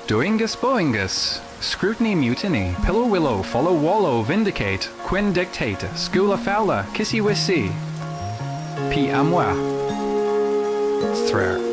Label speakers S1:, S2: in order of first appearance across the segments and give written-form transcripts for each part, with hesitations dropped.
S1: Doingus Boingus, Scrutiny Mutiny, Pillow Willow, Follow Wallow, Vindicate, Quinn Dictate, Schoola Fowler, Kissy Wissy, P. Amwa, Threr.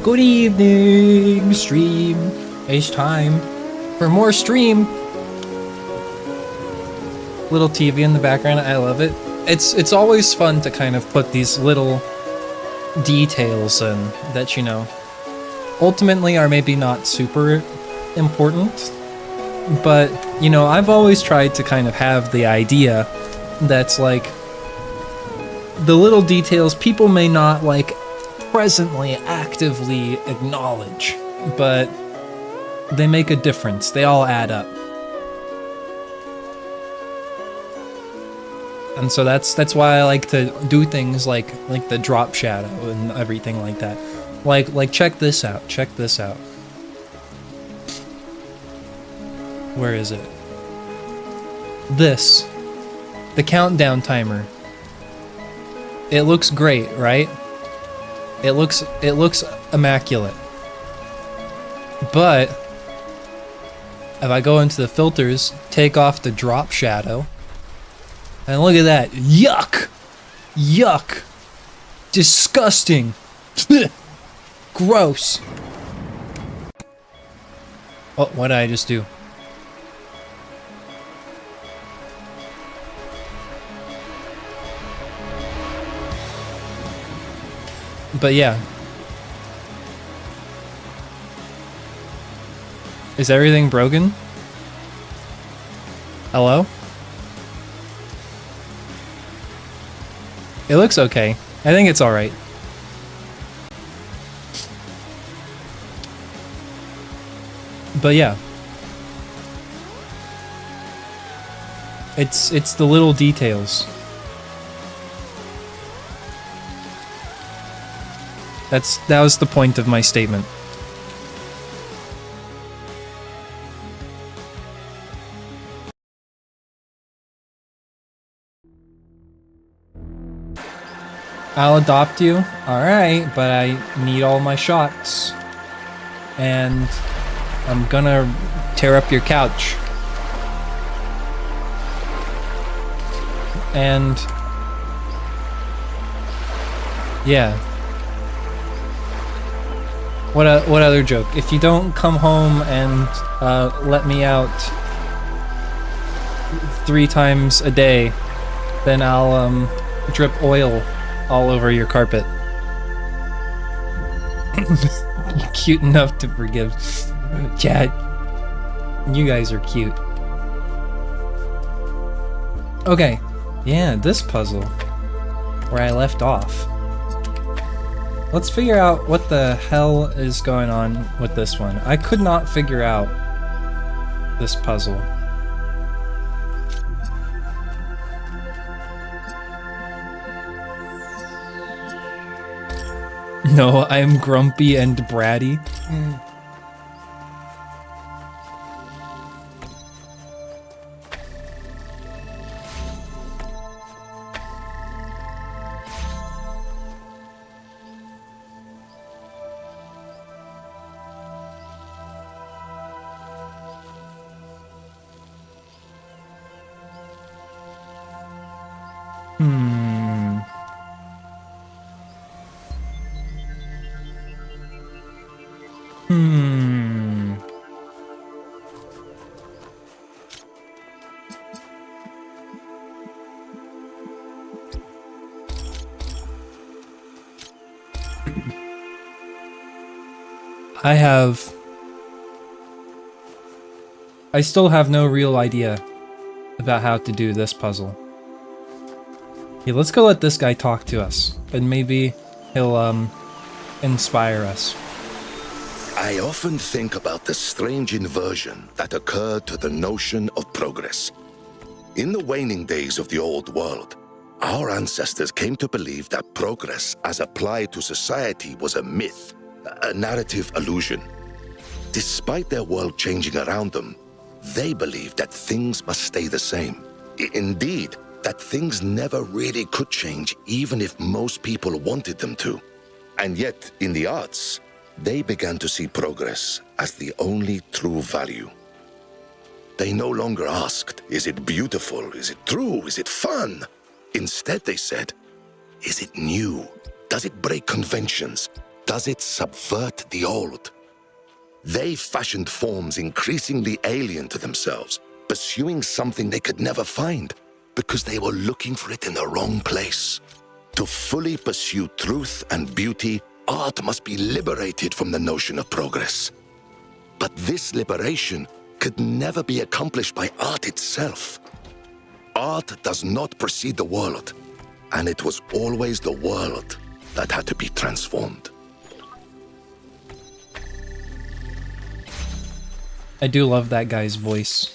S2: Good evening, stream. It's time for more stream. Little TV in the background, I love it. It's always fun to kind of put these little details in that, you know, ultimately are maybe not super important, but, you know, I've always tried to kind of have the idea that's like the little details people may not like presently actively acknowledge, but they make a difference. They all add up. And so that's why I like to do things like the drop shadow and everything like that. Like check this out. Check this out. Where is it? This. The countdown timer. It looks great, right? It looks immaculate. But if I go into the filters, take off the drop shadow, and look at that. Yuck! Yuck! Disgusting! Gross! Oh, what did I just do? But yeah. Is everything broken? Hello? It looks okay. I think it's alright. But yeah. It's the little details. That was the point of my statement. I'll adopt you. Alright, but I need all my shots. And I'm gonna tear up your couch. And yeah. What other joke? If you don't come home and let me out 3 times a day, then I'll drip oil all over your carpet. Cute enough to forgive. Chat. You guys are cute. Okay. Yeah, this puzzle. Where I left off. Let's figure out what the hell is going on with this one. I could not figure out this puzzle. No, I am grumpy and bratty. I still have no real idea about how to do this puzzle. Yeah, let's go let this guy talk to us, and maybe he'll inspire us.
S3: I often think about the strange inversion that occurred to the notion of progress. In the waning days of the old world, our ancestors came to believe that progress as applied to society was a myth, a narrative illusion. Despite their world changing around them, they believed that things must stay the same. Indeed, that things never really could change even if most people wanted them to. And yet, in the arts, they began to see progress as the only true value. They no longer asked, is it beautiful? Is it true? Is it fun? Instead, they said, is it new? Does it break conventions? Does it subvert the old? They fashioned forms increasingly alien to themselves, pursuing something they could never find because they were looking for it in the wrong place. To fully pursue truth and beauty, art must be liberated from the notion of progress. But this liberation could never be accomplished by art itself. Art does not precede the world, and it was always the world that had to be transformed.
S2: I do love that guy's voice.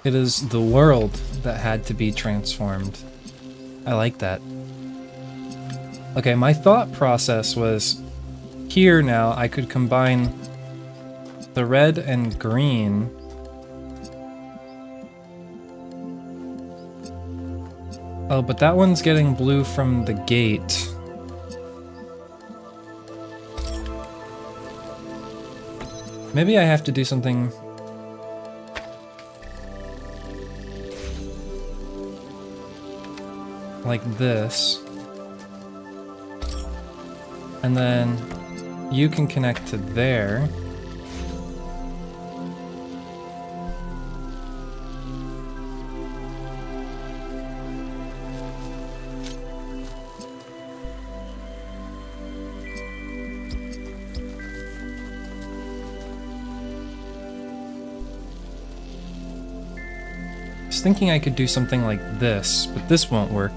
S2: It is the world that had to be transformed. I like that. Okay, my thought process was, here now I could combine the red and green. Oh, but that one's getting blue from the gate. Maybe I have to do something like this. And then you can connect to there. was thinking I could do something like this, but this won't work.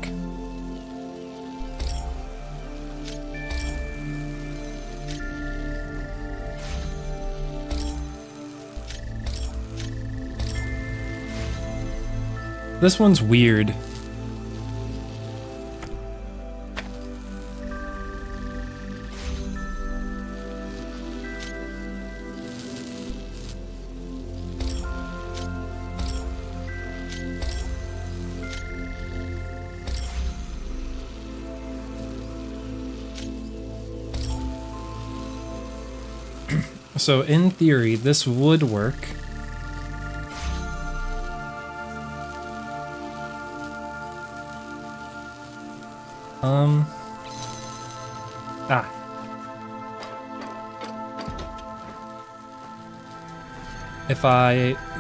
S2: This one's weird. So in theory, this would work. If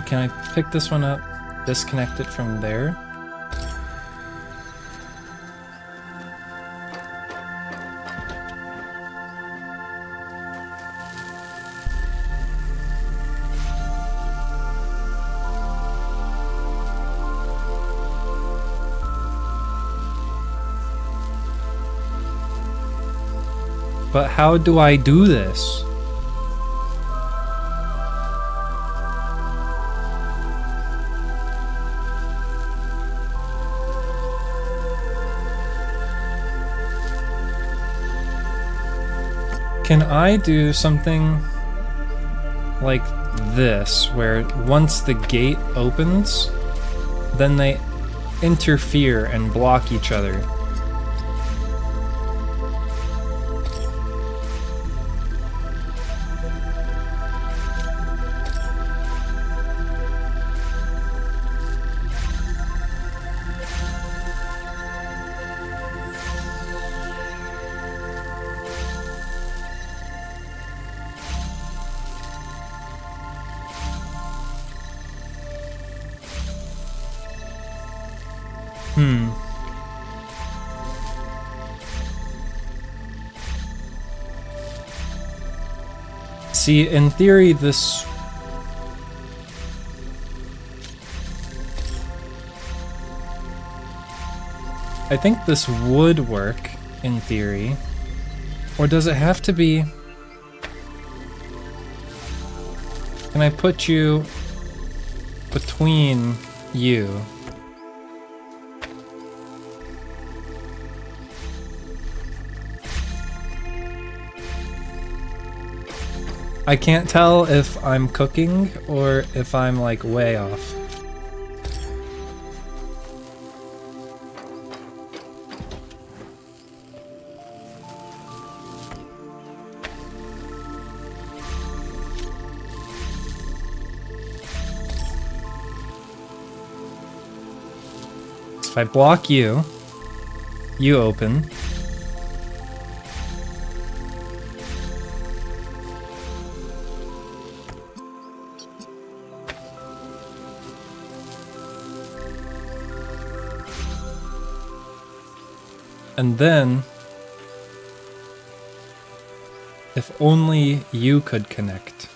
S2: can I pick this one up, disconnect it from there? But how do I do this? Can I do something like this, where once the gate opens, then they interfere and block each other? See, in theory, this... I think this would work, in theory. Or does it have to be... Can I put you between you? I can't tell if I'm cooking or if I'm like way off. So if I block you, you open. And then, if only you could connect.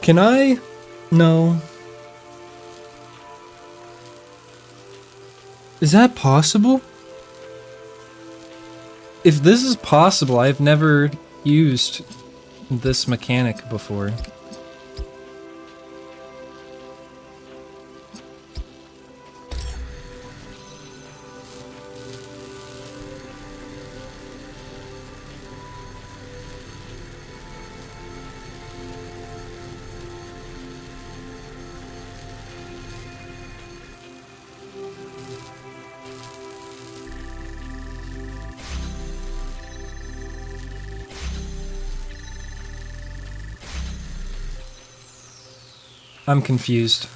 S2: Can I? No. Is that possible? If this is possible, I've never used this mechanic before. I'm confused.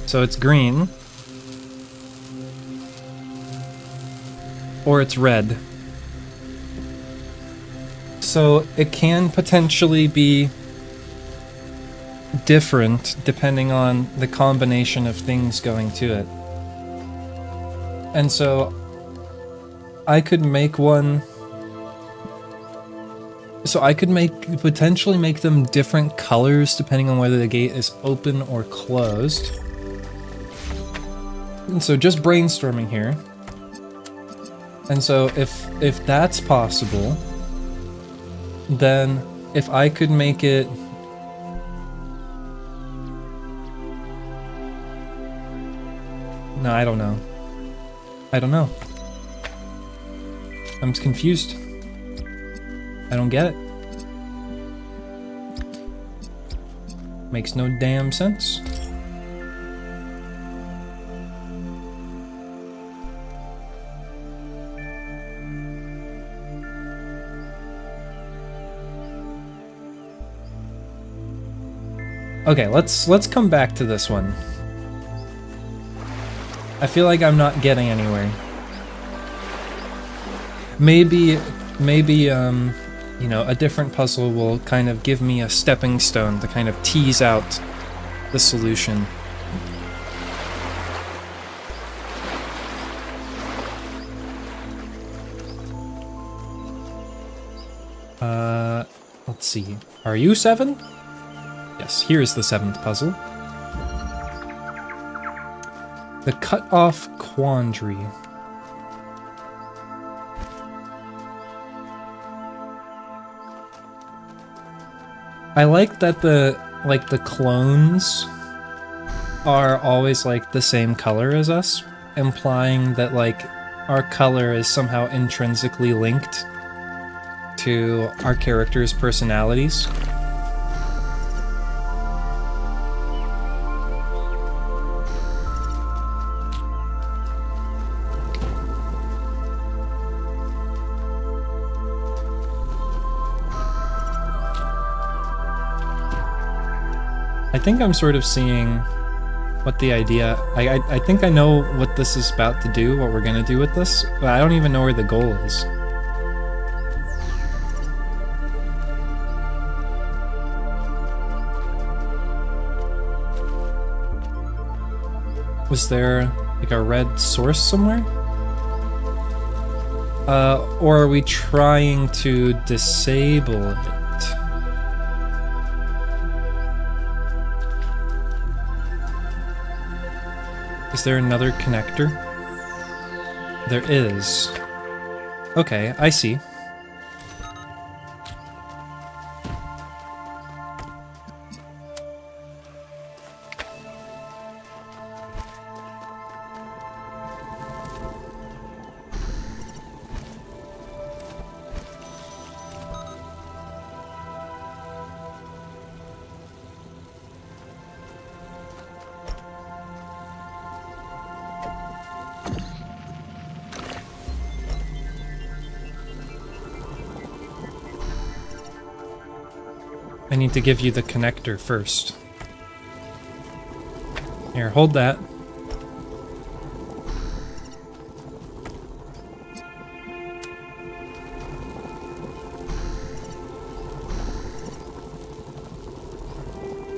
S2: So it's green. Or it's red. So it can potentially be different depending on the combination of things going to it. And so I could make one So I could potentially make them different colors depending on whether the gate is open or closed. And so just brainstorming here. And so if that's possible, then if I could make it no, I don't know. I don't know. I'm confused. I don't get it. Makes no damn sense. Okay, let's come back to this one. I feel like I'm not getting anywhere. Maybe, you know, a different puzzle will kind of give me a stepping stone to kind of tease out the solution. Let's see. Are you 7? Yes, here's the 7th puzzle. The Cut-Off Quandary. I like that the clones are always like the same color as us, implying that like our color is somehow intrinsically linked to our characters' personalities. I think I'm sort of seeing what the idea... I think I know what this is about to do, what we're gonna do with this, but I don't even know where the goal is. Was there like a red source somewhere? Or are we trying to disable it? Is there another connector? There is. Okay, I see. I need to give you the connector first. Here, hold that.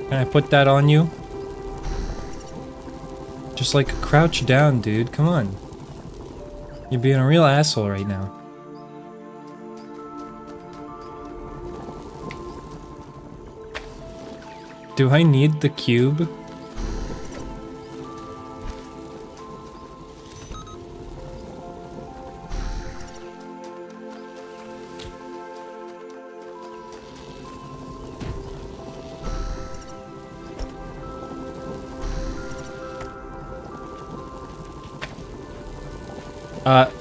S2: Can I put that on you? Just like crouch down, dude. Come on. You're being a real asshole right now. Do I need the cube?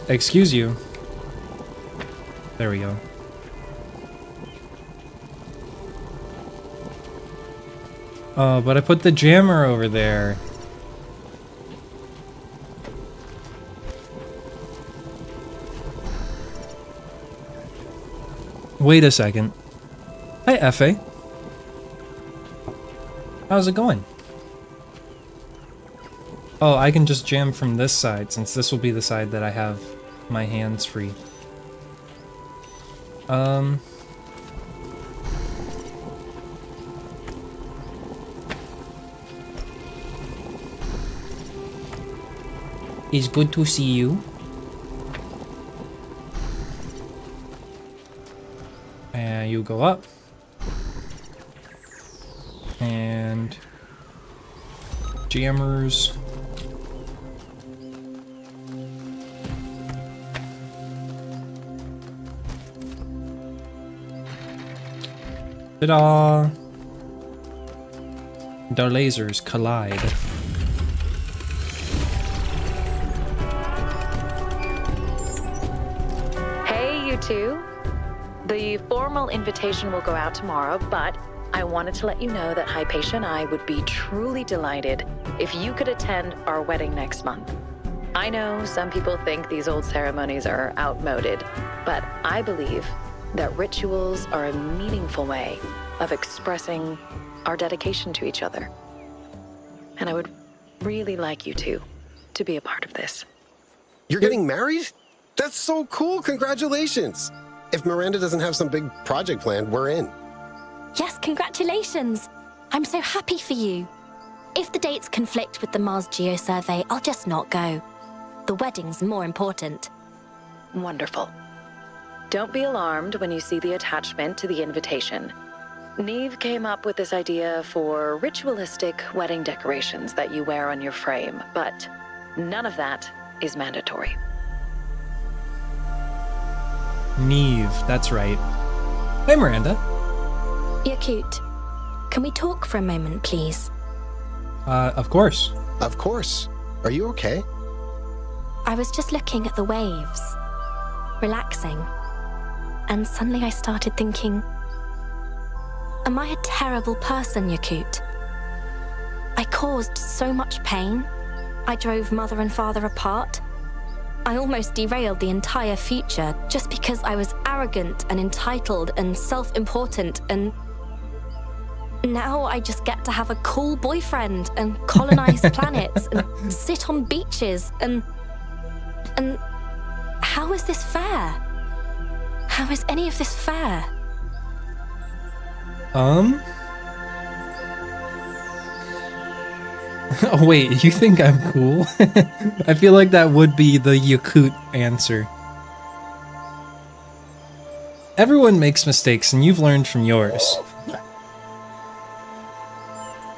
S2: Excuse you. There we go. Oh, but I put the jammer over there. Wait a second. Hi, Effie. How's it going? Oh, I can just jam from this side, since this will be the side that I have my hands free. It's good to see you. You go up. And jammers. Ta-da! The lasers collide.
S4: Hey, you two. The formal invitation will go out tomorrow, but I wanted to let you know that Hypatia and I would be truly delighted if you could attend our wedding next month. I know some people think these old ceremonies are outmoded, but I believe that rituals are a meaningful way of expressing our dedication to each other. And I would really like you two to be a part of this.
S5: You're getting married? That's so cool. Congratulations. If Miranda doesn't have some big project planned, we're in.
S6: Yes, congratulations. I'm so happy for you. If the dates conflict with the Mars Geo Survey, I'll just not go. The wedding's more important.
S4: Wonderful. Don't be alarmed when you see the attachment to the invitation. Neve came up with this idea for ritualistic wedding decorations that you wear on your frame, but none of that is mandatory.
S2: Neve, that's right. Hey, Miranda.
S6: You're cute. Can we talk for a moment, please?
S2: Of course.
S5: Of course. Are you okay?
S6: I was just looking at the waves, relaxing, and suddenly I started thinking, am I a terrible person, Yakut? I caused so much pain. I drove mother and father apart. I almost derailed the entire future just because I was arrogant and entitled and self-important, and now I just get to have a cool boyfriend and colonize planets and sit on beaches and how is this fair? How is any of this fair?
S2: Oh, wait, you think I'm cool? I feel like that would be the Yakut answer. Everyone makes mistakes, and you've learned from yours.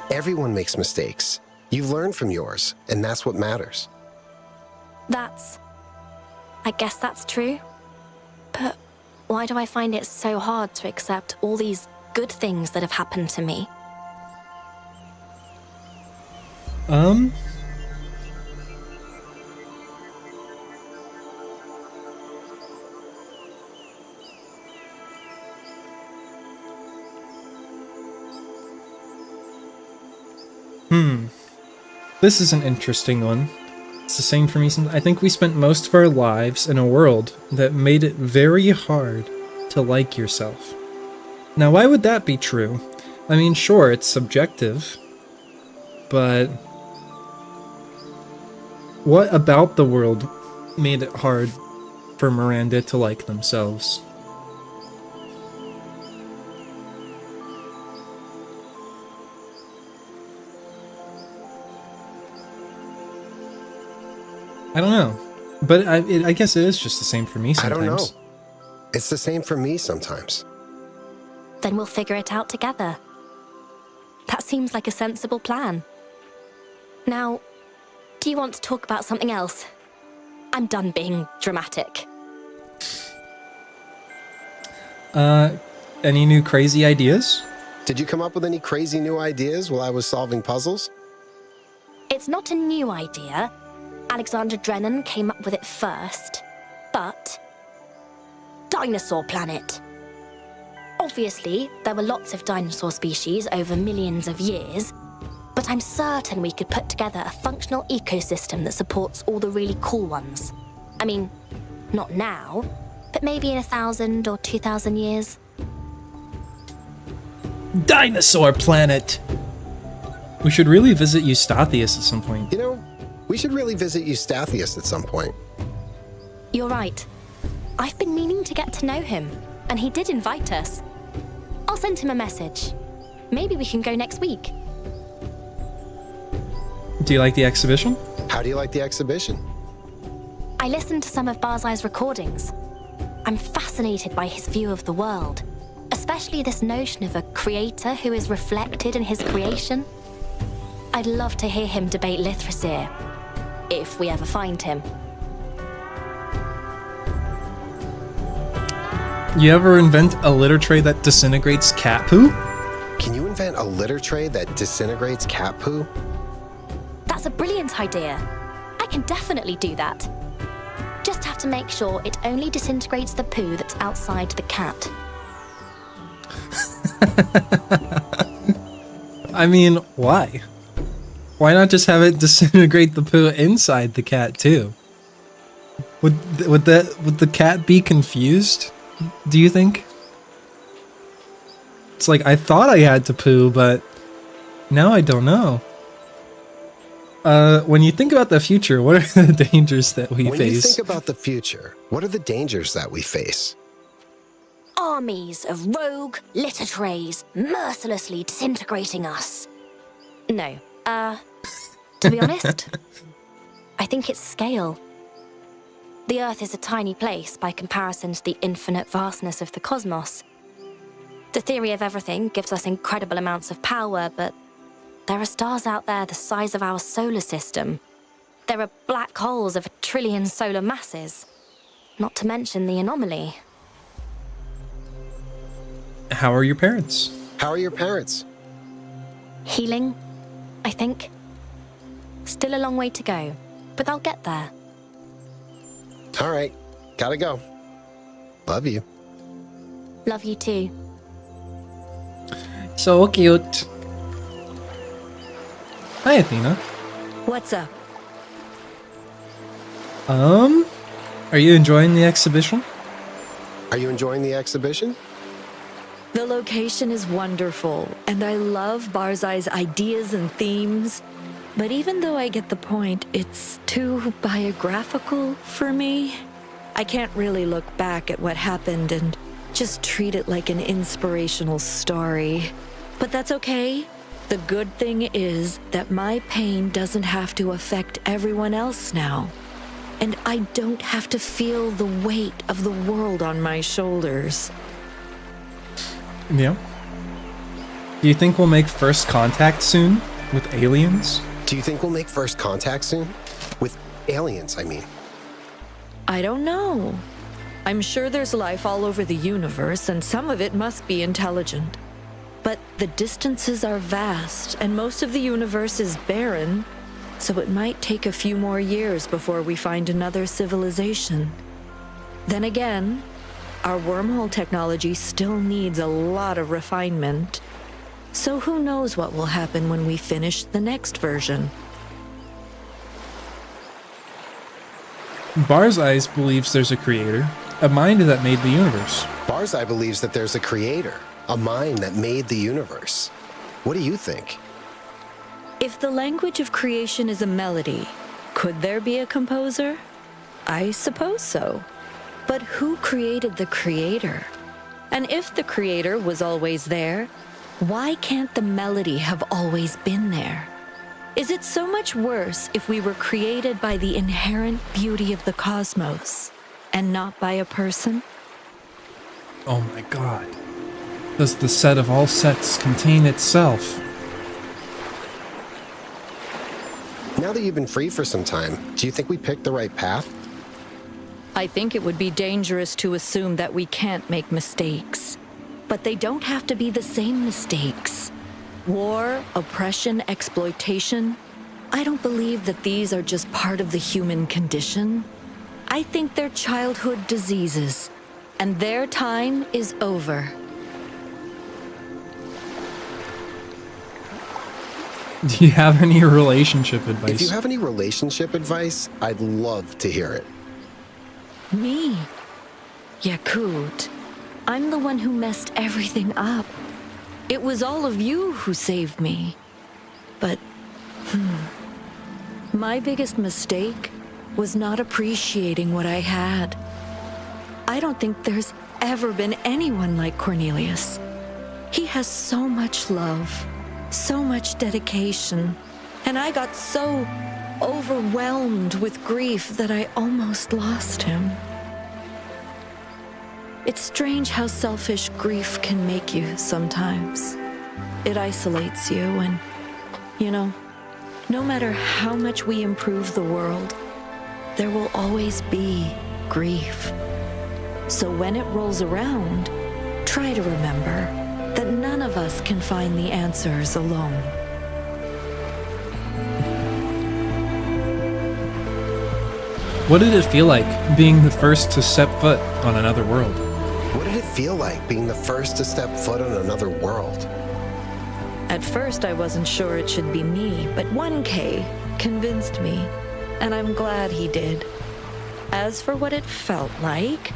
S5: Everyone makes mistakes. You've learned from yours, and that's what matters.
S6: I guess that's true. But why do I find it so hard to accept all these good things that have happened to me?
S2: This is an interesting one. It's the same for me. I think we spent most of our lives in a world that made it very hard to like yourself. Now, why would that be true? I mean, sure, it's subjective, but what about the world made it hard for Miranda to like themselves? I don't know, but I guess it is just the same for me sometimes.
S5: I don't know. It's the same for me sometimes.
S6: Then we'll figure it out together. That seems like a sensible plan. Now, do you want to talk about something else? I'm done being dramatic.
S2: Any new crazy ideas?
S5: Did you come up with any crazy new ideas while I was solving puzzles?
S6: It's not a new idea. Alexander Drennan came up with it first, but... Dinosaur planet. Obviously, there were lots of dinosaur species over millions of years, but I'm certain we could put together a functional ecosystem that supports all the really cool ones. I mean, not now, but maybe in 1,000 or 2,000 years.
S2: Dinosaur planet! We should really visit Eustathius at some point.
S5: You know, we should really visit Eustathius at some point.
S6: You're right. I've been meaning to get to know him, and he did invite us. I'll send him a message. Maybe we can go next week.
S2: Do you like the exhibition?
S5: How do you like the exhibition?
S6: I listened to some of Barzai's recordings. I'm fascinated by his view of the world, especially especially this notion of a creator who is reflected in his creation. I'd love to hear him debate Lithrasir, if we ever find him.
S2: You ever invent a litter tray that disintegrates cat poo?
S5: Can you invent a litter tray that disintegrates cat poo?
S6: That's a brilliant idea. I can definitely do that. Just have to make sure it only disintegrates the poo that's outside the cat.
S2: I mean, why? Why not just have it disintegrate the poo inside the cat too? Would the cat be confused? Do you think? It's like, I thought I had to poo, but now I don't know. When you think about the future, what are the dangers that we face?
S5: When you think about the future, what are the dangers that we face?
S6: Armies of rogue litter trays mercilessly disintegrating us. No, to be honest, I think it's scale. The Earth is a tiny place by comparison to the infinite vastness of the cosmos. The theory of everything gives us incredible amounts of power, but there are stars out there the size of our solar system. There are black holes of 1 trillion solar masses, not to mention the anomaly.
S2: How are your parents?
S5: How are your parents?
S6: Healing, I think. Still a long way to go, but I'll get there.
S5: All right, gotta go. Love you.
S6: Love you too.
S2: So cute. Hi, Athena.
S4: What's up?
S2: Are you enjoying the exhibition?
S5: Are you enjoying the exhibition?
S4: The location is wonderful, and I love Barzai's ideas and themes. But even though I get the point, it's too biographical for me. I can't really look back at what happened and just treat it like an inspirational story. But that's okay. The good thing is that my pain doesn't have to affect everyone else now. And I don't have to feel the weight of the world on my shoulders.
S2: Yeah. Do you think we'll make first contact soon with aliens?
S5: Do you think we'll make first contact soon? With aliens, I mean.
S4: I don't know. I'm sure there's life all over the universe, and some of it must be intelligent. But the distances are vast, and most of the universe is barren, so it might take a few more years before we find another civilization. Then again, our wormhole technology still needs a lot of refinement. So who knows what will happen when we finish the next version?
S2: Barzai believes there's a creator, a mind that made the universe.
S5: Barzai believes that there's a creator, a mind that made the universe. What do you think?
S4: If the language of creation is a melody, could there be a composer? I suppose so. But who created the creator? And if the creator was always there, why can't the melody have always been there? Is it so much worse if we were created by the inherent beauty of the cosmos and not by a person?
S2: Oh my god. Does the set of all sets contain itself?
S5: Now that you've been free for some time, do you think we picked the right path?
S4: I think it would be dangerous to assume that we can't make mistakes. But they don't have to be the same mistakes. War, oppression, exploitation. I don't believe that these are just part of the human condition. I think they're childhood diseases, and their time is over.
S2: Do you have any relationship advice?
S5: If you have any relationship advice, I'd love to hear it.
S4: Me? Yakut. I'm the one who messed everything up. It was all of you who saved me. But, my biggest mistake was not appreciating what I had. I don't think there's ever been anyone like Cornelius. He has so much love, so much dedication, and I got so overwhelmed with grief that I almost lost him. It's strange how selfish grief can make you sometimes. It isolates you and, no matter how much we improve the world, there will always be grief. So when it rolls around, try to remember that none of us can find the answers alone.
S2: What did it feel like being the first to step foot on another world?
S5: What did it feel like being the first to step foot on another world?
S4: At first, I wasn't sure it should be me, but 1K convinced me, and I'm glad he did. As for what it felt like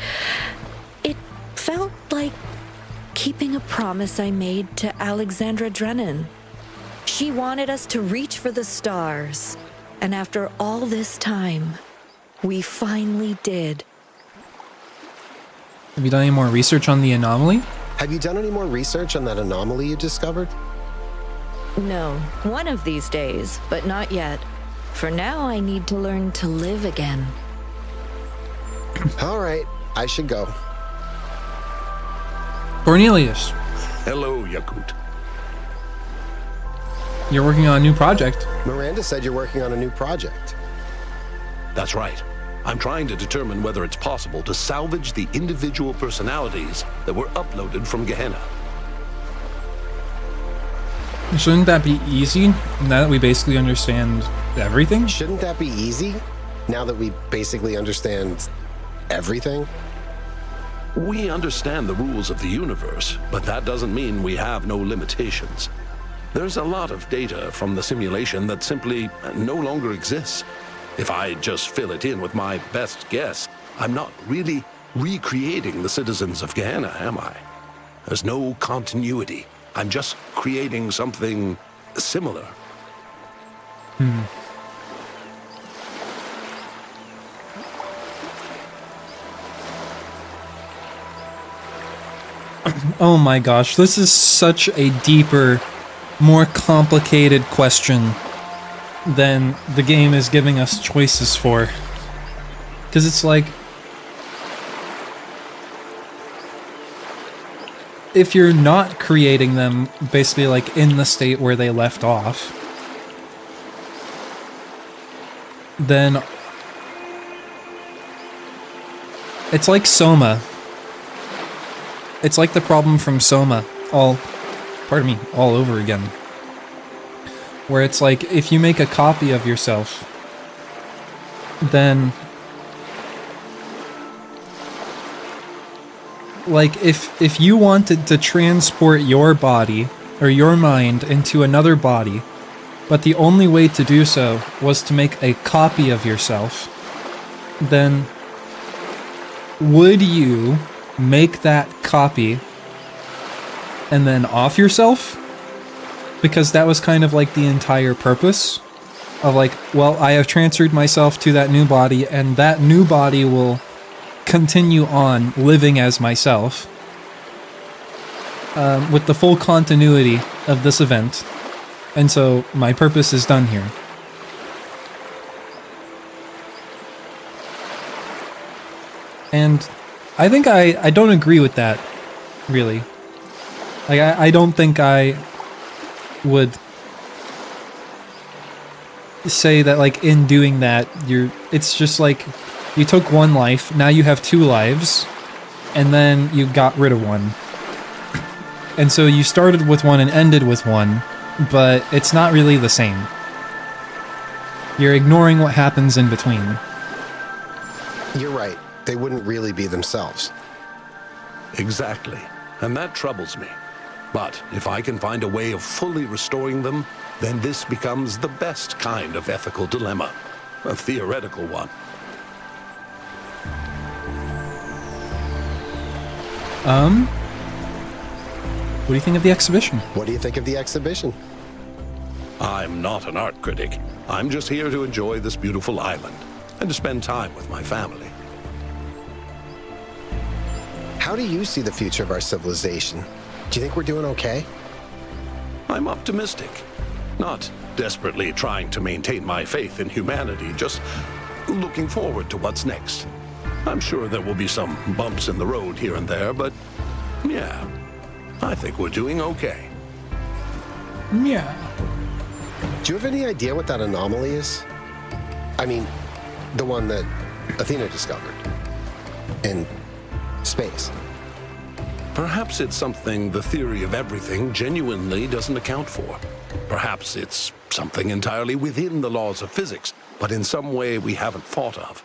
S4: keeping a promise I made to Alexandra Drennan. She wanted us to reach for the stars, and after all this time, we finally did.
S2: Have you done any more research on the anomaly?
S5: Have you done any more research on that anomaly you discovered?
S4: No, one of these days, but not yet. For now, I need to learn to live again.
S5: All right, I should go.
S2: Cornelius,
S3: Hello, Yakut.
S2: you're working on a new project.
S5: Miranda said you're working on a new project.
S7: That's right. I'm trying to determine whether it's possible to salvage the individual personalities that were uploaded from Gehenna.
S2: Shouldn't that be easy now that we basically understand everything?
S5: Shouldn't that be easy, now that we basically understand everything?
S7: We understand the rules of the universe, but that doesn't mean we have no limitations. There's a lot of data from the simulation that simply no longer exists. If I just fill it in with my best guess, I'm not really recreating the citizens of Gehenna, am I? There's no continuity. I'm just creating something similar.
S2: Oh my gosh, this is such a deeper, more complicated question than the game is giving us choices for. Because it's like, if you're not creating them basically like in the state where they left off, then it's like Soma. It's like the problem from Soma, all over again. Where it's like, if you make a copy of yourself, then like if you wanted to transport your body or your mind into another body, but the only way to do so was to make a copy of yourself, then would you make that copy and then off yourself? Because that was kind of like the entire purpose of like, well, I have transferred myself to that new body, and that new body will continue on living as myself with the full continuity of this event. And so my purpose is done here. And I think I don't agree with that, really. Like, I don't think I would say that, like, in doing that, it's just like, you took one life, now you have two lives, and then you got rid of one. And so you started with one and ended with one, but it's not really the same. You're ignoring what happens in between.
S5: You're right. They wouldn't really be themselves.
S7: Exactly. And that troubles me. But if I can find a way of fully restoring them, then this becomes the best kind of ethical dilemma. A theoretical one.
S2: What do you think of the exhibition?
S5: What do you think of the exhibition?
S7: I'm not an art critic. I'm just here to enjoy this beautiful island and to spend time with my family.
S5: How do you see the future of our civilization? Do you think we're doing okay?
S7: I'm optimistic. Not desperately trying to maintain my faith in humanity, just looking forward to what's next. I'm sure there will be some bumps in the road here and there, but yeah, I think we're doing okay.
S2: Yeah.
S5: Do you have any idea what that anomaly is? I mean, the one that Athena discovered in space.
S7: Perhaps it's something the theory of everything genuinely doesn't account for. Perhaps it's something entirely within the laws of physics, but in some way we haven't thought of.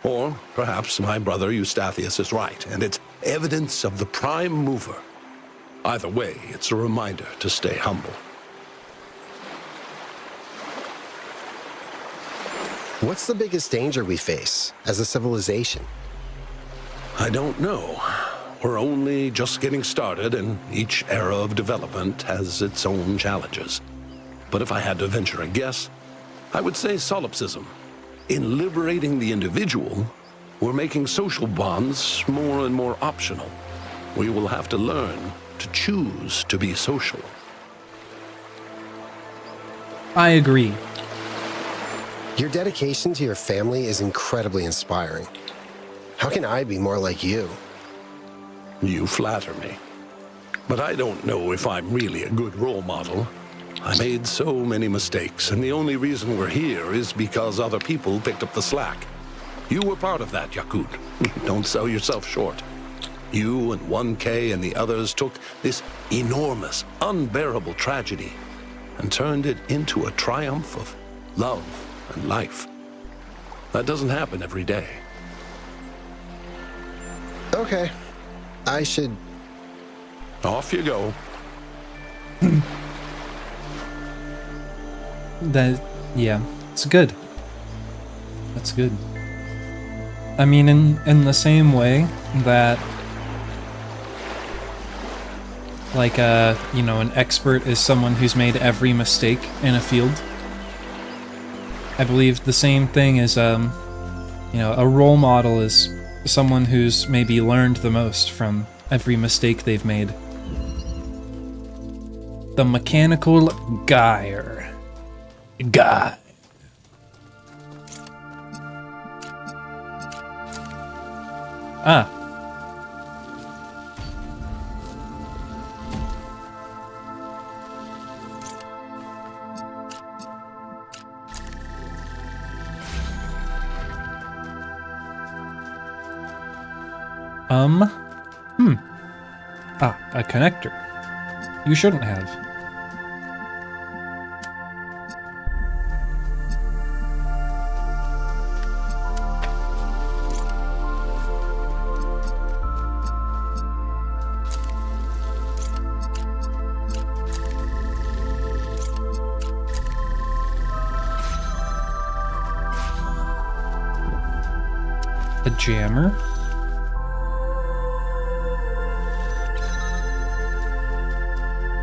S7: Or perhaps my brother Eustathius is right, and it's evidence of the prime mover. Either way, it's a reminder to stay humble.
S5: What's the biggest danger we face as a civilization?
S7: I don't know. We're only just getting started, and each era of development has its own challenges. But if I had to venture a guess, I would say solipsism. In liberating the individual, we're making social bonds more and more optional. We will have to learn to choose to be social.
S2: I agree.
S5: Your dedication to your family is incredibly inspiring. How can I be more like you?
S7: You flatter me. But I don't know if I'm really a good role model. I made so many mistakes, and the only reason we're here is because other people picked up the slack. You were part of that, Yakut. Don't sell yourself short. You and 1K and the others took this enormous, unbearable tragedy and turned it into a triumph of love and life. That doesn't happen every day.
S5: Okay. I should...
S7: Off you go.
S2: Yeah, it's good. That's good. I mean, in the same way that, like, you know, an expert is someone who's made every mistake in a field. I believe the same thing is, you know, a role model is someone who's maybe learned the most from every mistake they've made. The mechanical guy. Ah. Ah, a connector. You shouldn't have. A jammer.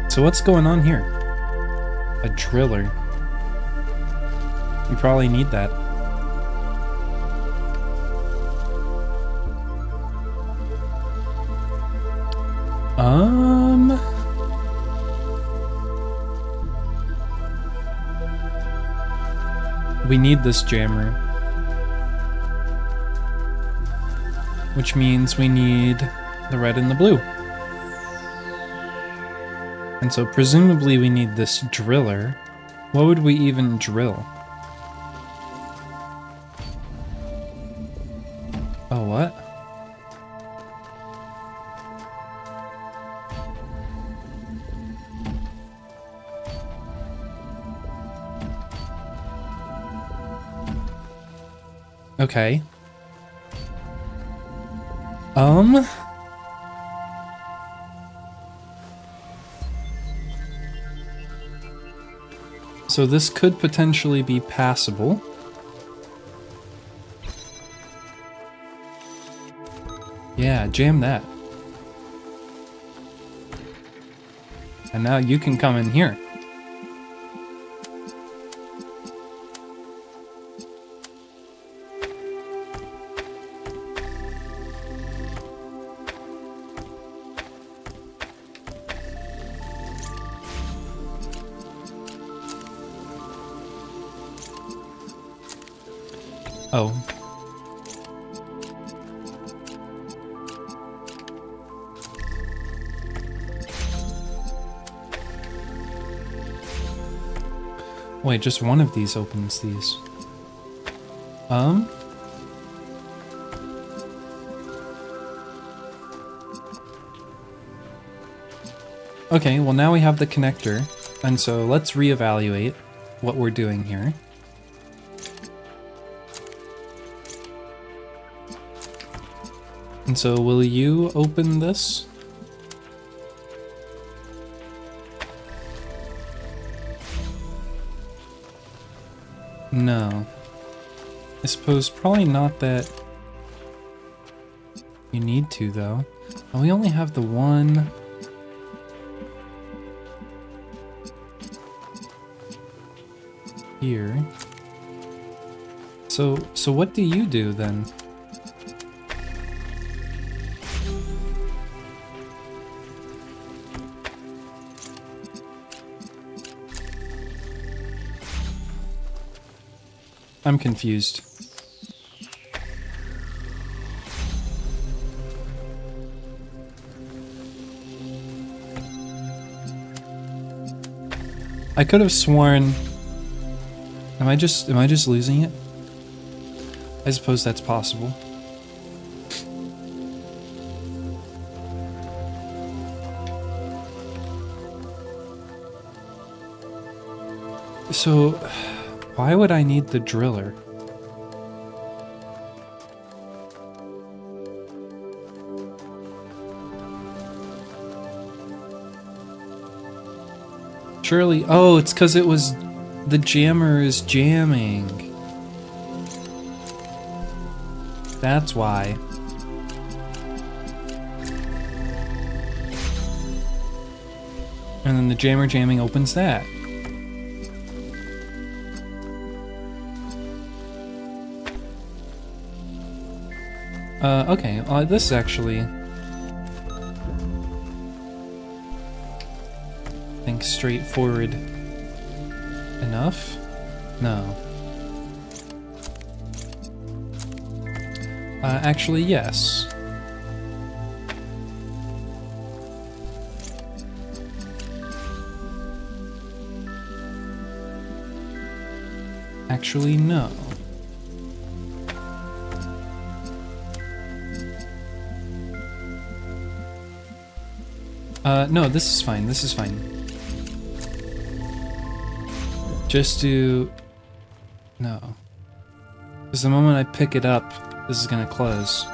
S2: So what's going on here? A driller. You probably need that. We need this jammer. Which means we need the red and the blue. And so presumably we need this driller. What would we even drill? Oh, what? Okay. So this could potentially be passable. Yeah, jam that. And now you can come in here. Oh. Wait, just one of these opens these. Okay, well now we have the connector, and so let's reevaluate what we're doing here. And so will you open this? No. I suppose probably not that you need to, though. Oh, we only have the one. Here. So what do you do then? I'm confused. I could have sworn. Am I just losing it? I suppose that's possible. So, why would I need the driller? Surely, oh, it's because it was the jammer is jamming. That's why. And then the jammer jamming opens that. Okay, this is actually, I think, straightforward enough? No. Actually, yes. Actually, no. No, this is fine, this is fine. Just do... No. Because the moment I pick it up, this is gonna close.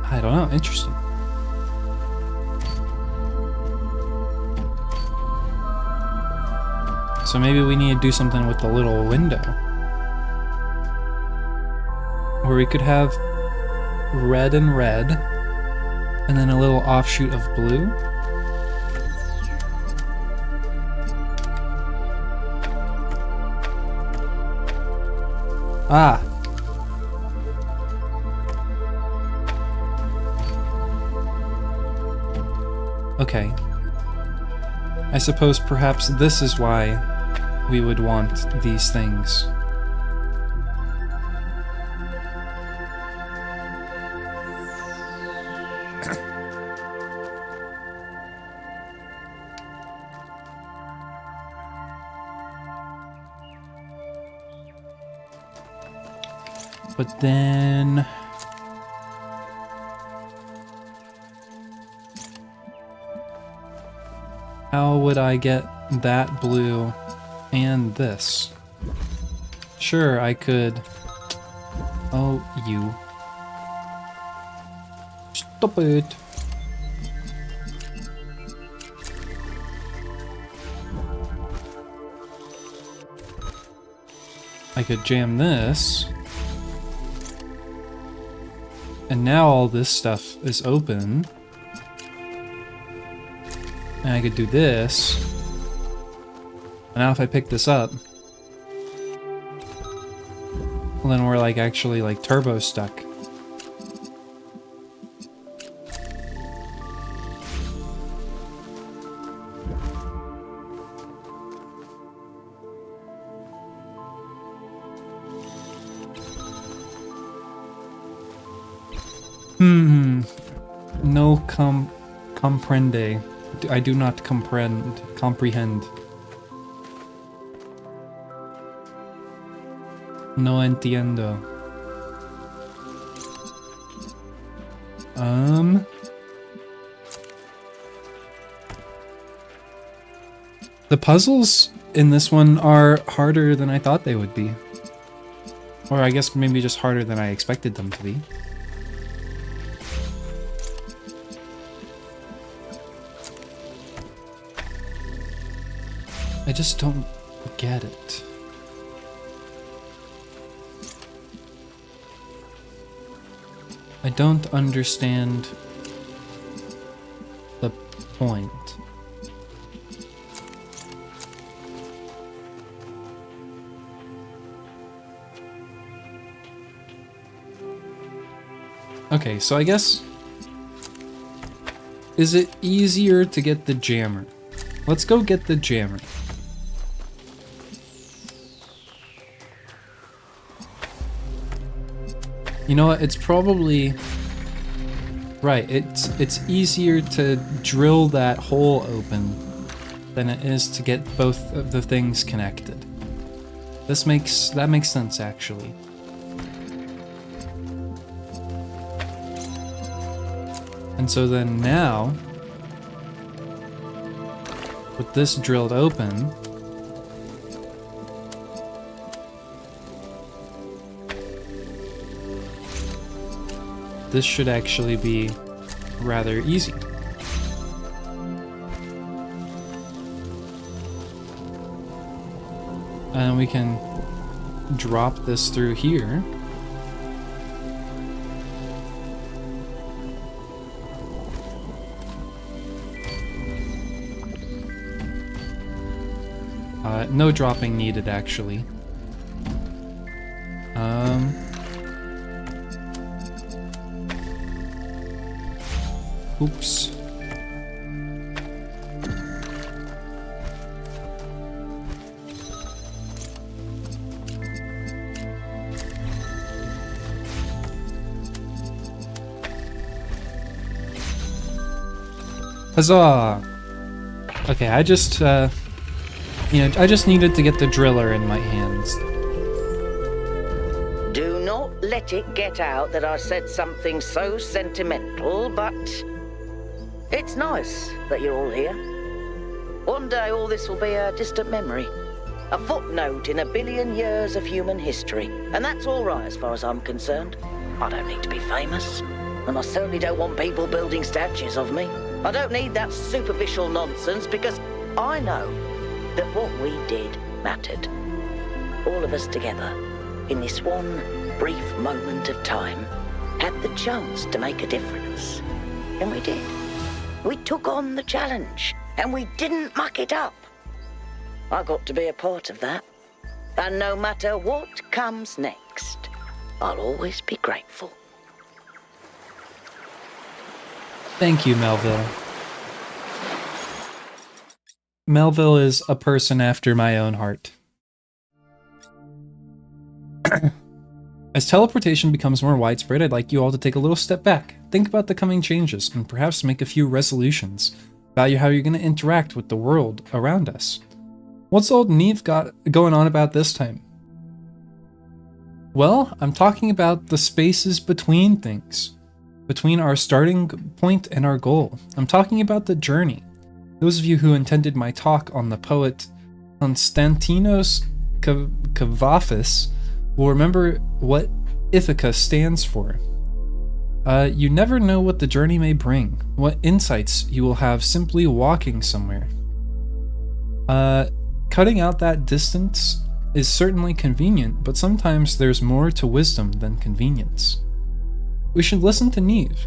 S2: I don't know. Interesting. So maybe we need to do something with the little window. Where we could have red and red, and then a little offshoot of blue. Ah! Okay. I suppose perhaps this is why we would want these things. But then... how would I get that blue and this? Sure, I could... Oh, you. Stop it. I could jam this. And now all this stuff is open. And I could do this. And now if I pick this up, well, then we're like actually like turbo stuck. No comprende. I do not comprehend. No entiendo. The puzzles in this one are harder than I thought they would be. Or I guess maybe just harder than I expected them to be. I just don't get it. I don't understand the point. Okay, so I guess... Is it easier to get the jammer? Let's go get the jammer. You know what, it's probably... Right, it's easier to drill that hole open than it is to get both of the things connected. That makes sense, actually. And so then now, with this drilled open, this should actually be rather easy. And we can drop this through here. No dropping needed, actually. Oops. Huzzah! Okay, I just needed to get the driller in my hands.
S8: Do not let it get out that I said something so sentimental, but it's nice that you're all here. One day all this will be a distant memory, a footnote in 1 billion years of human history, and that's all right as far as I'm concerned. I don't need to be famous, and I certainly don't want people building statues of me. I don't need that superficial nonsense, because I know that what we did mattered. All of us together, in this one brief moment of time, had the chance to make a difference. And we did. We took on the challenge, and we didn't muck it up. I got to be a part of that. And no matter what comes next, I'll always be grateful.
S2: Thank you, Melville. Melville is a person after my own heart. As teleportation becomes more widespread, I'd like you all to take a little step back, think about the coming changes, and perhaps make a few resolutions. Value how you're going to interact with the world around us. What's old Neve got going on about this time? Well, I'm talking about the spaces between things. Between our starting point and our goal. I'm talking about the journey. Those of you who attended my talk on the poet Konstantinos Kavafis will remember what Ithaca stands for. You never know what the journey may bring, what insights you will have simply walking somewhere. Cutting out that distance is certainly convenient, but sometimes there's more to wisdom than convenience. We should listen to Neve.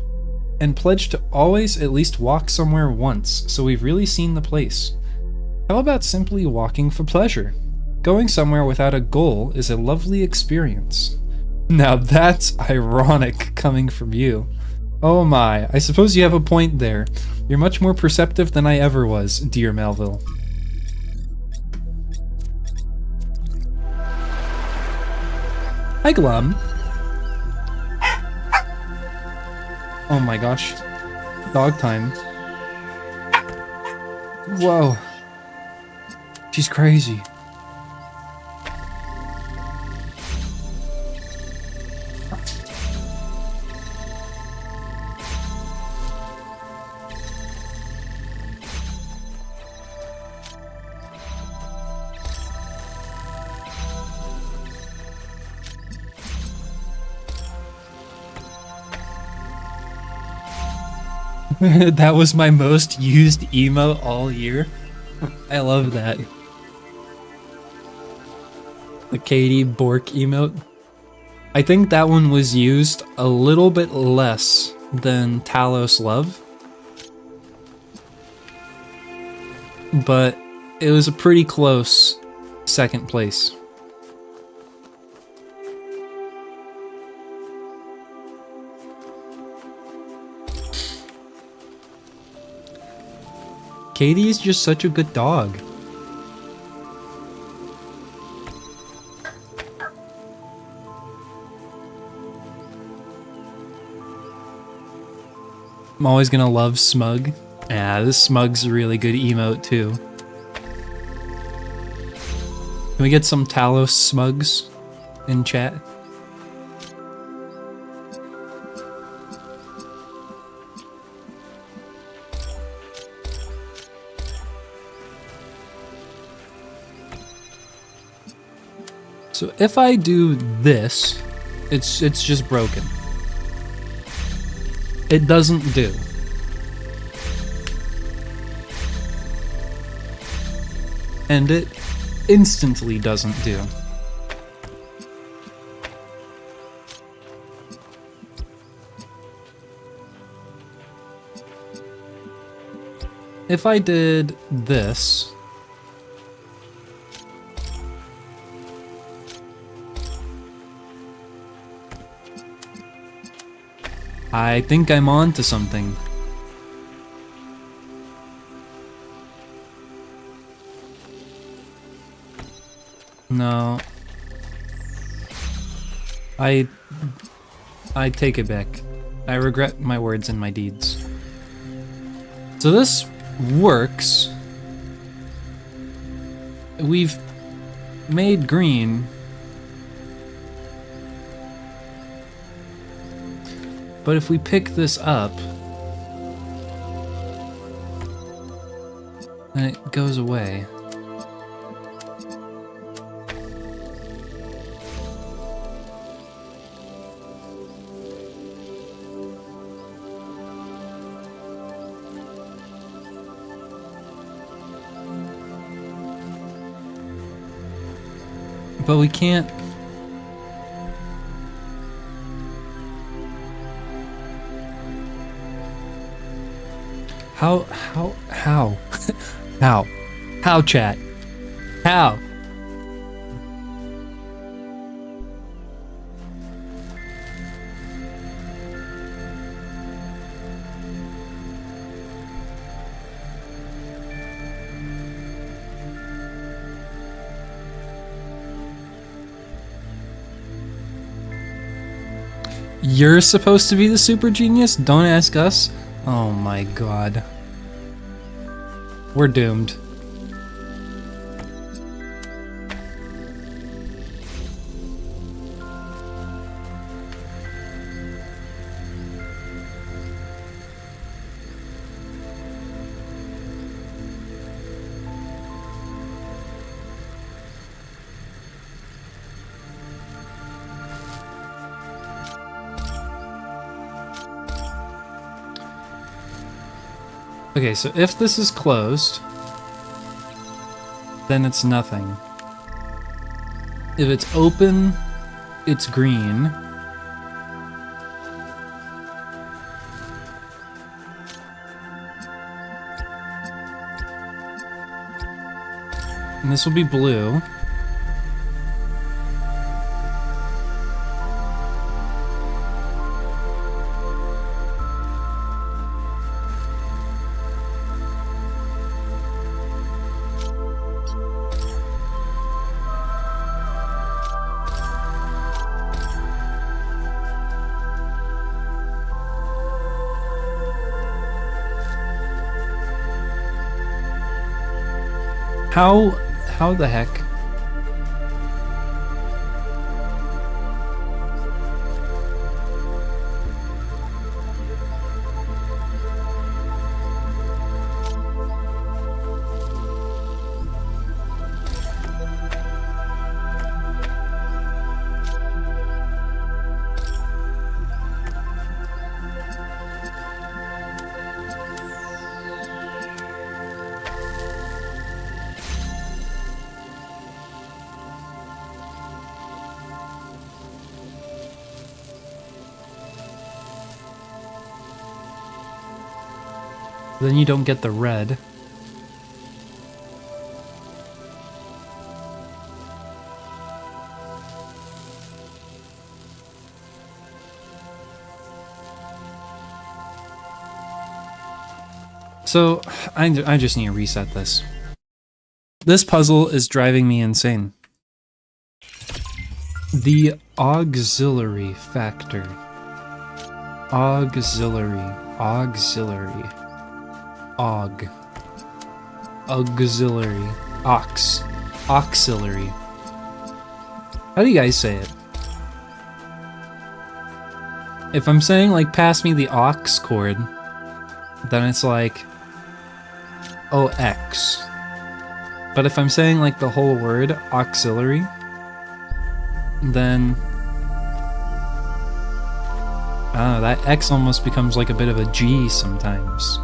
S2: and pledged to always at least walk somewhere once, so we've really seen the place. How about simply walking for pleasure? Going somewhere without a goal is a lovely experience. Now that's ironic coming from you. Oh my, I suppose you have a point there. You're much more perceptive than I ever was, dear Melville. Hi, Glum. Oh my gosh. Dog time. Whoa. She's crazy. That was my most used emote all year. I love that. The Katie Bork emote. I think that one was used a little bit less than Talos Love. But it was a pretty close second place. Katie's just such a good dog. I'm always gonna love Smug. Yeah, this Smug's a really good emote too. Can we get some Talos Smugs in chat? So if I do this, it's just broken. It doesn't do. And it instantly doesn't do. If I did this, I think I'm on to something. No. I take it back. I regret my words and my deeds. So this works. We've made green. But if we pick this up, then it goes away. But we can't. How, how, chat? How? You're supposed to be the super genius? Don't ask us. Oh my god. We're doomed. Okay, so if this is closed, then it's nothing. If it's open, it's green. And this will be blue. How the heck? Then you don't get the red. So, I just need to reset this. This puzzle is driving me insane. The auxiliary factor. Auxiliary. Auxiliary. Auxiliary. How do you guys say it? If I'm saying, like, pass me the aux chord, then it's like, oh, X. But if I'm saying, like, the whole word, auxiliary, then I don't know, that X almost becomes like a bit of a G sometimes.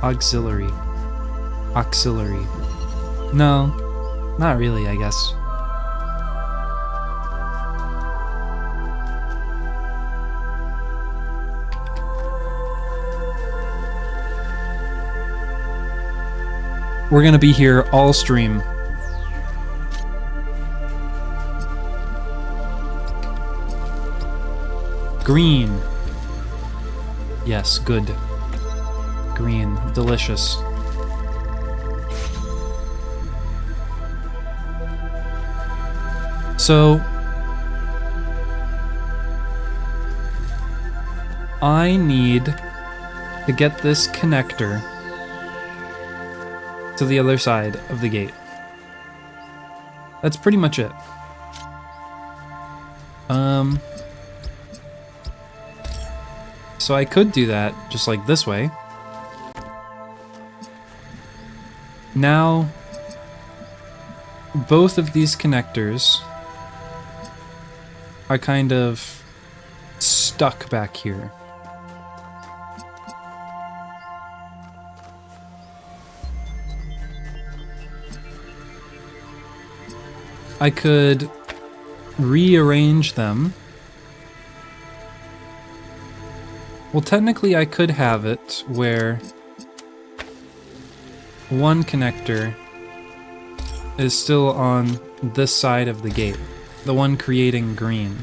S2: Auxiliary. Auxiliary. No, not really, I guess. We're gonna be here all stream. Green. Yes, good. Green. Delicious. So, I need to get this connector to the other side of the gate. That's pretty much it. So I could do that just like this way. Now, both of these connectors are kind of stuck back here. I could rearrange them. Well, technically I could have it where one connector is still on this side of the gate, the one creating green.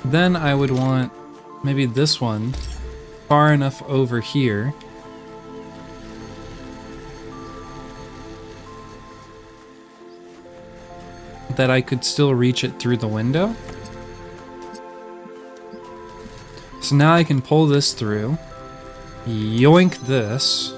S2: Then I would want maybe this one far enough over here that I could still reach it through the window. So now I can pull this through, yoink this,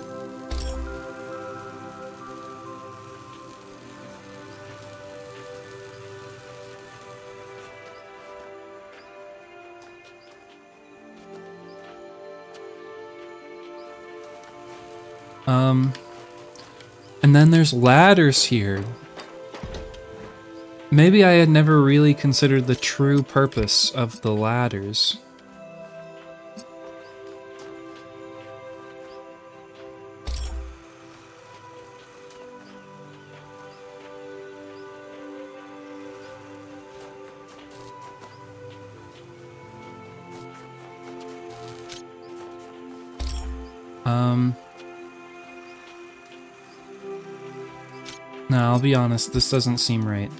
S2: and then there's ladders here. Maybe I had never really considered the true purpose of the ladders. No, I'll be honest, this doesn't seem right.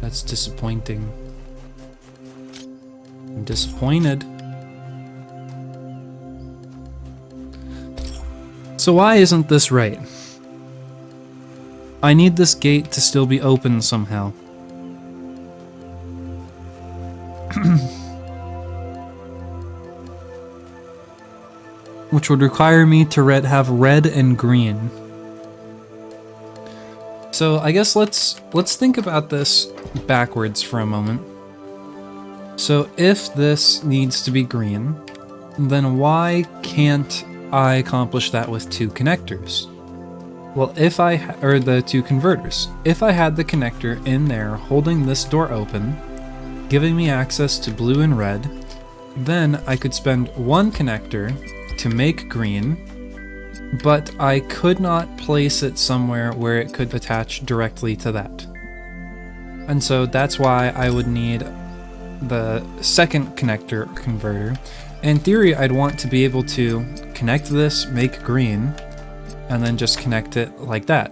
S2: That's disappointing. I'm disappointed. So why isn't this right? I need this gate to still be open somehow. Which would require me to have red and green. So I guess let's think about this backwards for a moment. So if this needs to be green, then why can't I accomplish that with 2 connectors? Well, or the 2 converters. If I had the connector in there holding this door open, giving me access to blue and red, then I could spend 1 connector to make green, but I could not place it somewhere where it could attach directly to that. And so that's why I would need the second connector or converter. In theory, I'd want to be able to connect this, make green, and then just connect it like that.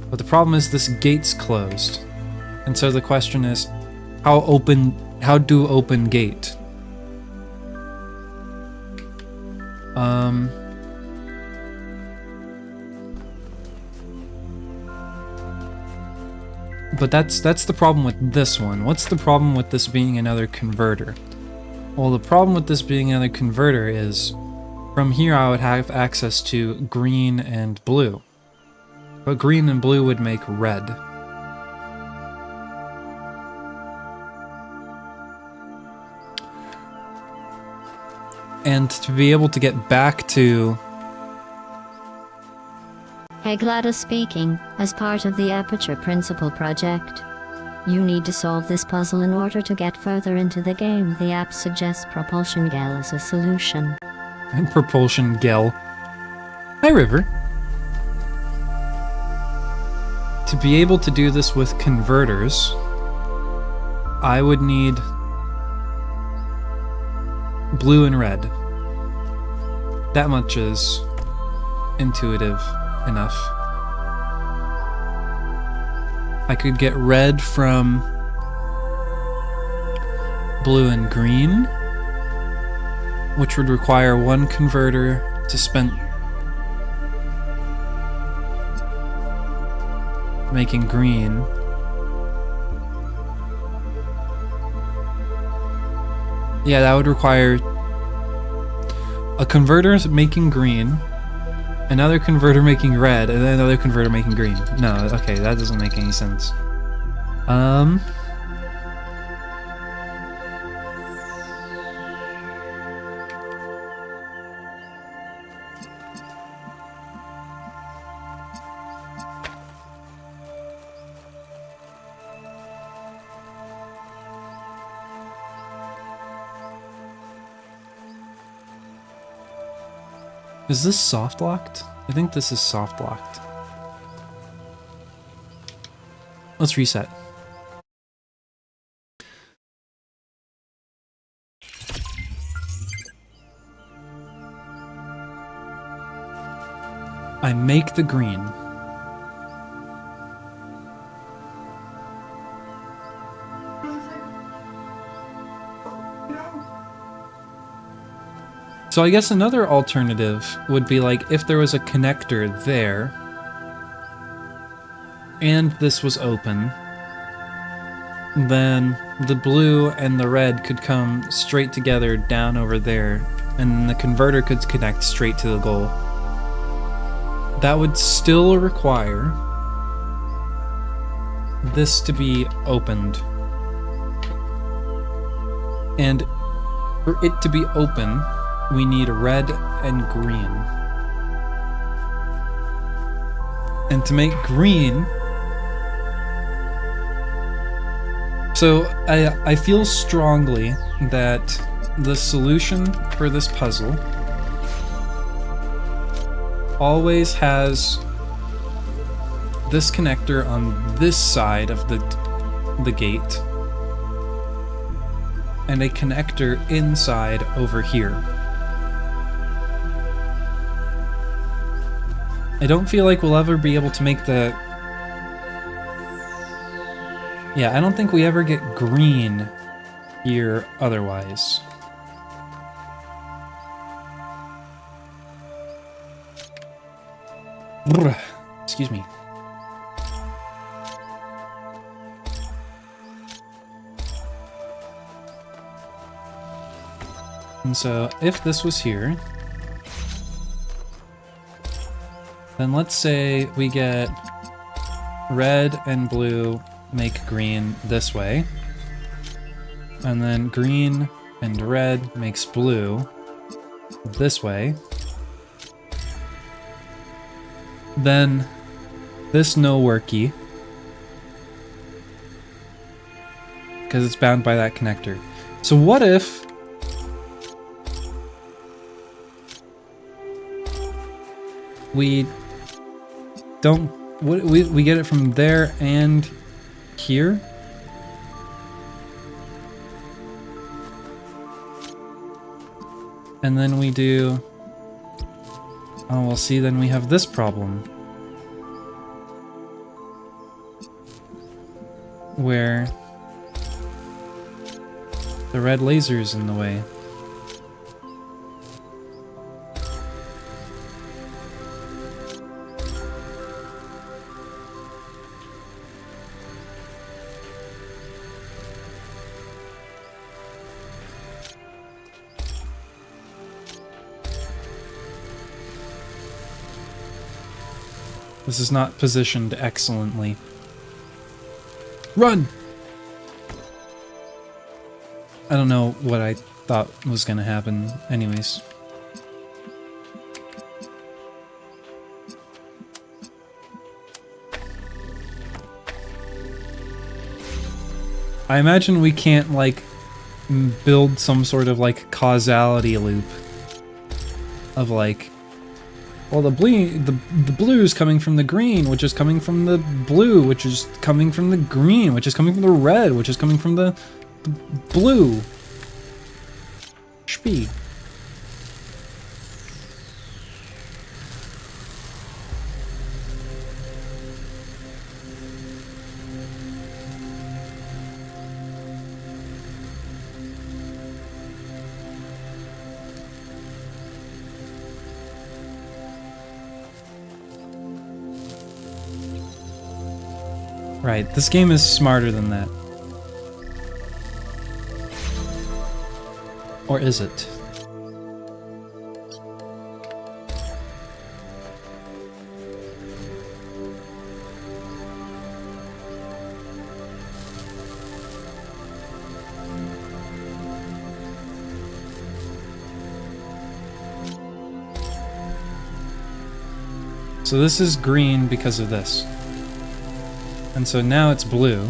S2: But the problem is this gate's closed. And so the question is, how do open gate? But that's the problem with this one. What's the problem with this being another converter? Well, the problem with this being another converter is from here I would have access to green and blue. But green and blue would make red. And to be able to get back to...
S9: Hey, Gladys speaking. As part of the Aperture Principle project, you need to solve this puzzle in order to get further into the game. The app suggests Propulsion Gel as a solution.
S2: And Propulsion Gel. Hi, River. To be able to do this with converters, I would need blue and red. That much is intuitive enough. I could get red from blue and green, which would require 1 converter to spend making green. Yeah, that would require a converter making green, another converter making red, and then another converter making green. No, okay, that doesn't make any sense. Is this soft locked? I think this is soft locked. Let's reset. I make the green. So I guess another alternative would be like if there was a connector there and this was open, then the blue and the red could come straight together down over there and the converter could connect straight to the goal. That would still require this to be opened. And for it to be open, we need red and green. And to make green... So I feel strongly that the solution for this puzzle always has this connector on this side of the gate, and a connector inside over here. I don't feel like we'll ever be able to make the... Yeah, I don't think we ever get green here otherwise. Brr, excuse me. And so, if this was here, then let's say we get red and blue make green this way, and then green and red makes blue this way. Then this no worky, because it's bound by that connector. So what if we don't, we get it from there and here? And then we do, oh, well, see, then we have this problem where the red laser's in the way. This is not positioned excellently. Run! I don't know what I thought was gonna happen anyways. I imagine we can't, like, build some sort of, like, causality loop of, like, well, the blue's coming from the green, which is coming from the blue, which is coming from the green, which is coming from the red, which is coming from the blue. Spee. Right, this game is smarter than that. Or is it? So this is green because of this. And so now it's blue.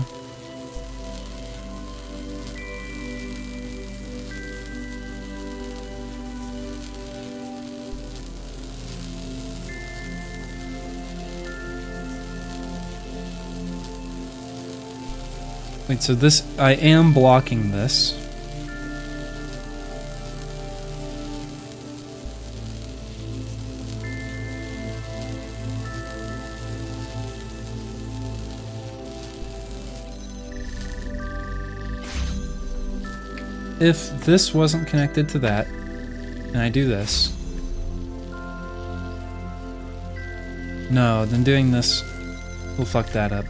S2: Wait, so this, I am blocking this. If this wasn't connected to that, and I do this, no, then doing this will fuck that up.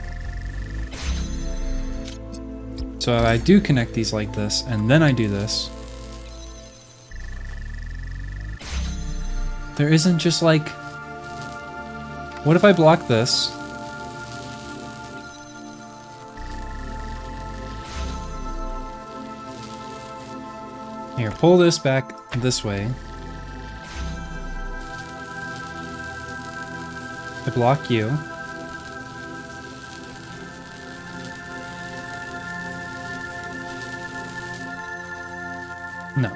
S2: So I do connect these like this, and then I do this. There isn't just like, what if I block this? Here, pull this back this way. I block you. No.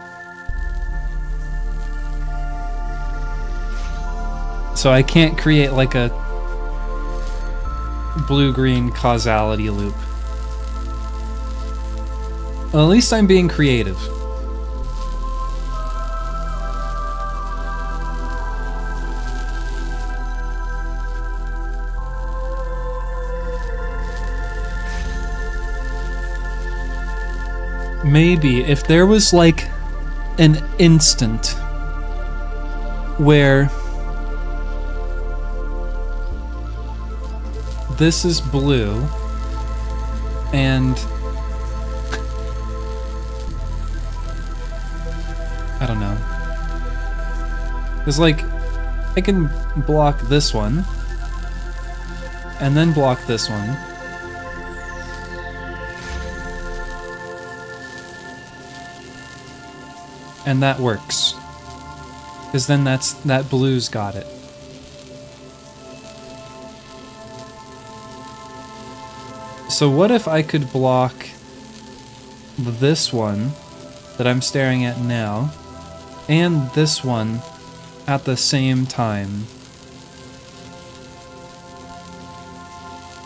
S2: So I can't create like a blue-green causality loop. Well, at least I'm being creative. Maybe if there was like an instant where this is blue and I don't know. It's like I can block this one and then block this one. And that works. Because then that blue's got it. So what if I could block this one that I'm staring at now and this one at the same time?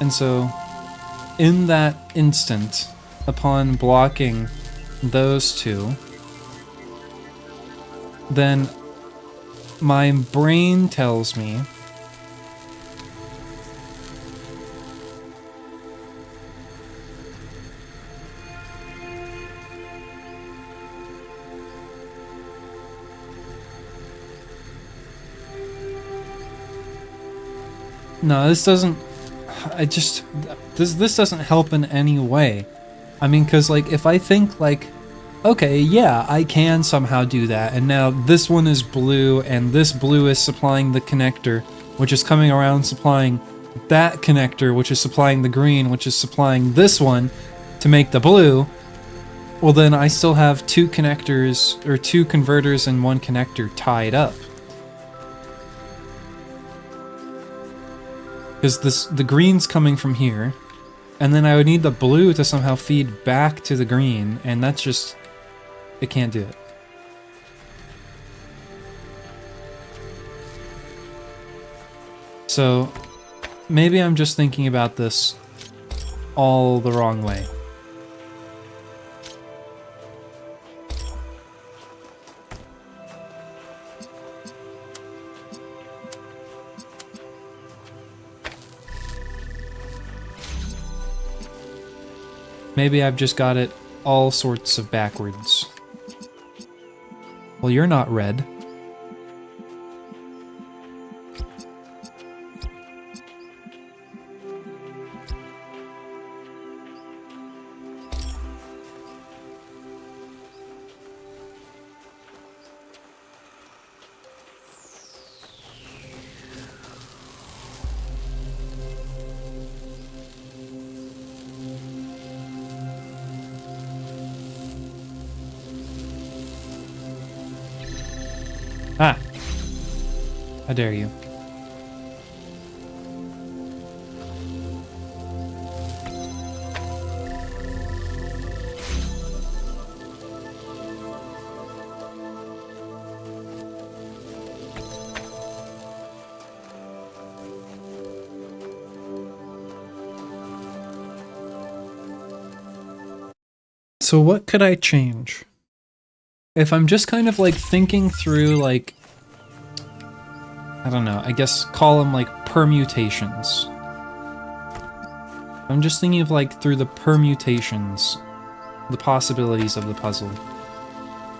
S2: And so in that instant, upon blocking those two, then my brain tells me no, this doesn't. This doesn't help in any way. I mean, because like if I think like, okay, yeah, I can somehow do that, and now this one is blue, and this blue is supplying the connector, which is coming around supplying that connector, which is supplying the green, which is supplying this one to make the blue. Well, then I still have two connectors, or two converters and one connector tied up. Because the green's coming from here, and then I would need the blue to somehow feed back to the green, and that's just... it can't do it. So, maybe I'm just thinking about this all the wrong way. Maybe I've just got it all sorts of backwards. Well, you're not red. Ah! How dare you. So what could I change? If I'm just kind of like thinking through like, I don't know, I guess call them like permutations. I'm just thinking of like through the permutations, the possibilities of the puzzle.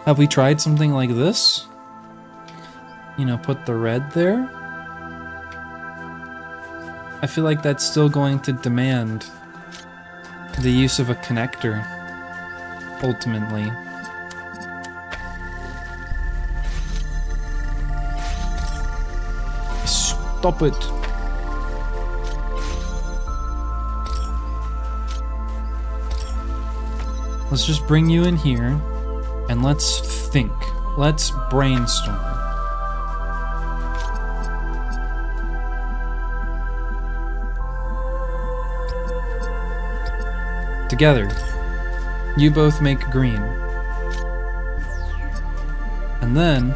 S2: Have we tried something like this? You know, put the red there? I feel like that's still going to demand the use of a connector, ultimately. Stop it. Let's just bring you in here and let's think. Let's brainstorm. Together, you both make green. And then,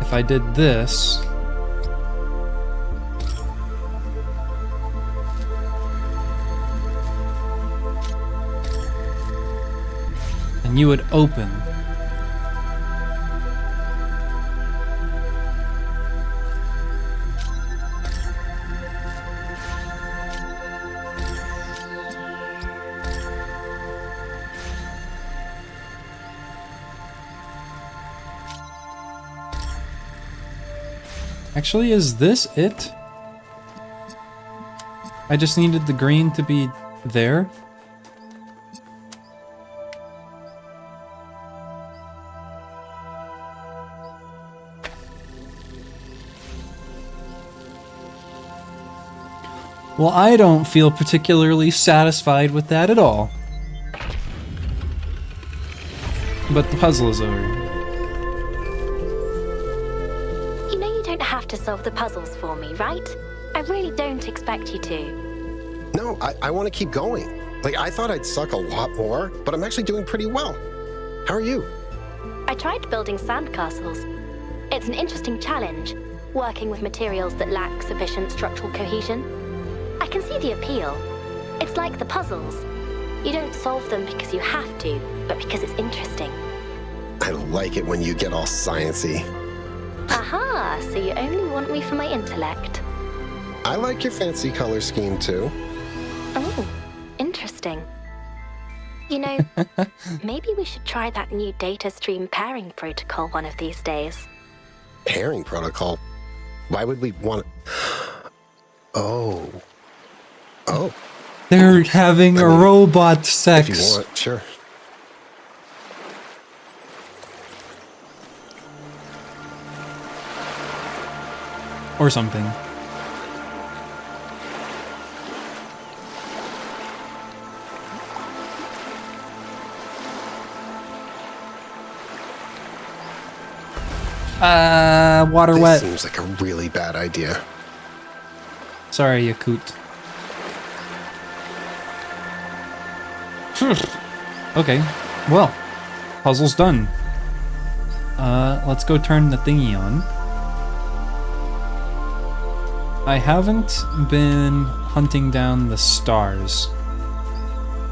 S2: if I did this, and you would open. Actually, is this it? I just needed the green to be there. Well, I don't feel particularly satisfied with that at all. But the puzzle is over.
S6: You know you don't have to solve the puzzles for me, right? I really don't expect you to.
S5: No, I want to keep going. Like, I thought I'd suck a lot more, but I'm actually doing pretty well. How are you?
S6: I tried building sandcastles. It's an interesting challenge, working with materials that lack sufficient structural cohesion. I can see the appeal. It's like the puzzles. You don't solve them because you have to, but because it's interesting.
S5: I like it when you get all sciencey.
S6: Aha, so you only want me for my intellect.
S5: I like your fancy color scheme, too.
S6: Oh, interesting. You know, maybe we should try that new data stream pairing protocol one of these days.
S5: Pairing protocol? Why would we want to... Oh. Oh.
S2: They're having a robot sex.
S5: If you want, sure.
S2: Or something. Water
S5: This
S2: wet.
S5: seems like a really bad idea.
S2: Sorry, Yakut. Okay, well, puzzle's done. Let's go turn the thingy on. I haven't been hunting down the stars.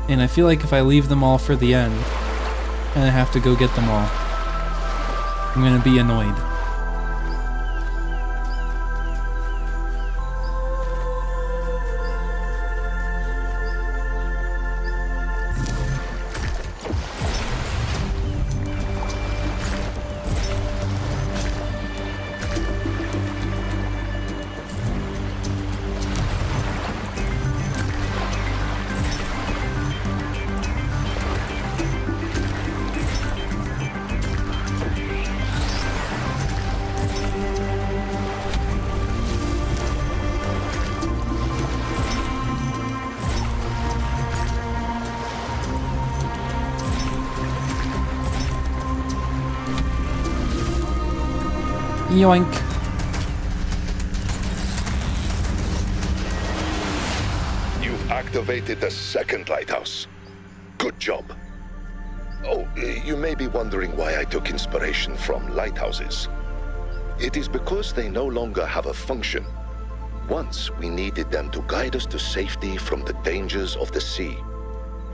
S2: And I feel like if I leave them all for the end, and I have to go get them all, I'm gonna be annoyed. Yoink.
S3: You've activated the second lighthouse. Good job. Oh, you may be wondering why I took inspiration from lighthouses. It is because they no longer have a function. Once we needed them to guide us to safety from the dangers of the sea.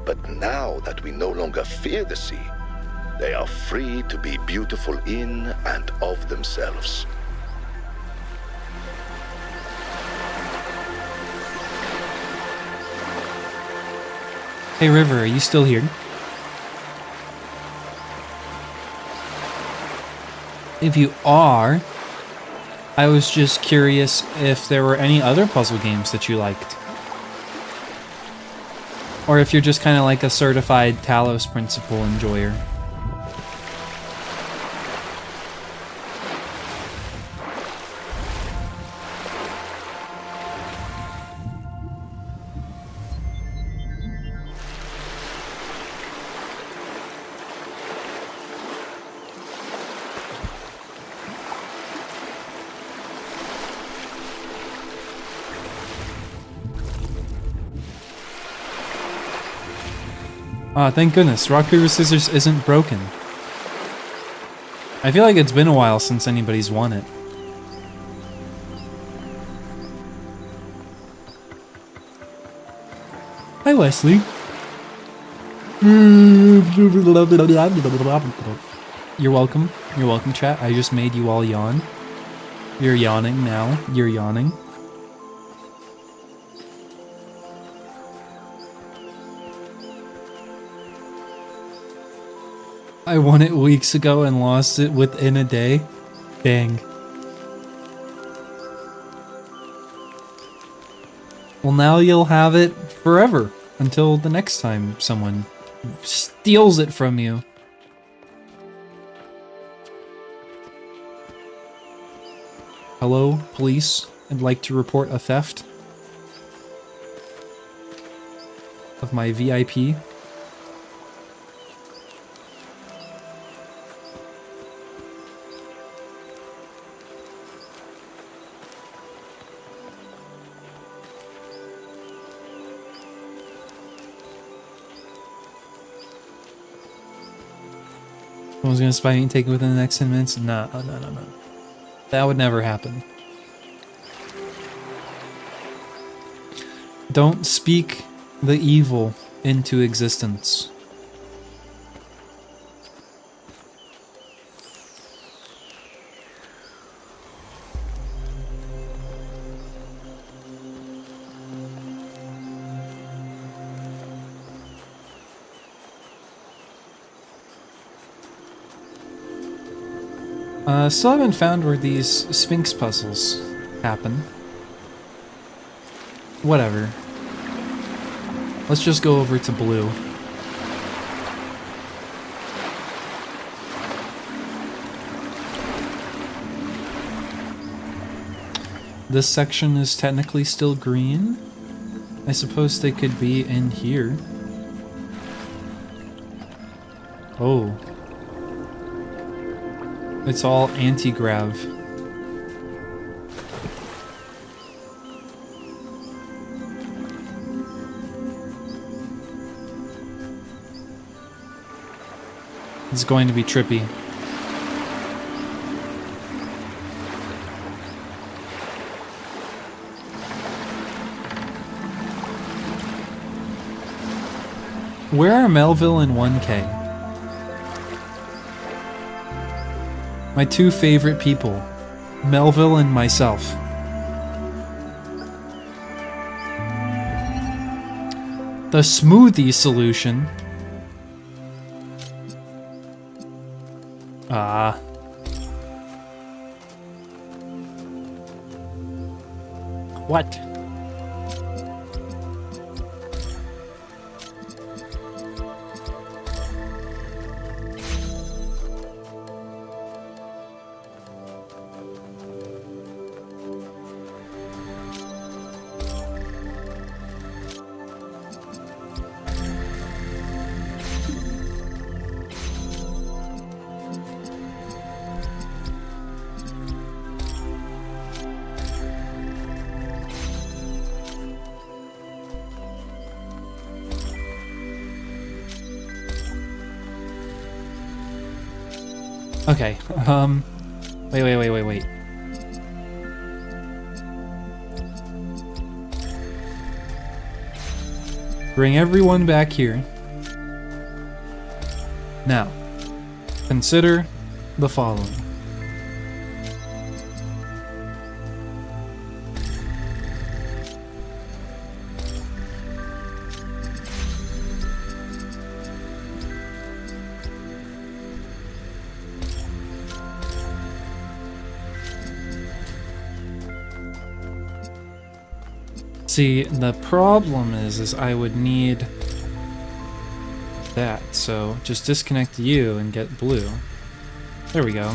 S3: But now that we no longer fear the sea, they are free to be beautiful in and of themselves.
S2: Hey River, are you still here? If you are, I was just curious if there were any other puzzle games that you liked. Or if you're just kind of like a certified Talos Principle enjoyer. Aw, thank goodness, Rock, Paper, Scissors isn't broken. I feel like it's been a while since anybody's won it. Hi, Leslie. You're welcome. You're welcome, chat. I just made you all yawn. You're yawning now. You're yawning. I won it weeks ago and lost it within a day. Dang. Well, now you'll have it forever until the next time someone steals it from you. Hello, police. I'd like to report a theft of my VIP. Someone's gonna spy me and take it within the next 10 minutes? No. That would never happen. Don't speak the evil into existence. Still haven't found where these Sphinx puzzles happen. Whatever. Let's just go over to blue. This section is technically still green. I suppose they could be in here. Oh. It's all anti-grav. It's going to be trippy. Where are Melville and 1K? My two favorite people, Melville and myself. The smoothie solution. Ah. What? Okay, wait. Bring everyone back here. Now, consider the following. See, the problem is I would need that, so just disconnect you and get blue. There we go.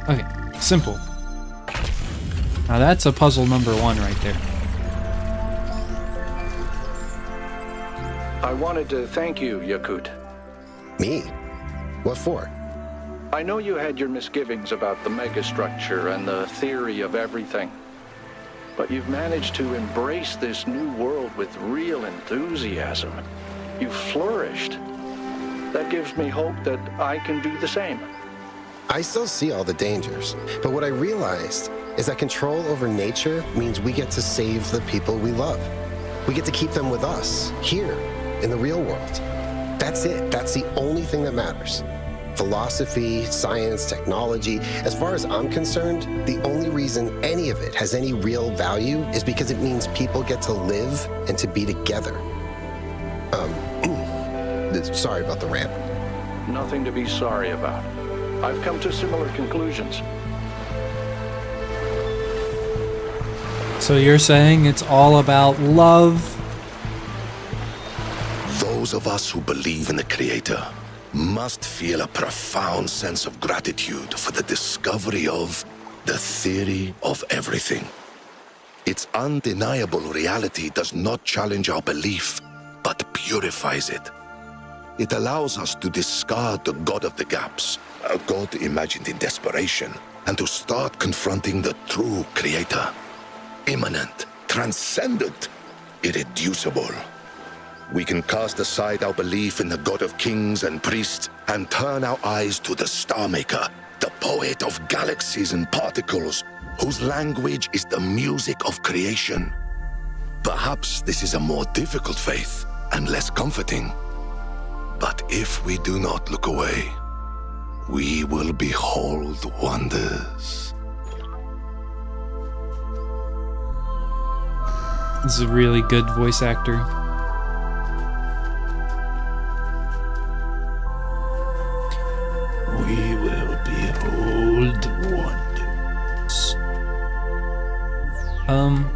S2: Okay, simple. Now that's a puzzle number 1 right there.
S10: I wanted to thank you, Yakut.
S5: Me? What for?
S10: I know you had your misgivings about the megastructure and the theory of everything, but you've managed to embrace this new world with real enthusiasm. You've flourished. That gives me hope that I can do the same.
S5: I still see all the dangers, but what I realized is that control over nature means we get to save the people we love. We get to keep them with us, here, in the real world. That's it. That's the only thing that matters. Philosophy, science, technology, as far as I'm concerned, the only reason any of it has any real value is because it means people get to live and to be together. Sorry about the rant.
S10: Nothing to be sorry about. I've come to similar conclusions.
S2: So you're saying it's all about love?
S3: Those of us who believe in the Creator must feel a profound sense of gratitude for the discovery of the theory of everything. Its undeniable reality does not challenge our belief, but purifies it. It allows us to discard the God of the gaps, a God imagined in desperation, and to start confronting the true Creator. Immanent, transcendent, irreducible. We can cast aside our belief in the God of kings and priests and turn our eyes to the Star Maker, the poet of galaxies and particles, whose language is the music of creation. Perhaps this is a more difficult faith and less comforting. But if we do not look away, we will behold wonders.
S2: This is a really good voice actor.
S11: We will behold wonders.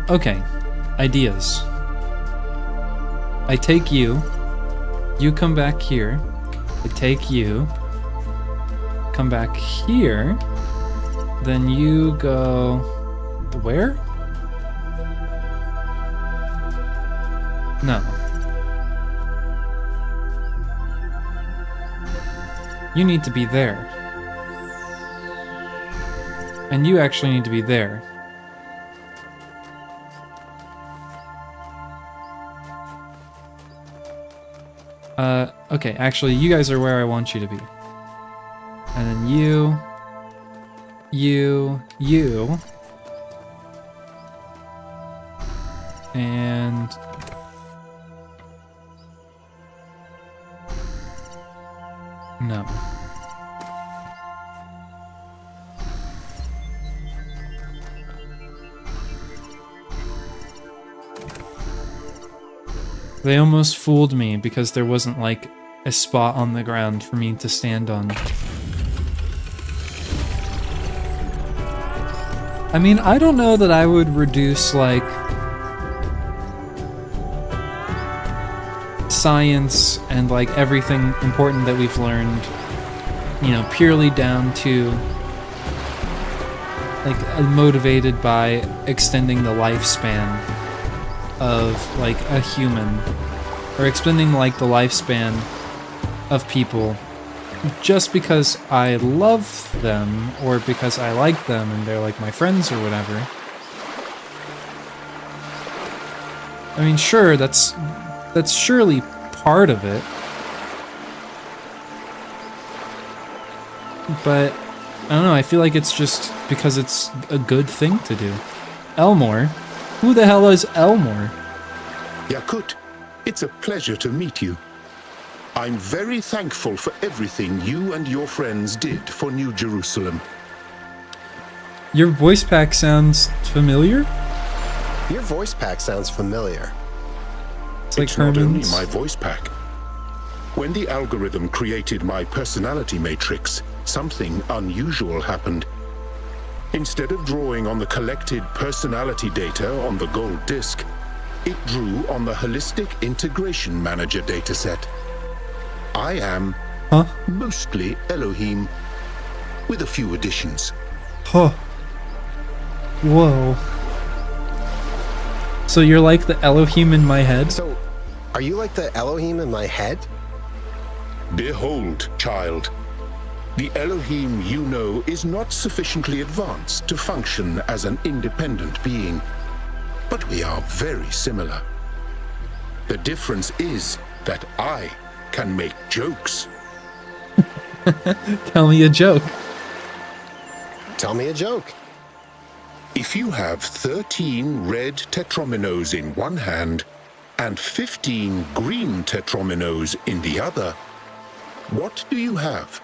S2: Okay. Ideas. I take you. You come back here. I take you. Come back here. Then you go... Where? No. You need to be there. And you actually need to be there. Okay, actually, you guys are where I want you to be. And then you... And... No. They almost fooled me because there wasn't, like, a spot on the ground for me to stand on. I mean, I don't know that I would reduce, like, science and, like, everything important that we've learned, you know, purely down to, like, motivated by extending the lifespan of, like, a human, or extending, like, the lifespan of people just because I love them, or because I like them and they're, like, my friends or whatever. I mean, sure, that's surely part of it. But, I don't know, I feel like it's just because it's a good thing to do. Elmore? Who the hell is Elmore?
S11: Yakut, it's a pleasure to meet you. I'm very thankful for everything you and your friends did for New Jerusalem.
S2: Your voice pack sounds familiar?
S5: Your voice pack sounds familiar.
S2: It's like
S11: not only
S2: Herman's.
S11: my voice pack. When the algorithm created my personality matrix, something unusual happened. Instead of drawing on the collected personality data on the gold disk, it drew on the Holistic Integration Manager dataset. I am mostly Elohim, with a few additions.
S2: Huh. Whoa. So you're like the Elohim in my head?
S5: So, are you like the Elohim in my head?
S11: Behold, child. The Elohim you know is not sufficiently advanced to function as an independent being, but we are very similar. The difference is that I can make jokes.
S2: Tell me a joke.
S5: Tell me a joke.
S11: If you have 13 red tetrominos in one hand and 15 green tetrominos in the other, what do you have?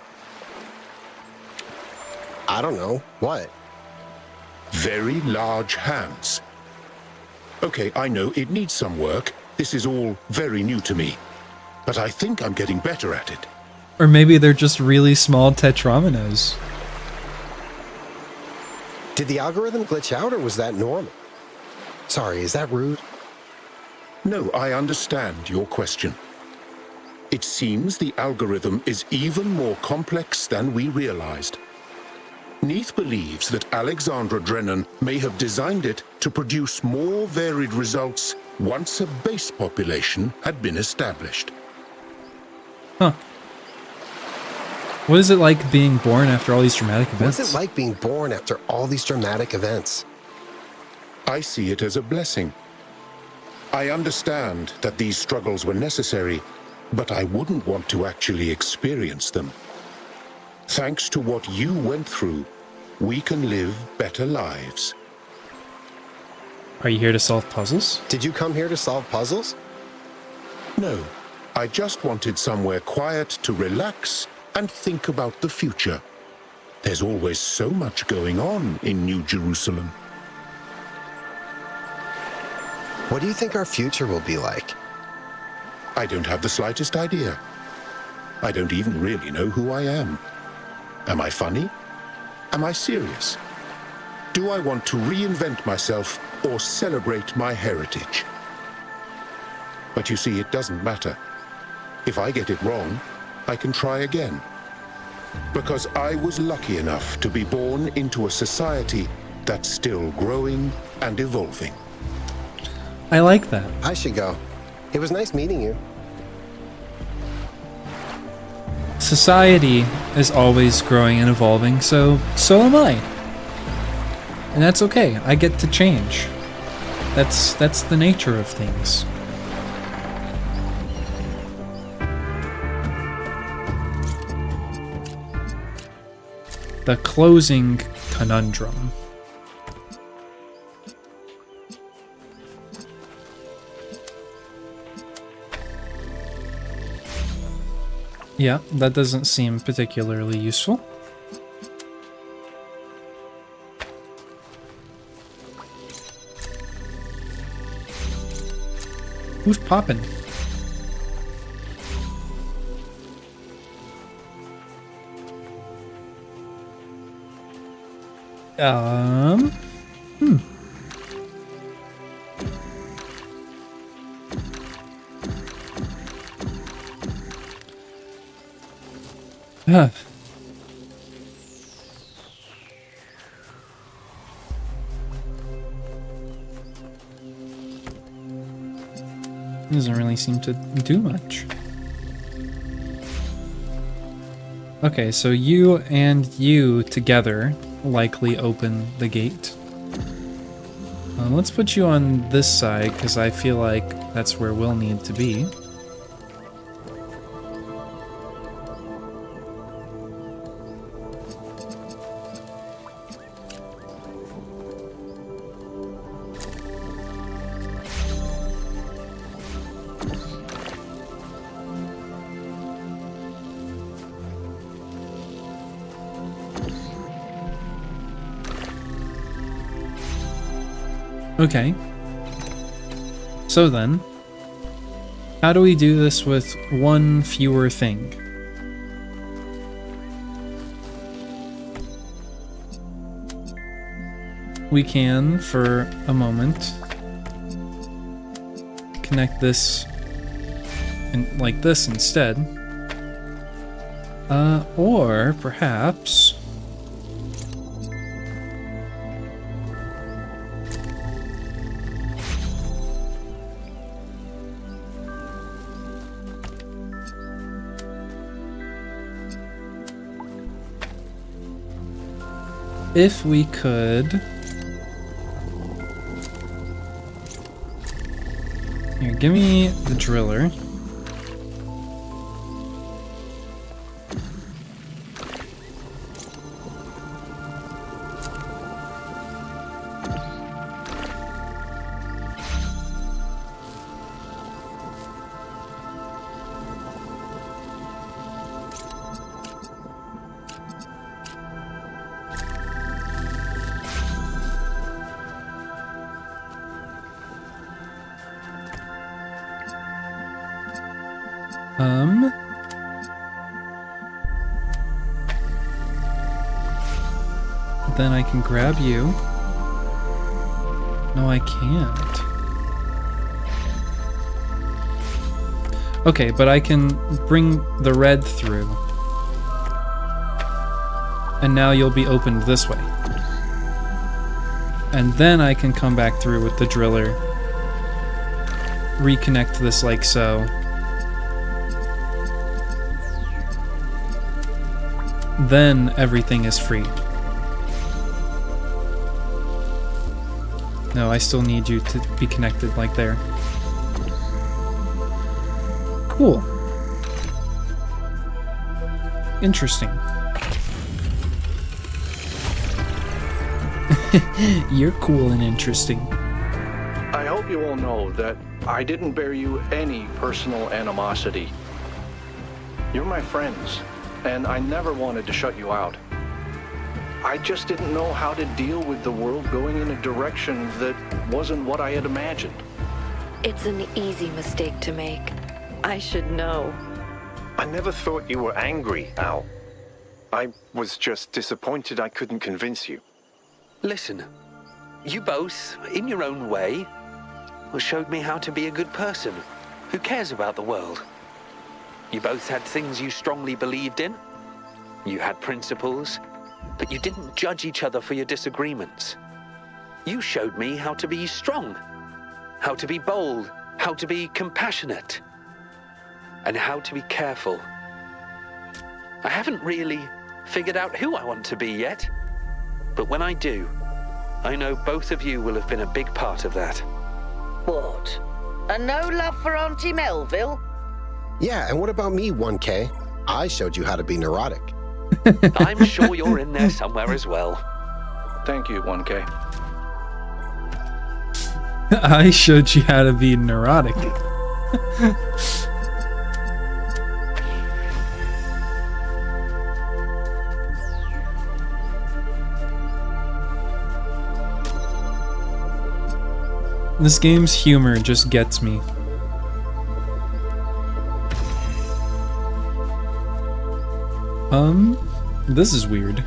S5: I don't know. What?
S11: Very large hands. Okay, I know it needs some work. This is all very new to me. But I think I'm getting better at it.
S2: Or maybe they're just really small tetrominos.
S5: Did the algorithm glitch out, or was that normal? Sorry, is that rude?
S11: No, I understand your question. It seems the algorithm is even more complex than we realized. Neith believes that Alexandra Drennan may have designed it to produce more varied results once a base population had been established.
S2: Huh. What is it like being born after all these dramatic events?
S5: What's it like being born after all these dramatic events?
S11: I see it as a blessing. I understand that these struggles were necessary, but I wouldn't want to actually experience them. Thanks to what you went through, we can live better lives.
S2: Are you here to solve puzzles?
S5: Did you come here to solve puzzles?
S11: No, I just wanted somewhere quiet to relax and think about the future. There's always so much going on in New Jerusalem.
S5: What do you think our future will be like?
S11: I don't have the slightest idea. I don't even really know who I am. Am I funny? Am I serious? Do I want to reinvent myself or celebrate my heritage? But you see, it doesn't matter. If I get it wrong, I can try again. Because I was lucky enough to be born into a society that's still growing and evolving.
S2: I like that.
S5: I should go. It was nice meeting you.
S2: Society is always growing and evolving, so am I. And that's okay. I get to change. That's the nature of things. The closing conundrum. Yeah, that doesn't seem particularly useful. Who's popping? Huh. Doesn't really seem to do much. Okay, so you and you together likely open the gate. Let's put you on this side, because I feel like that's where we'll need to be. Okay. So then, how do we do this with one fewer thing? We can, for a moment, connect this like this instead. Or perhaps... if we could... Here, give me the driller. Then I can grab you. No, I can't. Okay, but I can bring the red through. And now you'll be opened this way. And then I can come back through with the driller. Reconnect this like so. Then everything is free. No, I still need you to be connected like there. Cool. Interesting. You're cool and interesting.
S10: I hope you all know that I didn't bear you any personal animosity. You're my friends, and I never wanted to shut you out. I just didn't know how to deal with the world going in a direction that wasn't what I had imagined.
S4: It's an easy mistake to make. I should know.
S12: I never thought you were angry, Al. I was just disappointed I couldn't convince you.
S13: Listen, you both, in your own way, showed me how to be a good person who cares about the world. You both had things you strongly believed in. You had principles, but you didn't judge each other for your disagreements. You showed me how to be strong, how to be bold, how to be compassionate, and how to be careful. I haven't really figured out who I want to be yet, but when I do, I know both of you will have been a big part of that.
S8: What? A no love for Auntie Melville?
S5: Yeah, and what about me, 1K? I showed you how to be neurotic.
S13: I'm sure you're in there somewhere as well.
S10: Thank you, 1K.
S2: I showed you how to be neurotic. This game's humor just gets me. This is weird.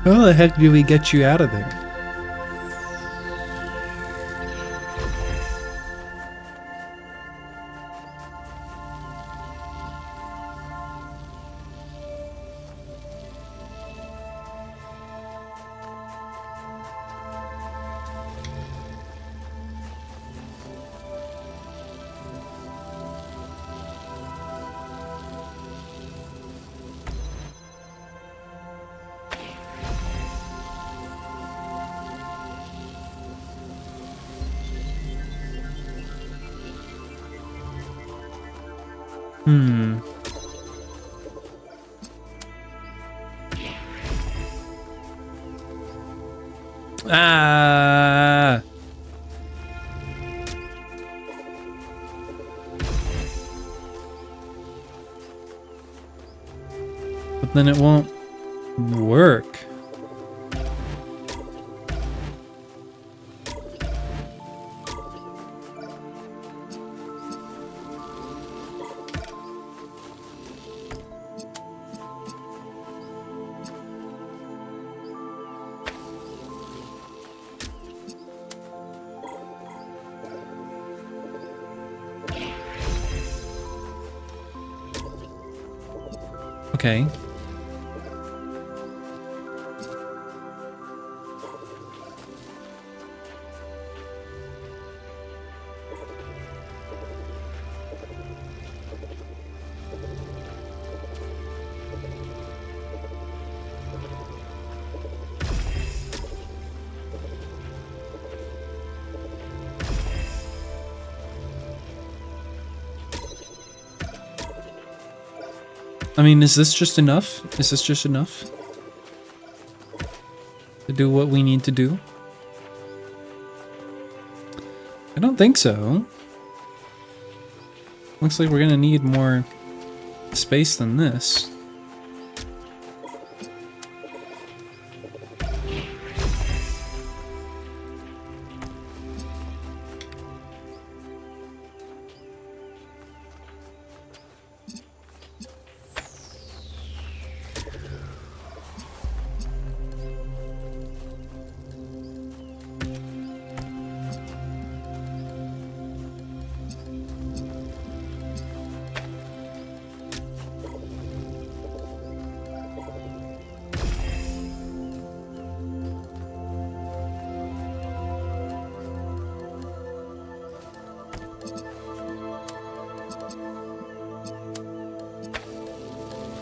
S2: How the heck do we get you out of there? Ah. But then it won't work. Okay. I mean, is this just enough? Is this just enough to do what we need to do? I don't think so. Looks like we're gonna need more space than this.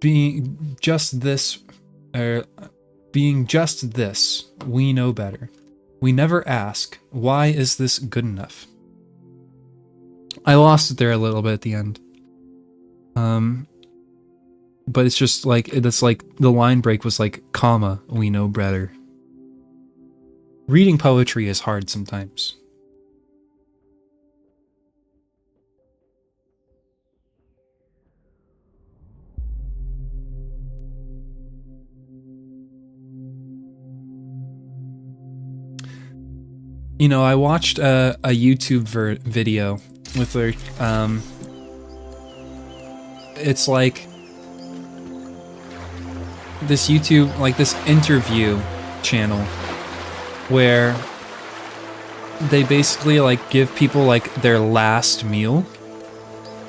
S2: being just this, being just this, we know better. We never ask, why is this good enough? I lost it there a little bit at the end. But it's just like, it's like the line break was like, comma, we know better. Reading poetry is hard sometimes. You know, I watched a YouTube video with their, it's like this YouTube, like this interview channel where they basically like give people like their last meal,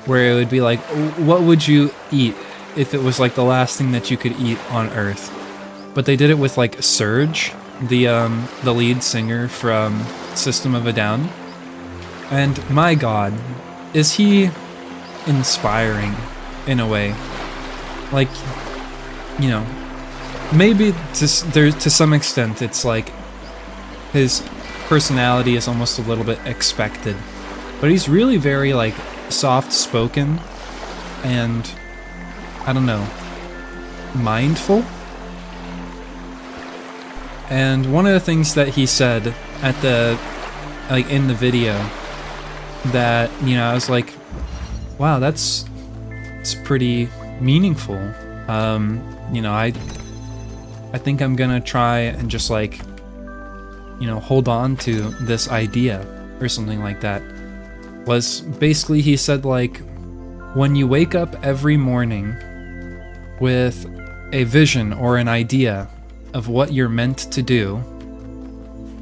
S2: where it would be like, what would you eat if it was like the last thing that you could eat on Earth? But they did it with like Serge, the lead singer from System of a Down. And my god, is he inspiring in a way. Like, you know, maybe to some extent it's like his personality is almost a little bit expected, but he's really very like soft-spoken and, I don't know, mindful. And one of the things that he said at the, like in the video, that, you know, I was like, wow, it's pretty meaningful. You know, I think I'm gonna try and just like, you know, hold on to this idea or something like that. Was basically, he said, like, when you wake up every morning with a vision or an idea of what you're meant to do,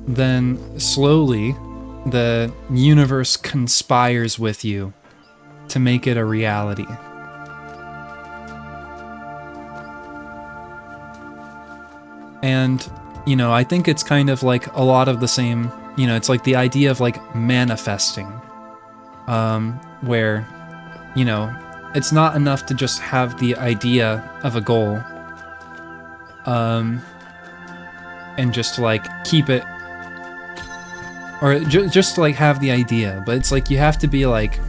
S2: then slowly the universe conspires with you to make it a reality. And, you know, I think it's kind of like a lot of the same, you know, it's like the idea of like manifesting, where, you know, it's not enough to just have the idea of a goal, and just like keep it, or just like have the idea, but it's like you have to be like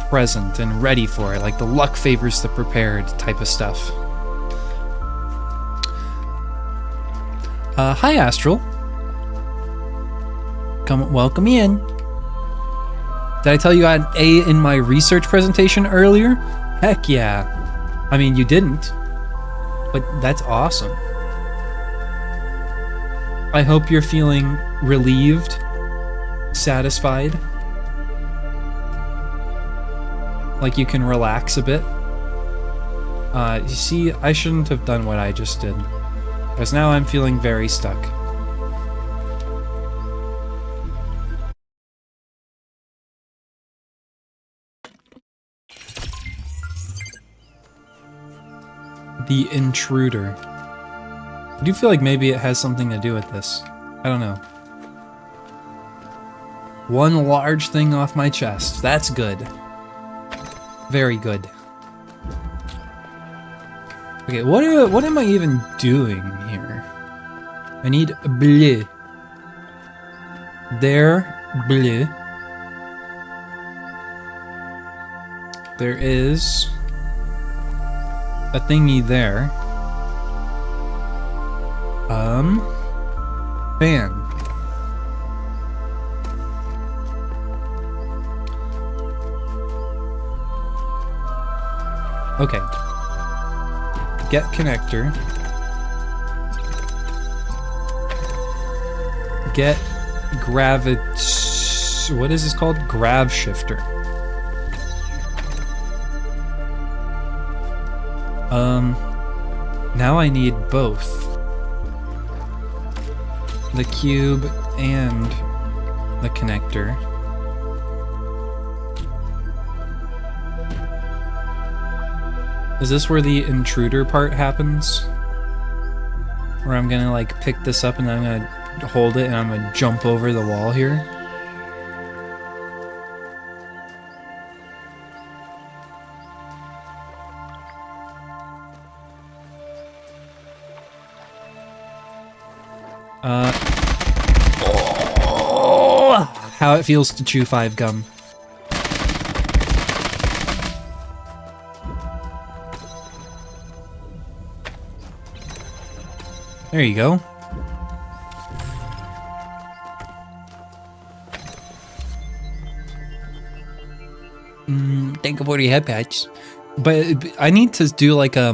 S2: present and ready for it, like the luck favors the prepared type of stuff. Hi Astral. Welcome in. Did I tell you I had an A in my research presentation earlier? Heck yeah. I mean, you didn't, but that's awesome. I hope you're feeling relieved, satisfied, like you can relax a bit. You see, I shouldn't have done what I just did, because now I'm feeling very stuck. The Intruder. I do feel like maybe it has something to do with this. I don't know. One large thing off my chest. That's good. Very good. Okay, what am I even doing here? I need bleu. There, bleu. There is a thingy there. Fan. Okay. Get connector. Get what is this called? Grav shifter. Now I need both the cube and the connector. Is this where the intruder part happens? Where I'm gonna like pick this up and I'm gonna hold it and I'm gonna jump over the wall here? How it feels to chew 5 gum. There you go. Thank you for the head patch. But I need to do like I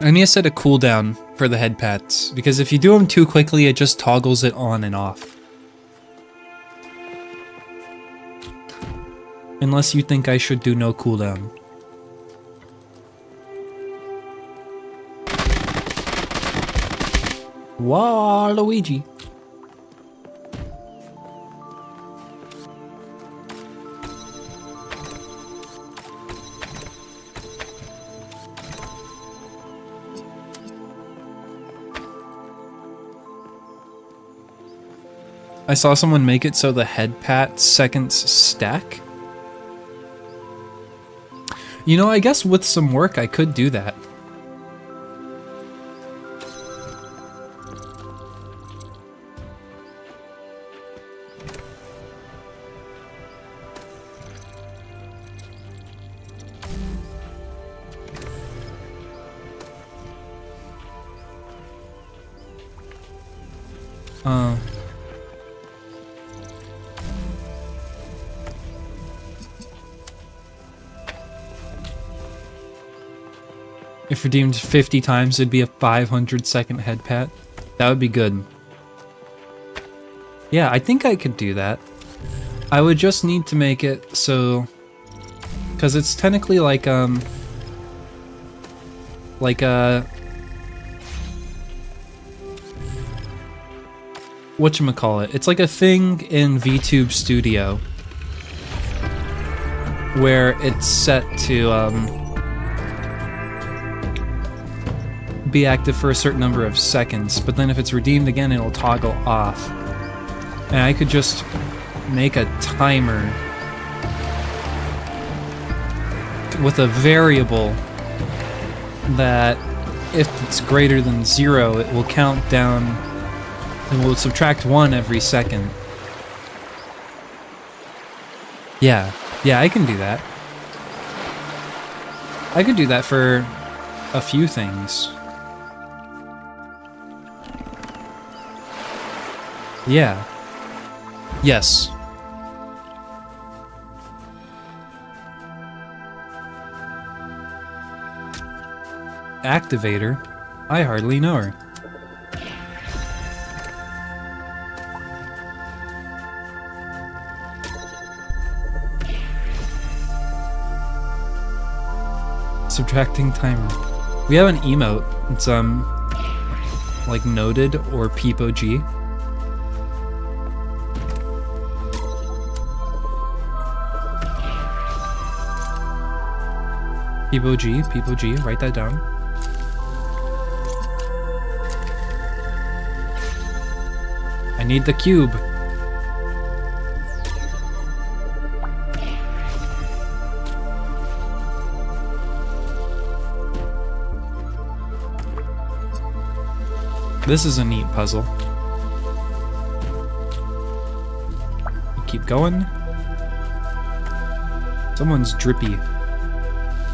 S2: need to set a cooldown for the head pats, because if you do them too quickly, it just toggles it on and off. Unless you think I should do no cooldown. Wow, Luigi. I saw someone make it so the head pat seconds stack. You know, I guess with some work I could do that. If redeemed 50 times, it'd be a 500-second head pat. That would be good. Yeah, I think I could do that. I would just need to make it so... Because it's technically like a... Whatchamacallit? It's like a thing in VTube Studio where it's set to, be active for a certain number of seconds, but then if it's redeemed again, it'll toggle off. And I could just make a timer with a variable that if it's greater than 0, it will count down and will subtract 1 every second. Yeah, I can do that. I could do that for a few things. Yeah. Yes. Activator? I hardly know her. Subtracting timer. We have an emote. It's like noted or Peepo G. Peepo G, write that down. I need the cube. This is a neat puzzle. Keep going. Someone's drippy.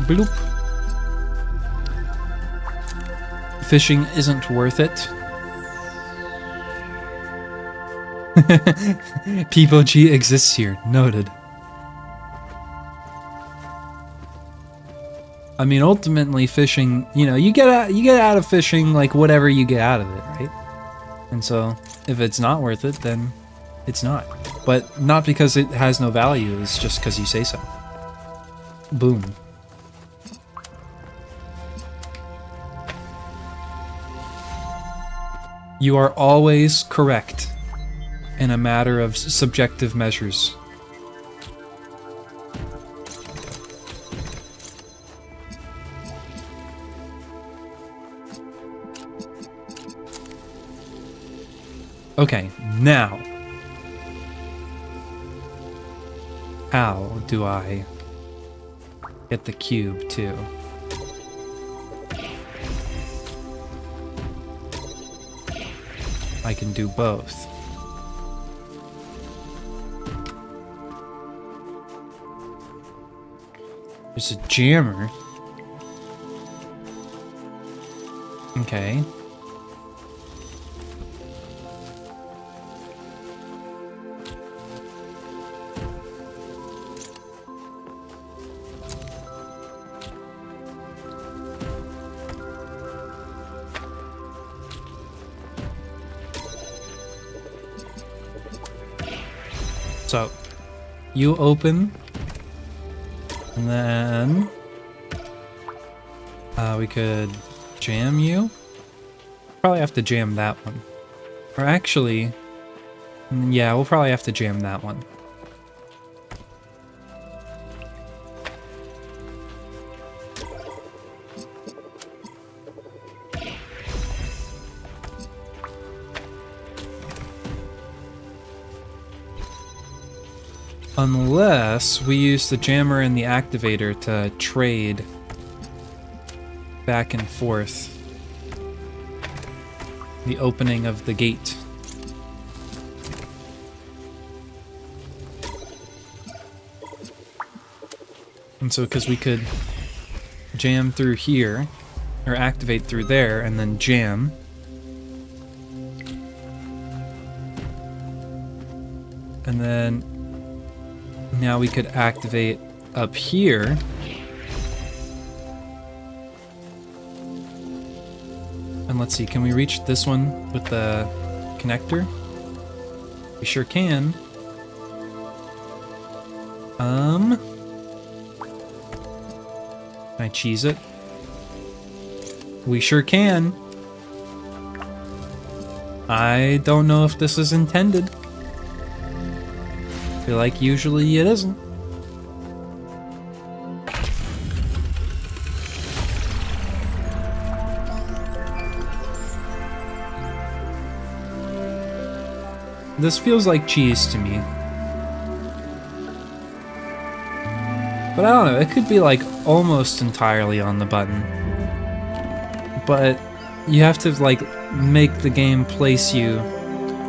S2: Bloop. Fishing isn't worth it. Peepo G exists here. Noted. I mean, ultimately, fishing, you know, you get out of fishing like whatever you get out of it, right? And so, if it's not worth it, then it's not. But not because it has no value, it's just because you say so. Boom. You are always correct in a matter of subjective measures. Okay, now, how do I get the cube too? I can do both. There's a jammer. Okay. So, you open, and then we could jam you. Probably have to jam that one. Or actually, yeah, we'll probably have to jam that one. Unless we use the jammer and the activator to trade back and forth the opening of the gate. And so, because we could jam through here, or activate through there, and then jam. And then now we could activate up here. And let's see, can we reach this one with the connector? We sure can. Can I cheese it? We sure can. I don't know if this is intended. I feel like usually it isn't. This feels like cheese to me. But I don't know, it could be like almost entirely on the button. But you have to like make the game place you,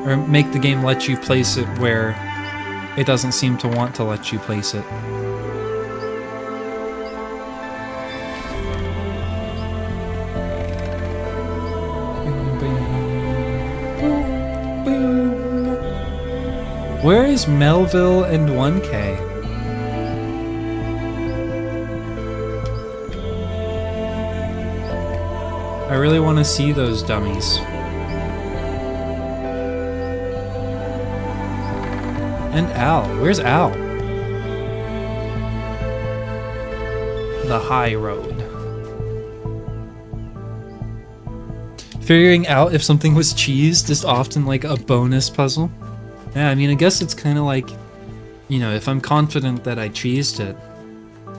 S2: or make the game let you place it where it doesn't seem to want to let you place it. Where is Melville and 1K? I really want to see those dummies. And Al. Where's Al? The high road. Figuring out if something was cheesed is often like a bonus puzzle. Yeah, I mean, I guess it's kind of like, you know, if I'm confident that I cheesed it,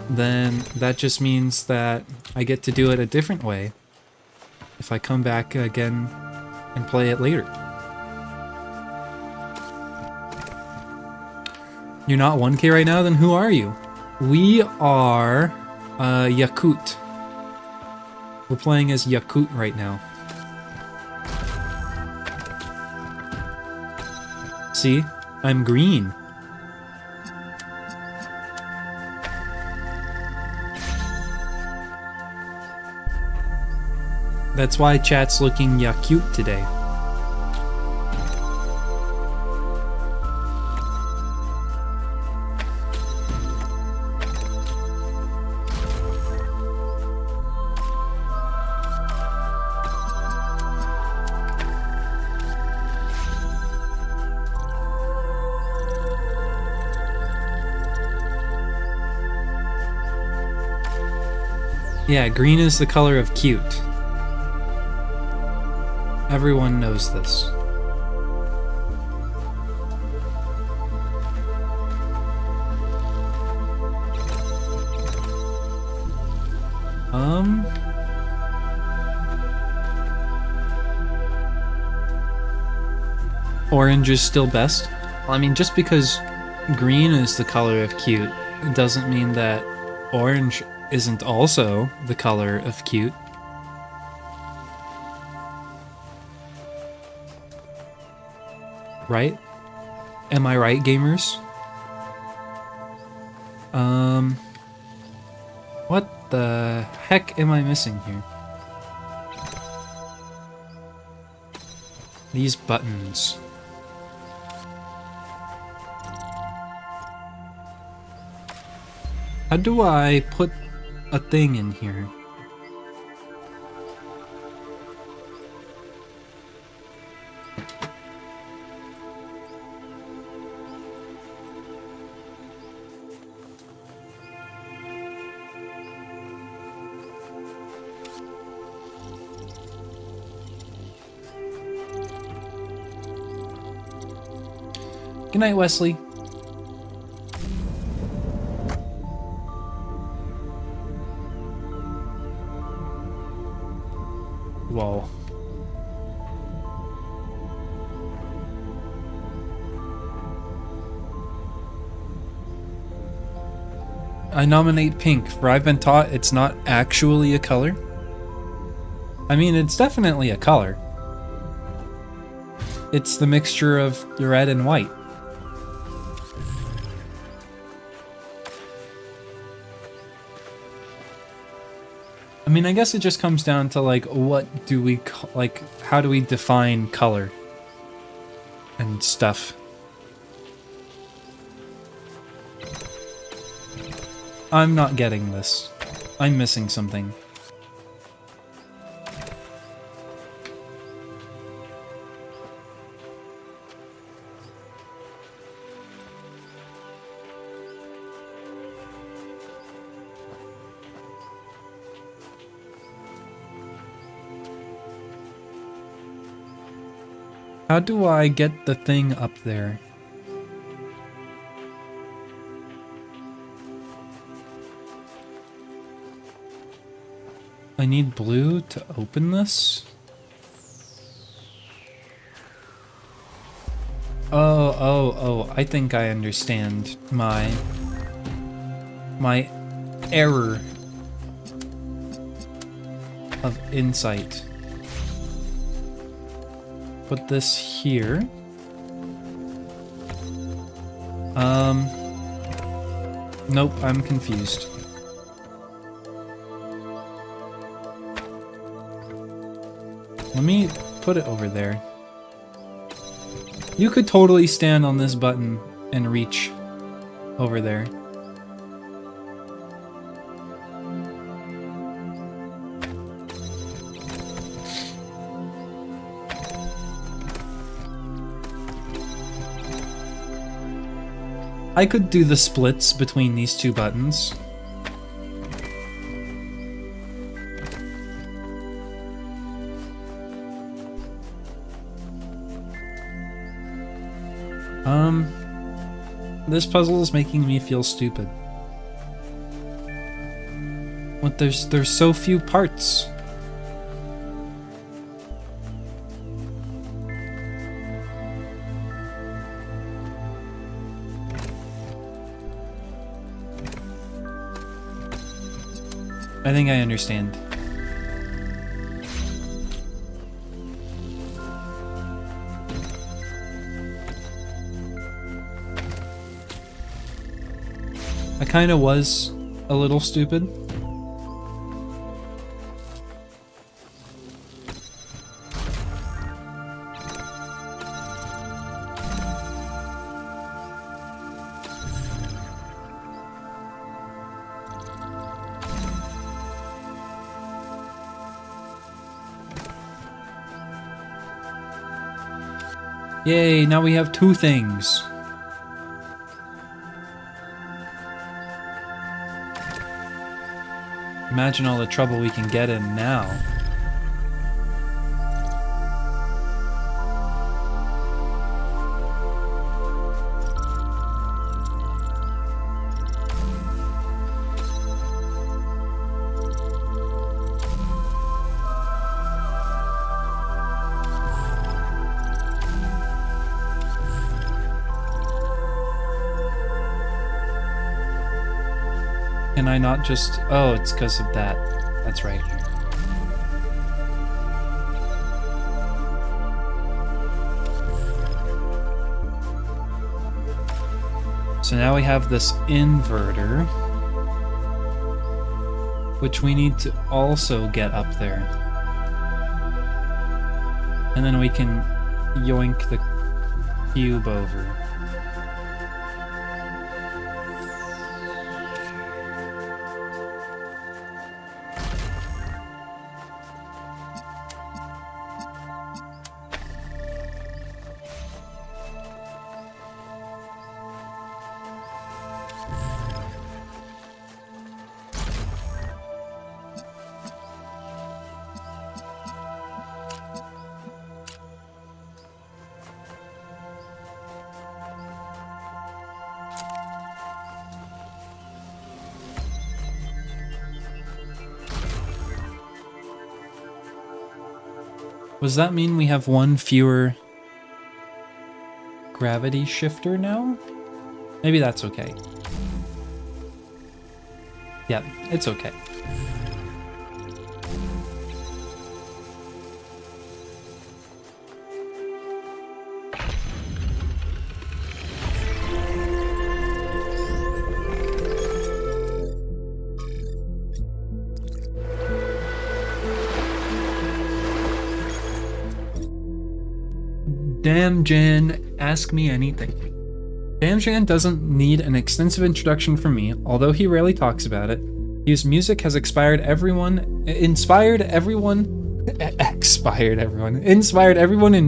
S2: then that just means that I get to do it a different way if I come back again and play it later. You're not 1K right now? Then who are you? We are Yakut. We're playing as Yakut right now. See? I'm green. That's why chat's looking Yakut today. Yeah, green is the color of cute. Everyone knows this. Orange is still best? Well, I mean, just because green is the color of cute, it doesn't mean that orange isn't also the color of cute. Right? Am I right, gamers? What the heck am I missing here? These buttons. How do I put a thing in here? Good night, Wesley. Whoa. I nominate pink, for I've been taught it's not actually a color. I mean, it's definitely a color. It's the mixture of red and white. I mean, I guess it just comes down to, like, what do we, like, how do we define color and stuff? I'm not getting this. I'm missing something. How do I get the thing up there? I need blue to open this? Oh, I think I understand my error of insight. Put this here. Nope, I'm confused. Let me put it over there. You could totally stand on this button and reach over there. I could do the splits between these two buttons. This puzzle is making me feel stupid. What, there's so few parts. I think I understand. I kind of was a little stupid. Yay, now we have two things. Imagine all the trouble we can get in now. Can I not just... Oh, it's because of that. That's right. So now we have this inverter, which we need to also get up there. And then we can yoink the cube over. Does that mean we have one fewer gravity shifter now? Maybe that's okay. Yeah, it's okay. Damn Jan, ask me anything. Damn Jan doesn't need an extensive introduction from me, although he rarely talks about it. His music has inspired everyone in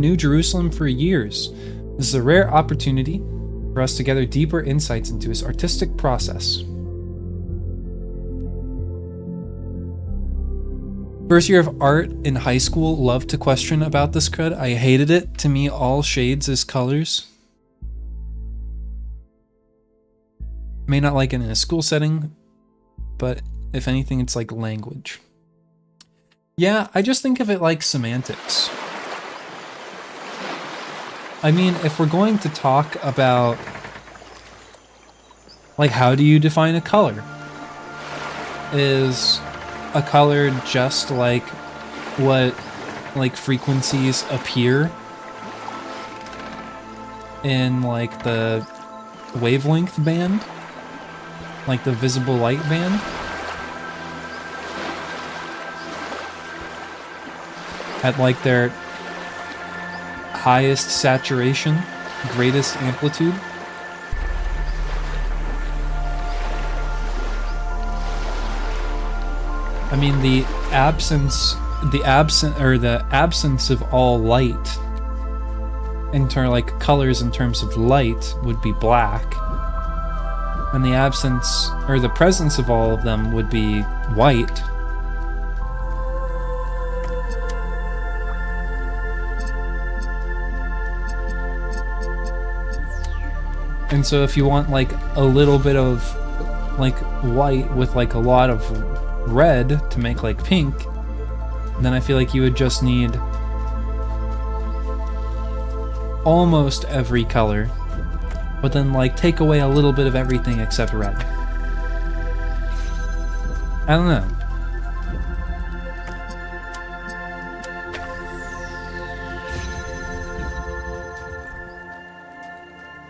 S2: New Jerusalem for years. This is a rare opportunity for us to gather deeper insights into his artistic process. First year of art in high school, loved to question about this crud. I hated it. To me, all shades is colors. May not like it in a school setting, but if anything, it's like language. Yeah, I just think of it like semantics. I mean, if we're going to talk about, like, how do you define a color? Is a color just like what, like, frequencies appear in, like, the wavelength band? Like the visible light band? At, like, their highest saturation, greatest amplitude? I mean, the absence of all light, in terms, like, colors in terms of light, would be black, and the absence or the presence of all of them would be white. And so if you want, like, a little bit of, like, white with, like, a lot of red to make, like, pink, then I feel like you would just need almost every color, but then, like, take away a little bit of everything except red. I don't know.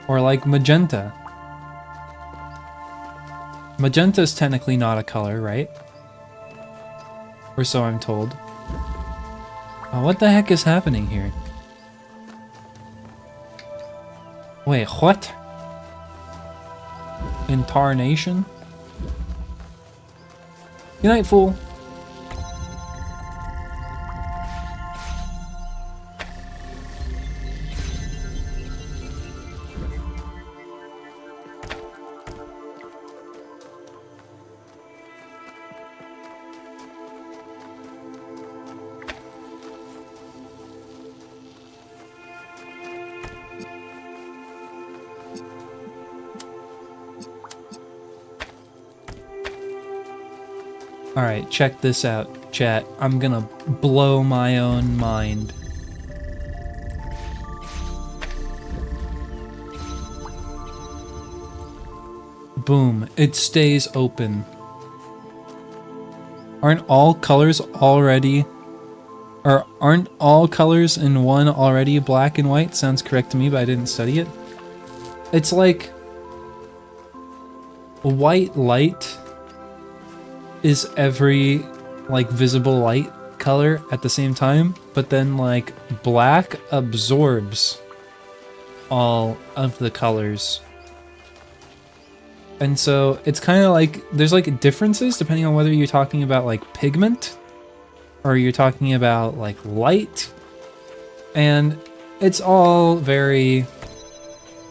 S2: Or like magenta. Magenta is technically not a color, right? Or so I'm told. Oh, what the heck is happening here? Wait, what? Intarnation? Good night, fool. Alright, check this out, chat. I'm gonna blow my own mind. Boom, it stays open. Aren't all colors already... or aren't all colors in one already black and white? Sounds correct to me, but I didn't study it. It's like... white light is every like visible light color at the same time, but then like black absorbs all of the colors. And so it's kind of like there's like differences depending on whether you're talking about like pigment or you're talking about like light, and it's all very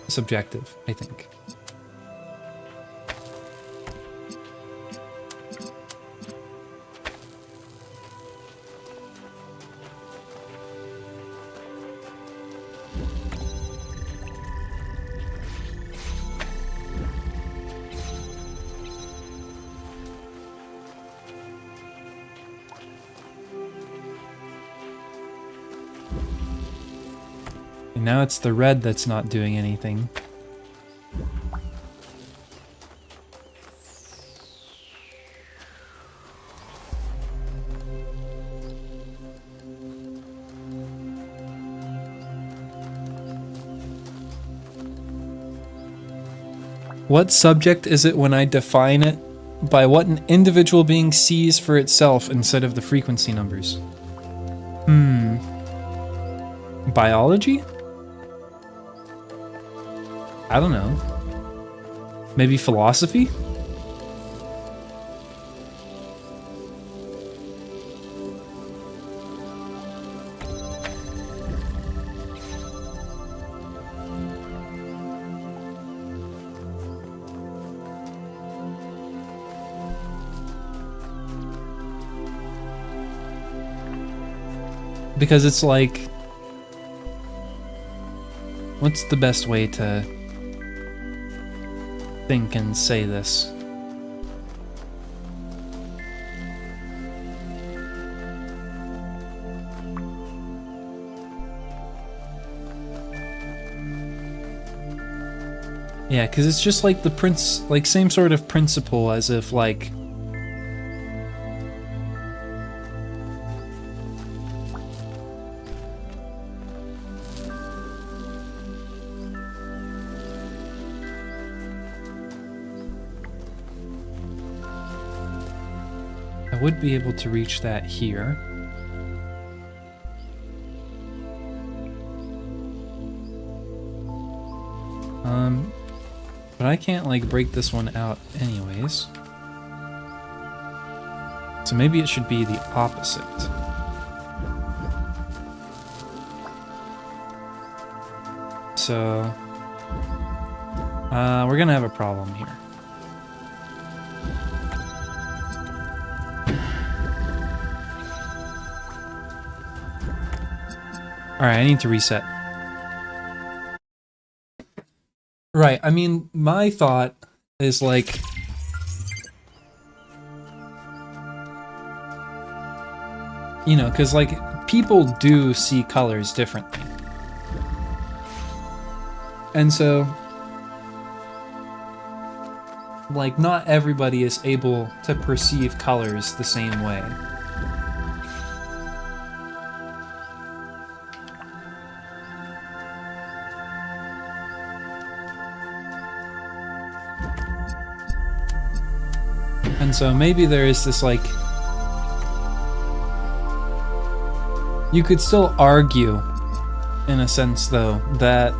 S2: subjective, I think. And now it's the red that's not doing anything. What subject is it when I define it by what an individual being sees for itself instead of the frequency numbers? Biology? I don't know. Maybe philosophy? Because it's like, what's the best way to think and say this? Yeah, because it's just like the like same sort of principle as if like I would be able to reach that here. But I can't like break this one out anyways. So maybe it should be the opposite. So we're gonna have a problem here. Alright, I need to reset. Right, I mean, my thought is like... You know, because like, people do see colors differently. And so... like, not everybody is able to perceive colors the same way. And so maybe there is this like... You could still argue, in a sense though, that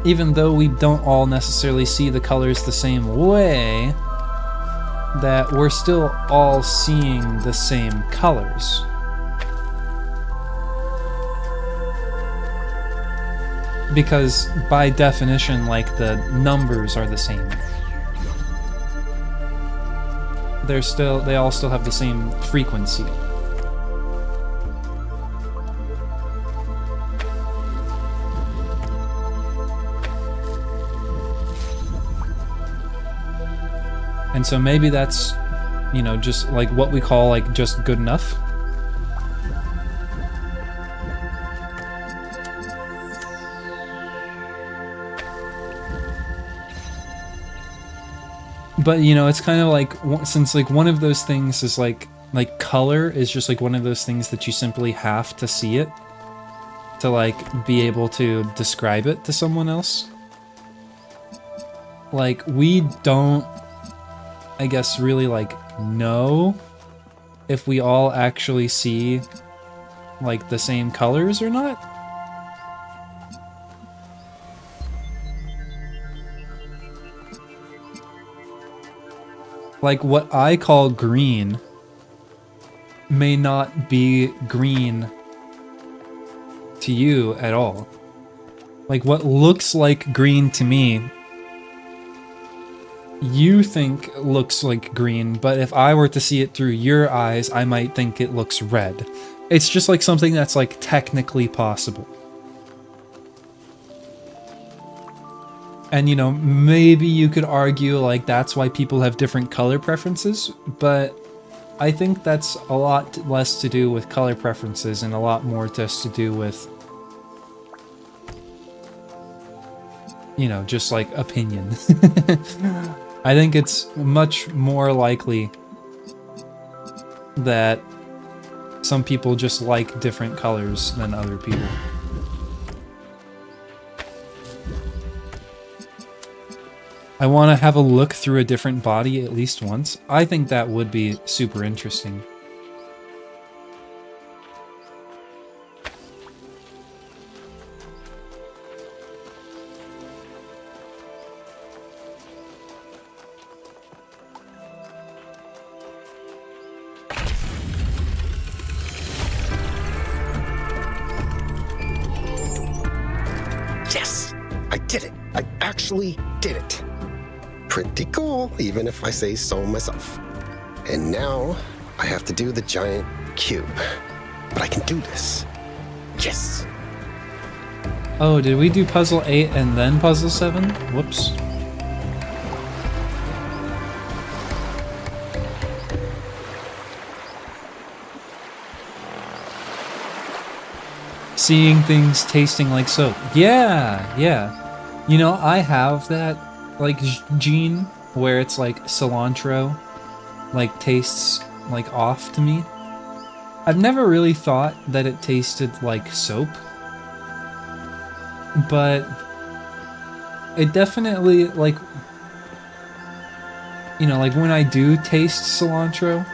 S2: even though we don't all necessarily see the colors the same way, that we're still all seeing the same colors. Because by definition, like, the numbers are the same. They all still have the same frequency. And so maybe that's, you know, just like what we call like just good enough. But, you know, it's kind of like, since like one of those things is like color is just like one of those things that you simply have to see it to like be able to describe it to someone else. Like, we don't I guess, really, like, know if we all actually see, like, the same colors or not. Like, what I call green may not be green to you at all. Like, what looks like green to me, you think looks like green, but if I were to see it through your eyes, I might think it looks red. It's just like something that's like technically possible. And you know, maybe you could argue like that's why people have different color preferences, but I think that's a lot less to do with color preferences and a lot more just to do with, you know, just like opinion. I think it's much more likely that some people just like different colors than other people. I want to have a look through a different body at least once. I think that would be super interesting.
S5: Yes! I did it! I actually did it! Pretty cool, even if I say so myself. And now, I have to do the giant cube. But I can do this. Yes!
S2: Oh, did we do puzzle 8 and then puzzle 7? Whoops. Seeing things tasting like soap. Yeah, yeah. You know, I have that, like, gene where it's like cilantro, like, tastes, like, off to me. I've never really thought that it tasted like soap. But it definitely, like, you know, like when I do taste cilantro,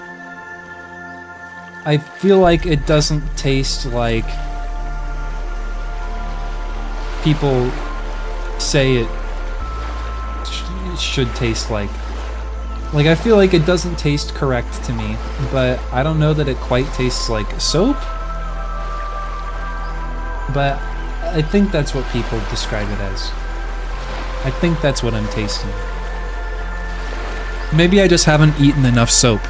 S2: I feel like it doesn't taste like people say it should taste like. Like, I feel like it doesn't taste correct to me, but I don't know that it quite tastes like soap. But I think that's what people describe it as. I think that's what I'm tasting. Maybe I just haven't eaten enough soap.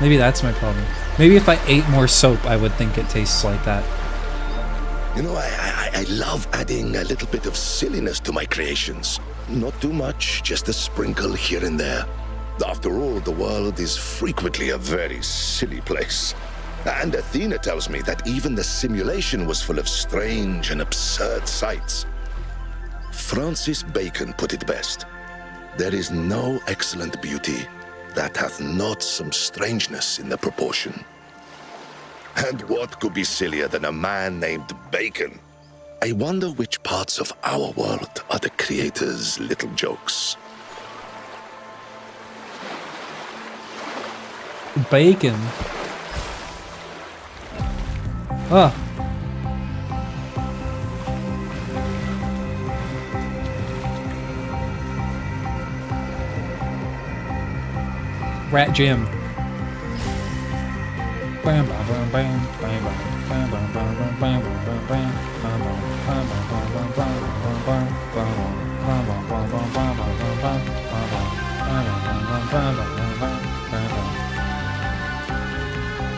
S2: Maybe that's my problem. Maybe if I ate more soap, I would think it tastes like that.
S3: You know, I love adding a little bit of silliness to my creations. Not too much, just a sprinkle here and there. After all, the world is frequently a very silly place. And Athena tells me that even the simulation was full of strange and absurd sights. Francis Bacon put it best. There is no excellent beauty that hath not some strangeness in the proportion. And what could be sillier than a man named Bacon? I wonder which parts of our world are the creator's little jokes.
S2: Bacon. Ah. Rat Jim.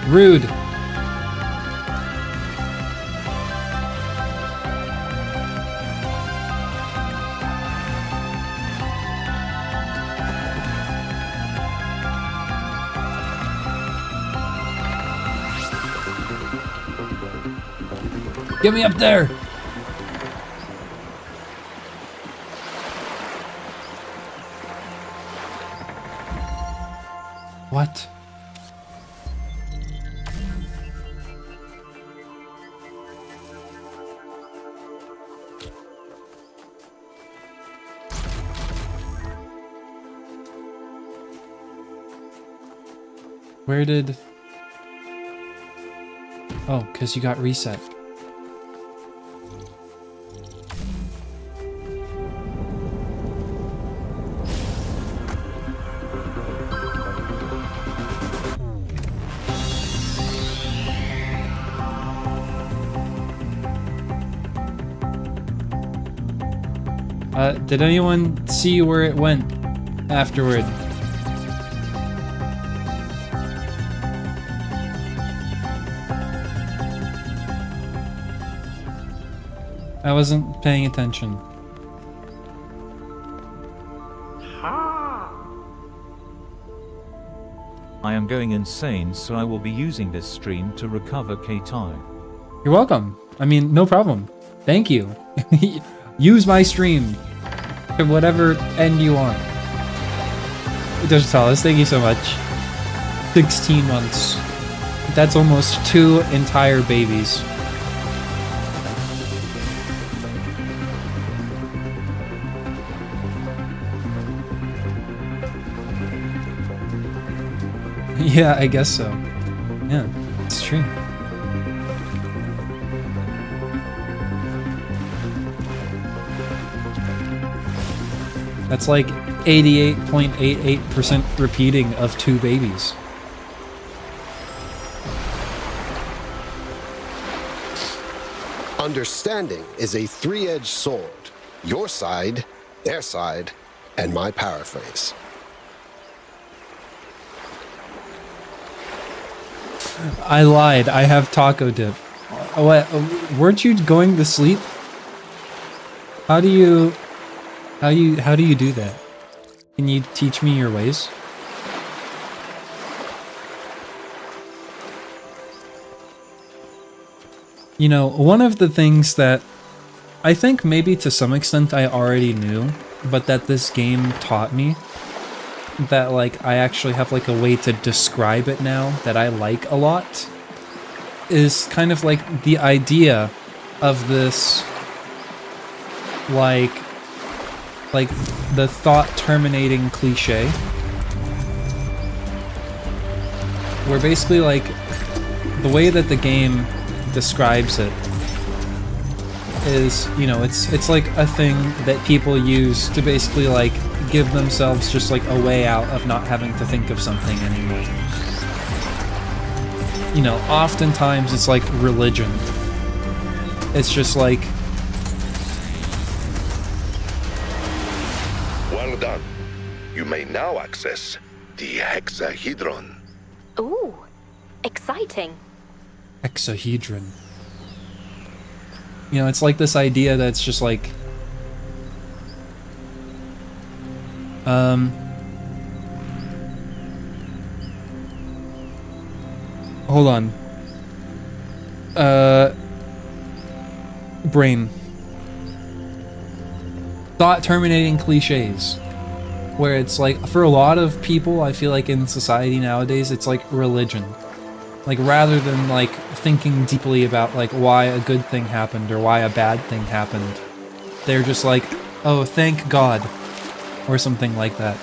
S2: Rude. Get me up there! What? Where did... Oh, because you got reset. Did anyone see where it went afterward? I wasn't paying attention.
S14: I am going insane, so I will be using this stream to recover K-Tai.
S2: You're welcome. I mean, no problem. Thank you. Use my stream to whatever end you want. Talos, thank you so much. 16 months. That's almost 2 entire babies. Yeah, I guess so. Yeah, it's true. That's like 88.88% repeating of 2 babies.
S5: Understanding is a three-edged sword. Your side, their side, and my paraphrase.
S2: I lied. I have taco dip. What? Weren't you going to sleep? How do you do that? Can you teach me your ways? You know, one of the things that I think maybe to some extent I already knew, but that this game taught me, that like I actually have like a way to describe it now that I like a lot, is kind of like the idea of this like the thought terminating cliche, where basically like the way that the game describes it is, you know, it's like a thing that people use to basically like give themselves just like a way out of not having to think of something anymore. You know, oftentimes it's like religion. It's just like,
S3: Well done. You may now access the hexahedron.
S6: Ooh, exciting.
S2: hexahedron. You know, it's like this idea that's just like, hold on. Brain. Thought terminating cliches. Where it's like, for a lot of people, I feel like in society nowadays, it's like religion. Like, rather than like thinking deeply about like why a good thing happened or why a bad thing happened, they're just like, oh, thank God, or something like that.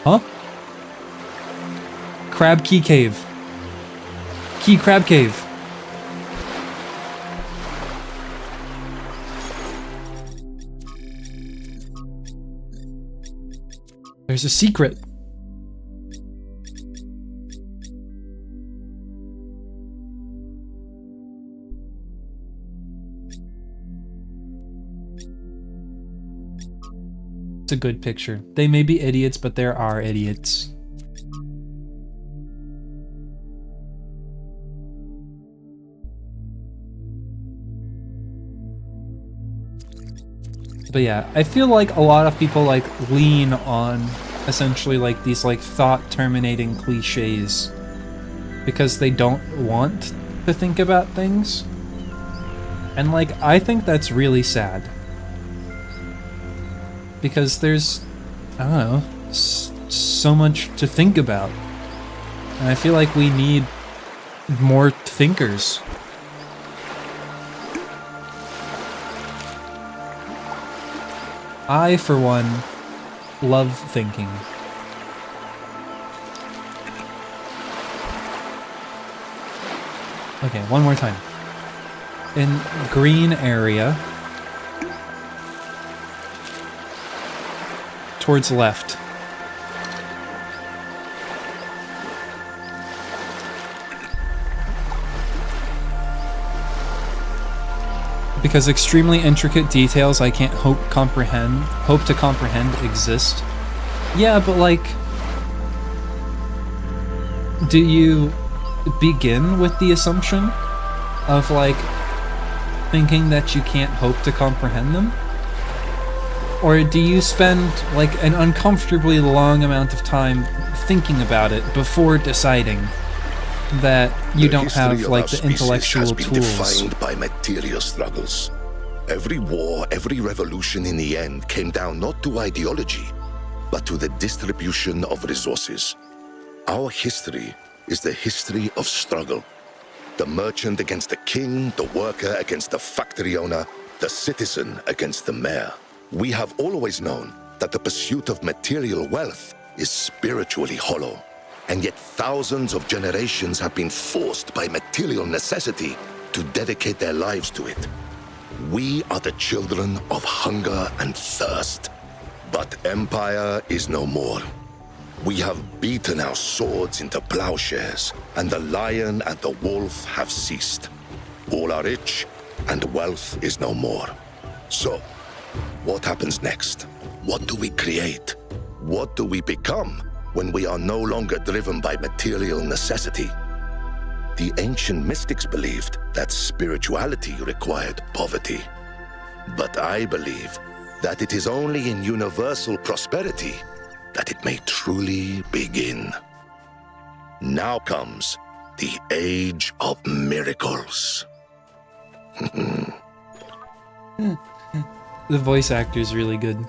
S2: Huh? Crab Key Cave. Key Crab Cave. There's a secret. It's a good picture. They may be idiots, but there are idiots. But yeah, I feel like a lot of people like lean on essentially like these like thought terminating cliches because they don't want to think about things. And like, I think that's really sad. Because there's, I don't know, so much to think about. And I feel like we need more thinkers. I, for one, love thinking. Okay, one more time. In green area. Towards left. Because extremely intricate details I can't hope to comprehend exist. Yeah, but like, do you begin with the assumption of like thinking that you can't hope to comprehend them? Or do you spend like an uncomfortably long amount of time thinking about it before deciding that you don't have like the intellectual tools?
S3: The history of our species has been defined by material struggles. Every war, every revolution in the end came down not to ideology, but to the distribution of resources. Our history is the history of struggle. The merchant against the king, the worker against the factory owner, the citizen against the mayor. We have always known that the pursuit of material wealth is spiritually hollow. And yet thousands of generations have been forced by material necessity to dedicate their lives to it. We are the children of hunger and thirst. But empire is no more. We have beaten our swords into plowshares, and the lion and the wolf have ceased. All are rich, and wealth is no more. So, what happens next? What do we create? What do we become when we are no longer driven by material necessity? The ancient mystics believed that spirituality required poverty. But I believe that it is only in universal prosperity that it may truly begin. Now comes the age of miracles.
S2: The voice actor is really good.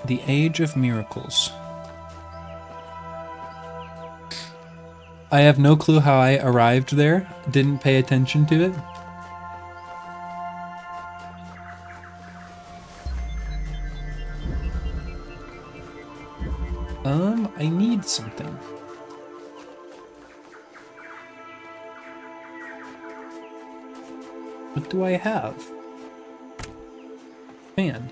S2: The Age of Miracles. I have no clue how I arrived there. Didn't pay attention to it. I need something. What do I have? Fan.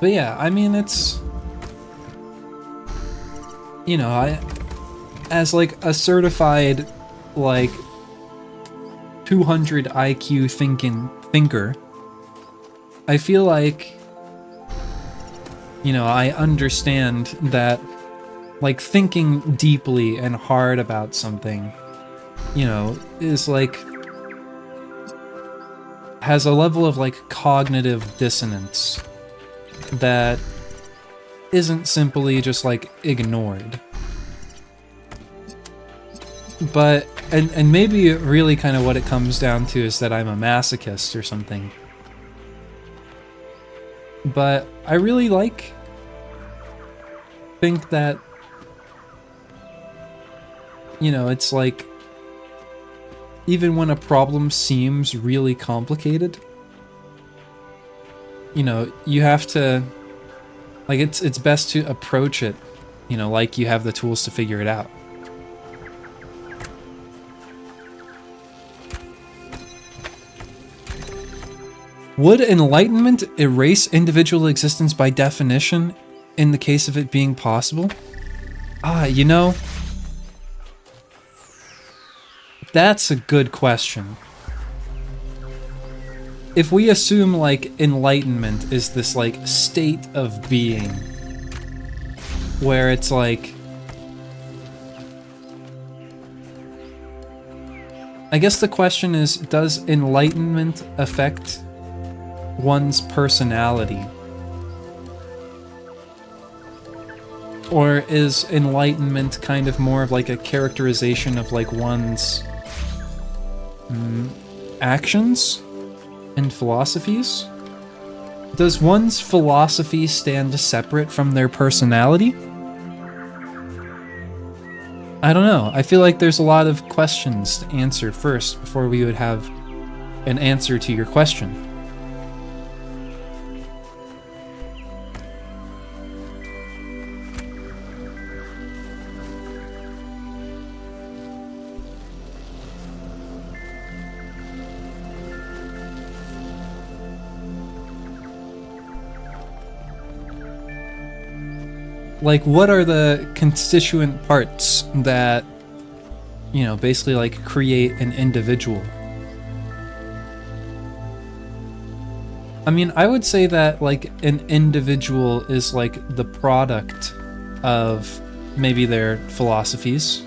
S2: But yeah, I mean, it's, you know, as like a certified like 200 IQ thinker, I feel like, you know, I understand that like thinking deeply and hard about something, you know, is like, has a level of like cognitive dissonance that isn't simply just like ignored. But and maybe really kind of what it comes down to is that I'm a masochist or something. But I really think that, you know, it's like, even when a problem seems really complicated, you know, you have to, like, it's best to approach it, you know, like you have the tools to figure it out. Would enlightenment erase individual existence by definition in the case of it being possible? Ah, you know, that's a good question. If we assume, like, enlightenment is this, like, state of being, where it's like, I guess the question is, does enlightenment affect one's personality? Or is enlightenment kind of more of like a characterization of like one's actions and philosophies? Does one's philosophy stand separate from their personality? I don't know. I feel like there's a lot of questions to answer first before we would have an answer to your question. Like, what are the constituent parts that, you know, basically like create an individual? I mean, I would say that like an individual is like the product of maybe their philosophies.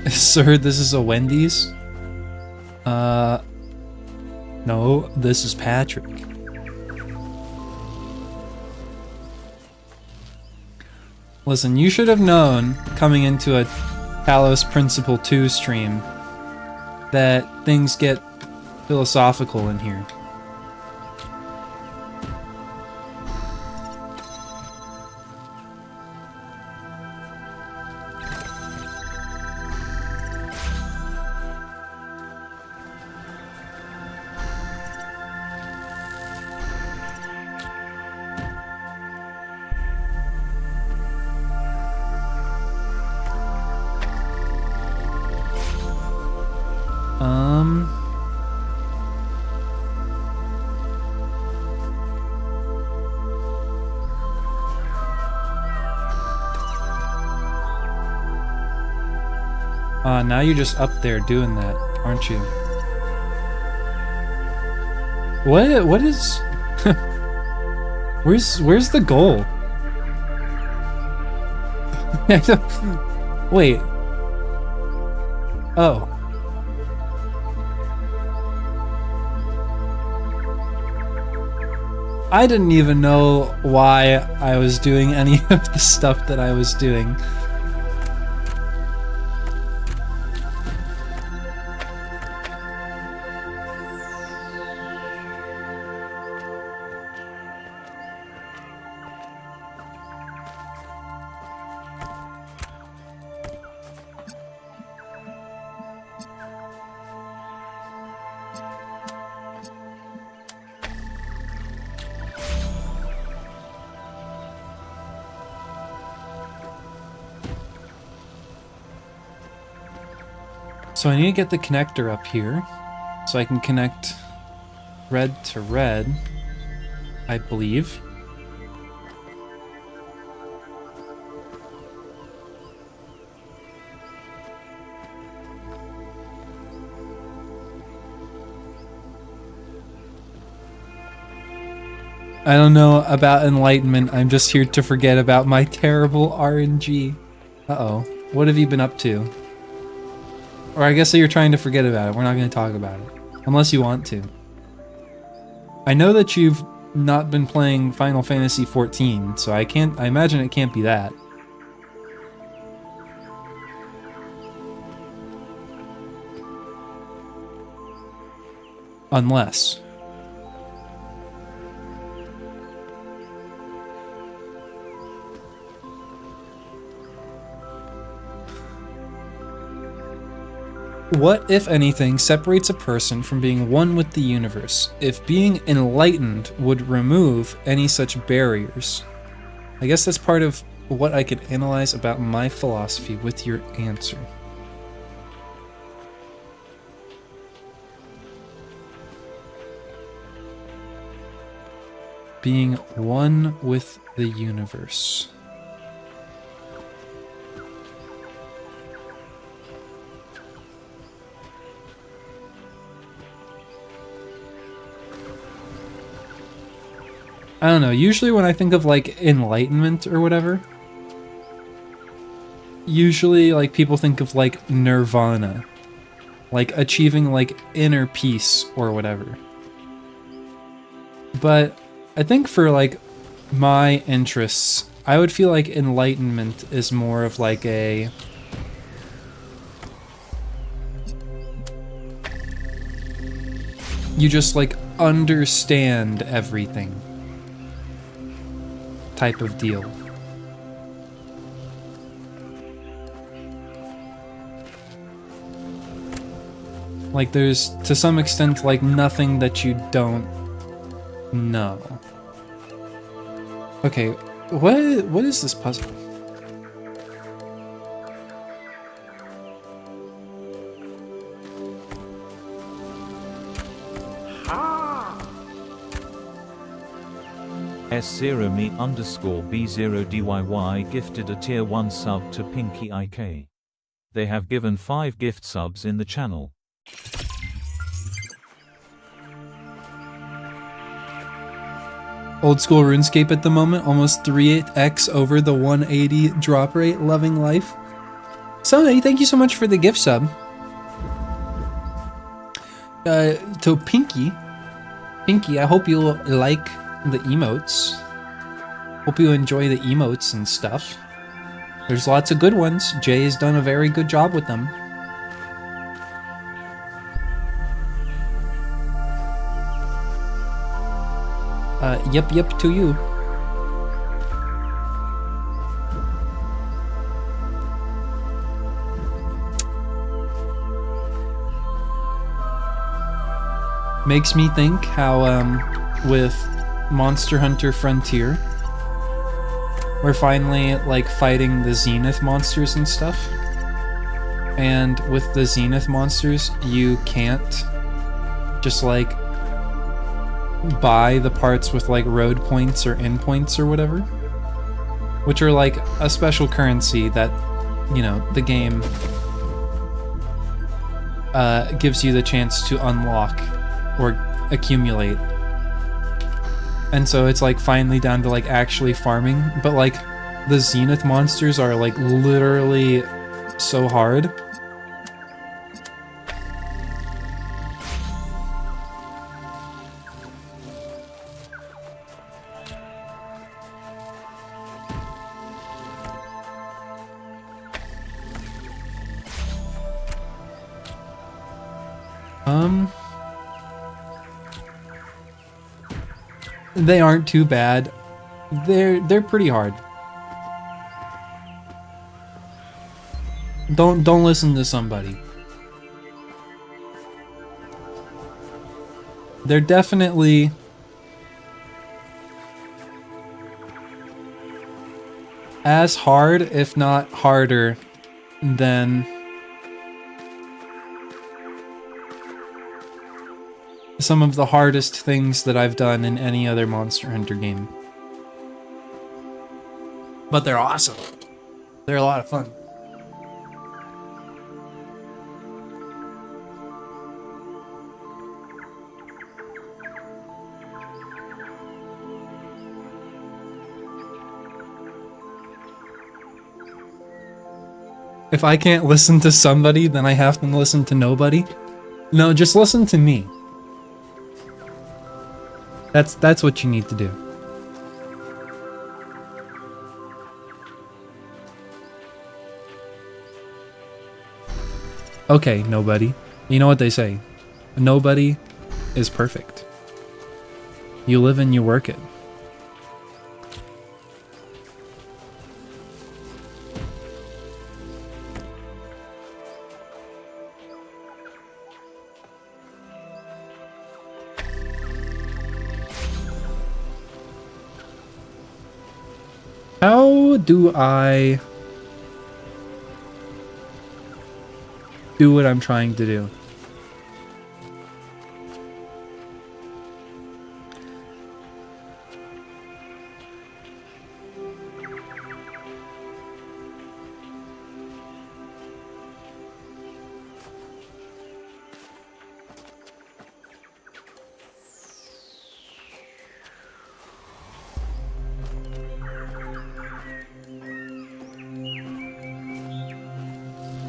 S2: Sir, this is a Wendy's? No, this is Patrick. Listen, you should have known coming into a Talos Principle 2 stream that things get philosophical in here. Now you're just up there doing that, aren't you? What is... Where's the goal? Wait. Oh. I didn't even know why I was doing any of the stuff that I was doing. So I need to get the connector up here, so I can connect red to red, I believe. I don't know about enlightenment, I'm just here to forget about my terrible RNG. Uh-oh, what have you been up to? Or I guess that you're trying to forget about it. We're not going to talk about it. Unless you want to. I know that you've not been playing Final Fantasy XIV, so I imagine it can't be that. Unless... What, if anything, separates a person from being one with the universe? If being enlightened would remove any such barriers? I guess that's part of what I could analyze about my philosophy with your answer. Being one with the universe. I don't know, usually when I think of like enlightenment or whatever, usually like people think of like nirvana, like achieving like inner peace or whatever. But I think for like my interests, I would feel like enlightenment is more of like a... You just like understand everything type of deal. Like, there's, to some extent, like, nothing that you don't know. Okay, what is this puzzle?
S14: S0me_B0DYY gifted a tier 1 sub to Pinky IK. They have given 5 gift subs in the channel.
S2: Old school RuneScape at the moment, almost 3x over the 180 drop rate, loving life. Sonny, thank you so much for the gift sub. To Pinky, I hope you like the emotes. Hope you enjoy the emotes and stuff. There's lots of good ones. Jay has done a very good job with them. Yep to you. Makes me think how, with Monster Hunter Frontier, we're finally, like, fighting the Zenith monsters and stuff. And with the Zenith monsters, you can't just, like, buy the parts with, like, road points or in points or whatever. Which are, like, a special currency that, you know, the game gives you the chance to unlock or accumulate. And so it's like finally down to like actually farming, but like the Zenith monsters are like literally so hard. They aren't too bad. They're pretty hard. Don't listen to somebody. They're definitely as hard, if not harder, than some of the hardest things that I've done in any other Monster Hunter game. But they're awesome. They're a lot of fun. If I can't listen to somebody, then I have to listen to nobody. No, just listen to me. That's what you need to do. Okay, nobody. You know what they say. Nobody is perfect. You live and you work it. How do I do what I'm trying to do?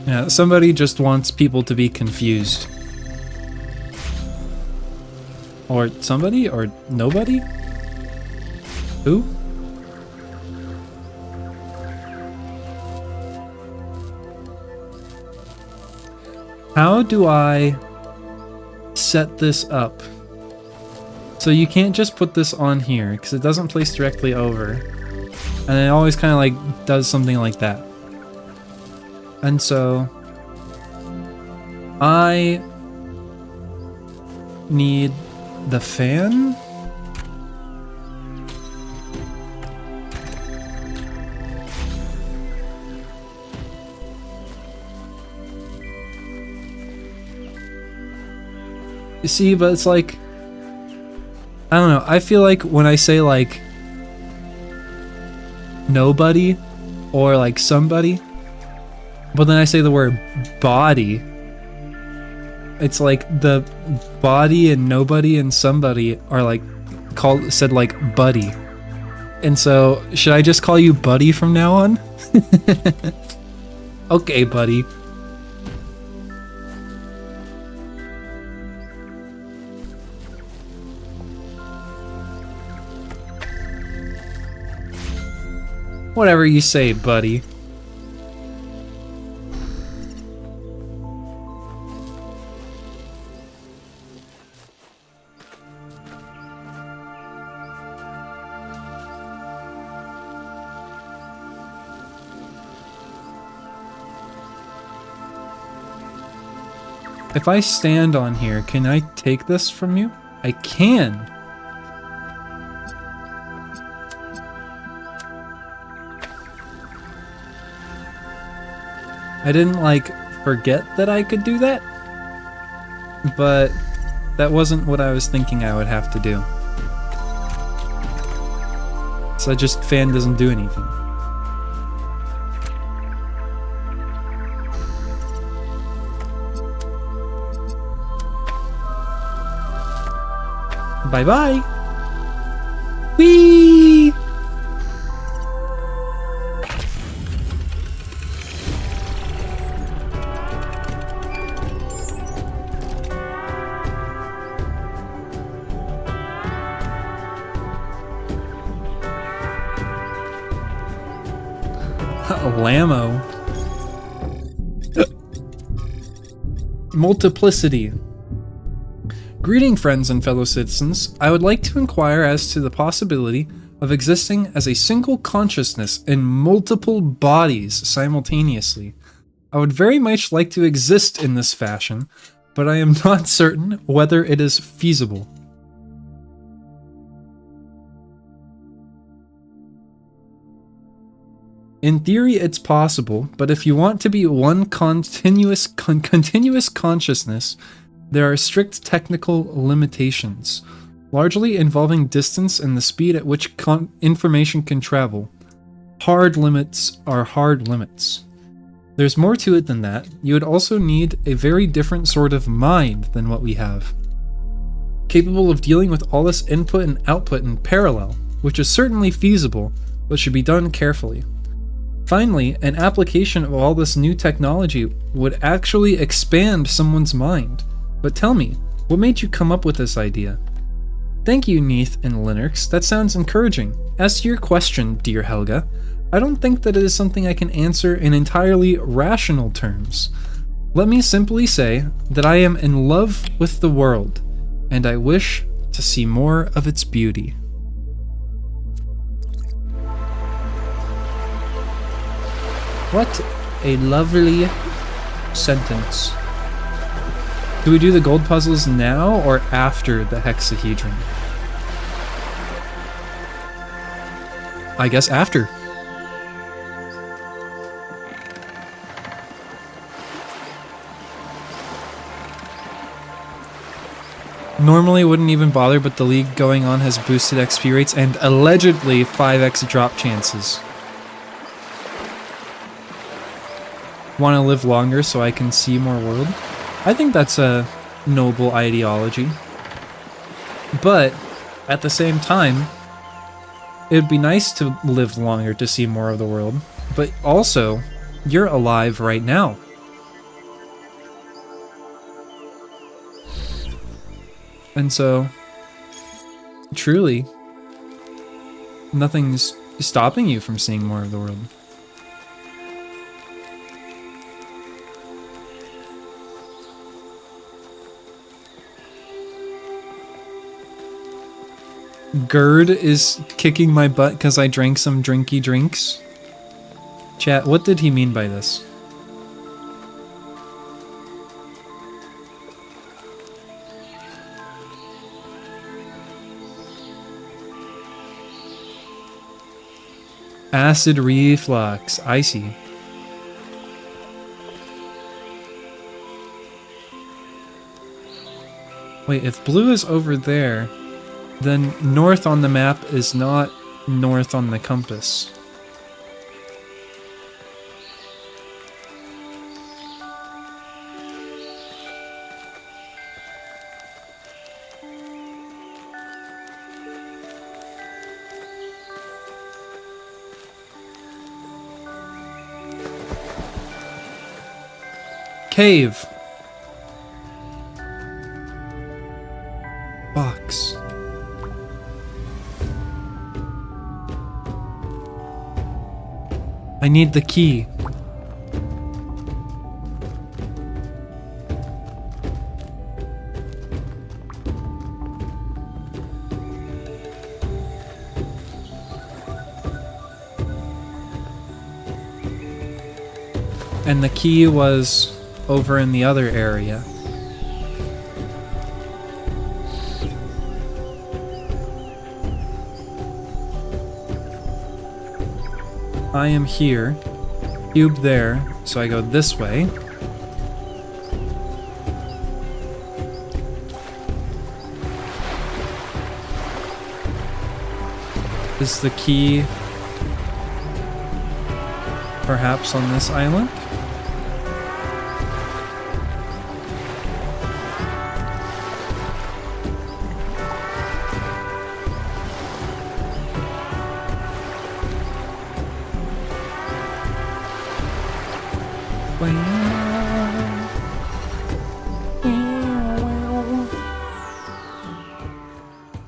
S2: Yeah, somebody just wants people to be confused. Or somebody? Or nobody? Who? How do I set this up? So you can't just put this on here, because it doesn't place directly over. And it always kind of like does something like that. And so I need the fan? You see, but it's like, I don't know, I feel like when I say like nobody or like somebody, but then I say the word body, it's like the body and nobody and somebody are like said like buddy. And so should I just call you buddy from now on? Okay, buddy. Whatever you say, buddy. If I stand on here, can I take this from you? I can. I didn't, like, forget that I could do that, but that wasn't what I was thinking I would have to do. So fan doesn't do anything. Bye-bye! Whee! Lamo. Multiplicity. Greeting, friends and fellow citizens. I would like to inquire as to the possibility of existing as a single consciousness in multiple bodies simultaneously. I would very much like to exist in this fashion, but I am not certain whether it is feasible. In theory, it's possible, but if you want to be one continuous consciousness, there are strict technical limitations, largely involving distance and the speed at which information can travel. Hard limits are hard limits. There's more to it than that. You would also need a very different sort of mind than what we have, capable of dealing with all this input and output in parallel, which is certainly feasible, but should be done carefully. Finally, an application of all this new technology would actually expand someone's mind. But tell me, what made you come up with this idea? Thank you, Neith and Linux. That sounds encouraging. As to your question, dear Helga, I don't think that it is something I can answer in entirely rational terms. Let me simply say that I am in love with the world, and I wish to see more of its beauty. What a lovely sentence. Do we do the gold puzzles now or after the hexahedron? I guess after. Normally wouldn't even bother, but the league going on has boosted XP rates and allegedly 5x drop chances. Want to live longer so I can see more world? I think that's a noble ideology. But at the same time, it would be nice to live longer to see more of the world. But also, you're alive right now. And so, truly, nothing's stopping you from seeing more of the world. Gerd is kicking my butt because I drank some drinky drinks. Chat, what did he mean by this? Acid reflux. I see. Wait, if blue is over there, then north on the map is not north on the compass. Cave. Box. I need the key. And the key was over in the other area. I am here. Cube there, so I go this way. Is the key perhaps on this island?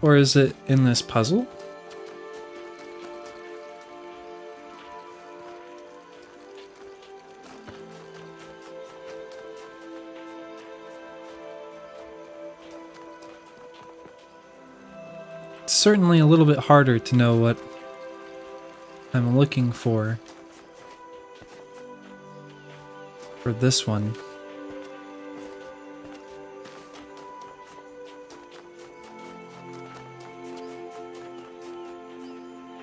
S2: Or is it in this puzzle? It's certainly a little bit harder to know what I'm looking for this one.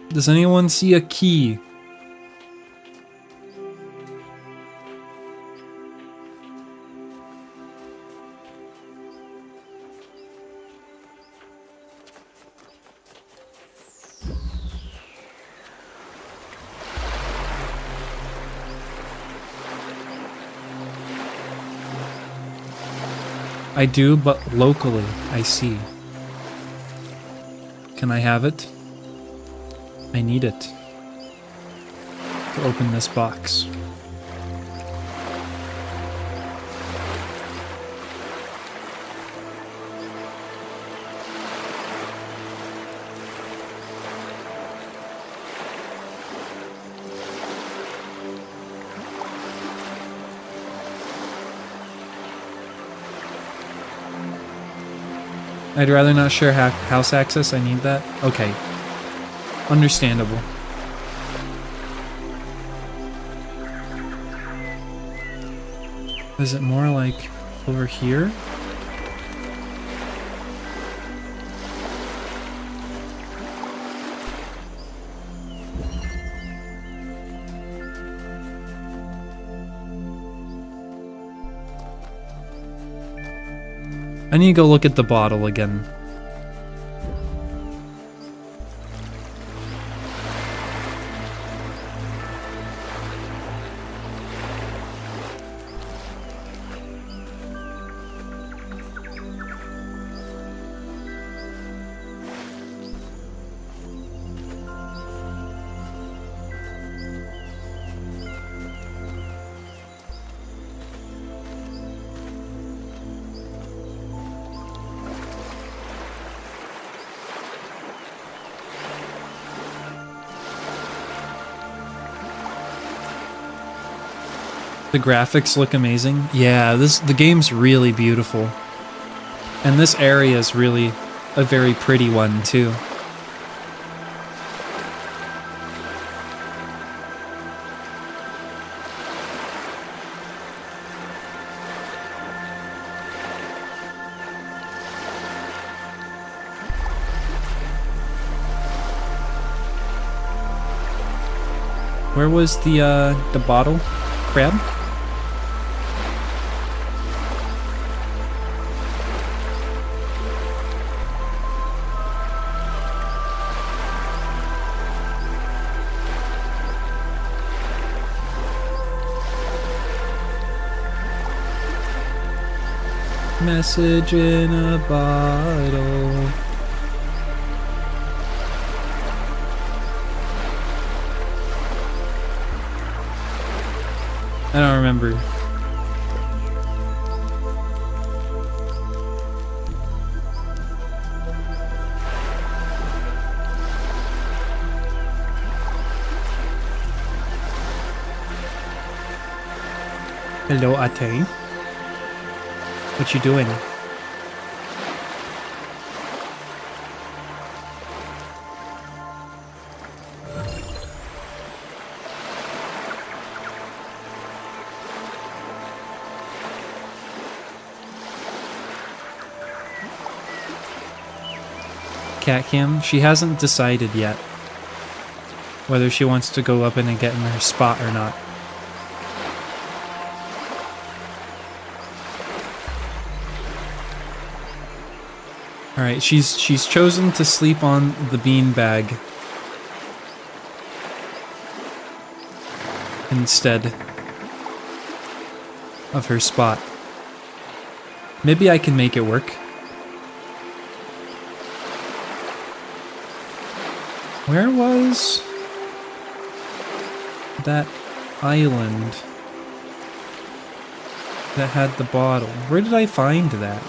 S2: Does anyone see a key? I do, but locally, I see. Can I have it? I need it to open this box. I'd rather not share house access. I need that. Okay. Understandable. Is it more like over here? I need to go look at the bottle again. The graphics look amazing. Yeah, the game's really beautiful. And this area is really a very pretty one too. Where was the bottle? Crab? Message in a bottle. I don't remember. Hello, Ate. What you doing? Cat Cam, she hasn't decided yet whether she wants to go up in and get in her spot or not. Alright, she's chosen to sleep on the beanbag instead of her spot. Maybe I can make it work. Where was that island that had the bottle? Where did I find that?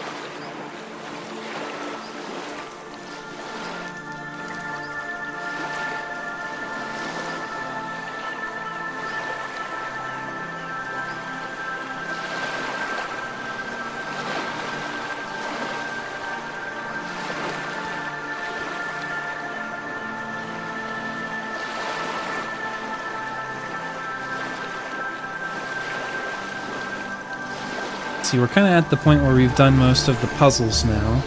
S2: See, we're kind of at the point where we've done most of the puzzles now.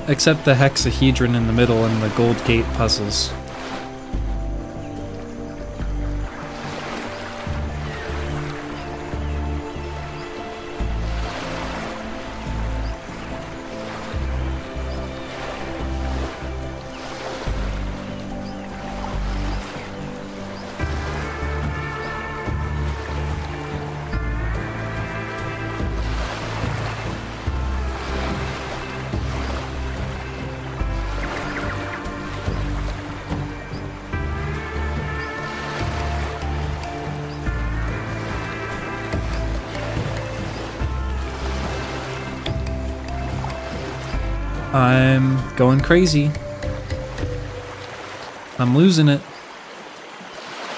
S2: Except the hexahedron in the middle and the gold gate puzzles. I'm going crazy. I'm losing it.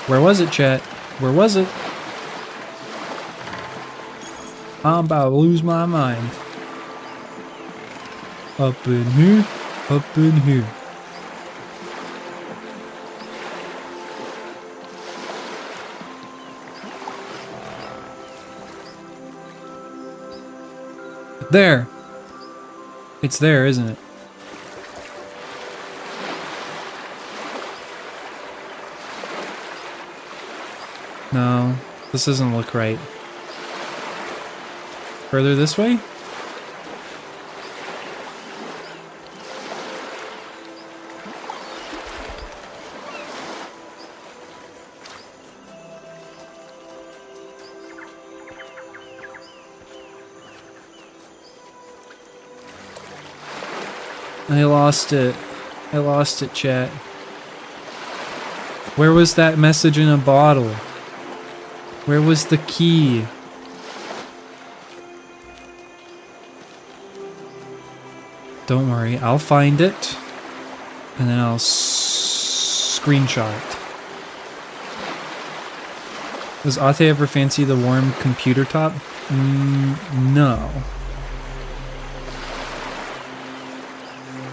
S2: Where was it, chat? Where was it? I'm about to lose my mind. Up in here, up in here. There! It's there, isn't it? No, this doesn't look right. Further this way? I lost it. I lost it, chat. Where was that message in a bottle? Where was the key? Don't worry, I'll find it. And then I'll screenshot it. Does Ate ever fancy the warm computer top? No.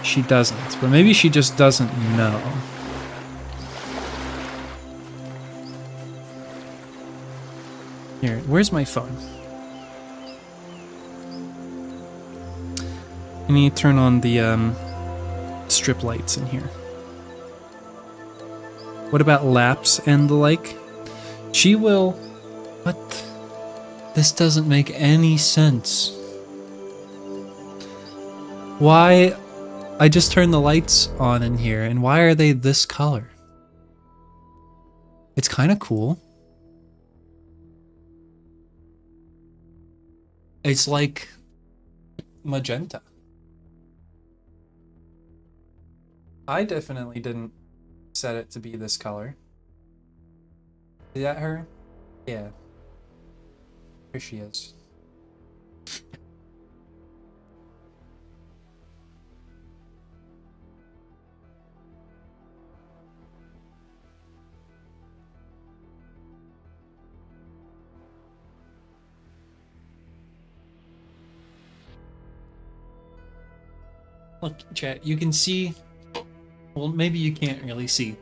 S2: She doesn't, but maybe she just doesn't know. Here, where's my phone? I need to turn on the strip lights in here. What about laps and the like? She will... What? This doesn't make any sense. Why? I just turned the lights on in here, and why are they this color? It's kind of cool. It's like magenta. I definitely didn't set it to be this color. Is that her? Yeah. Here she is. Look, chat, you can see... Well, maybe you can't really see.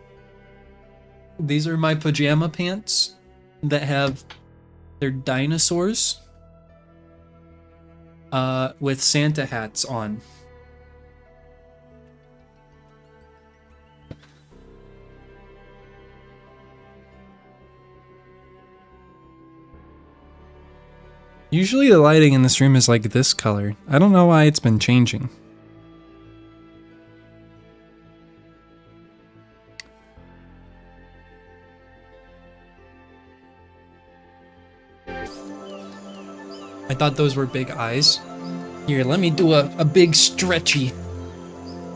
S2: These are my pajama pants that have... They're dinosaurs. With Santa hats on. Usually the lighting in this room is like this color. I don't know why it's been changing. I thought those were big eyes. Here, let me do a big stretchy.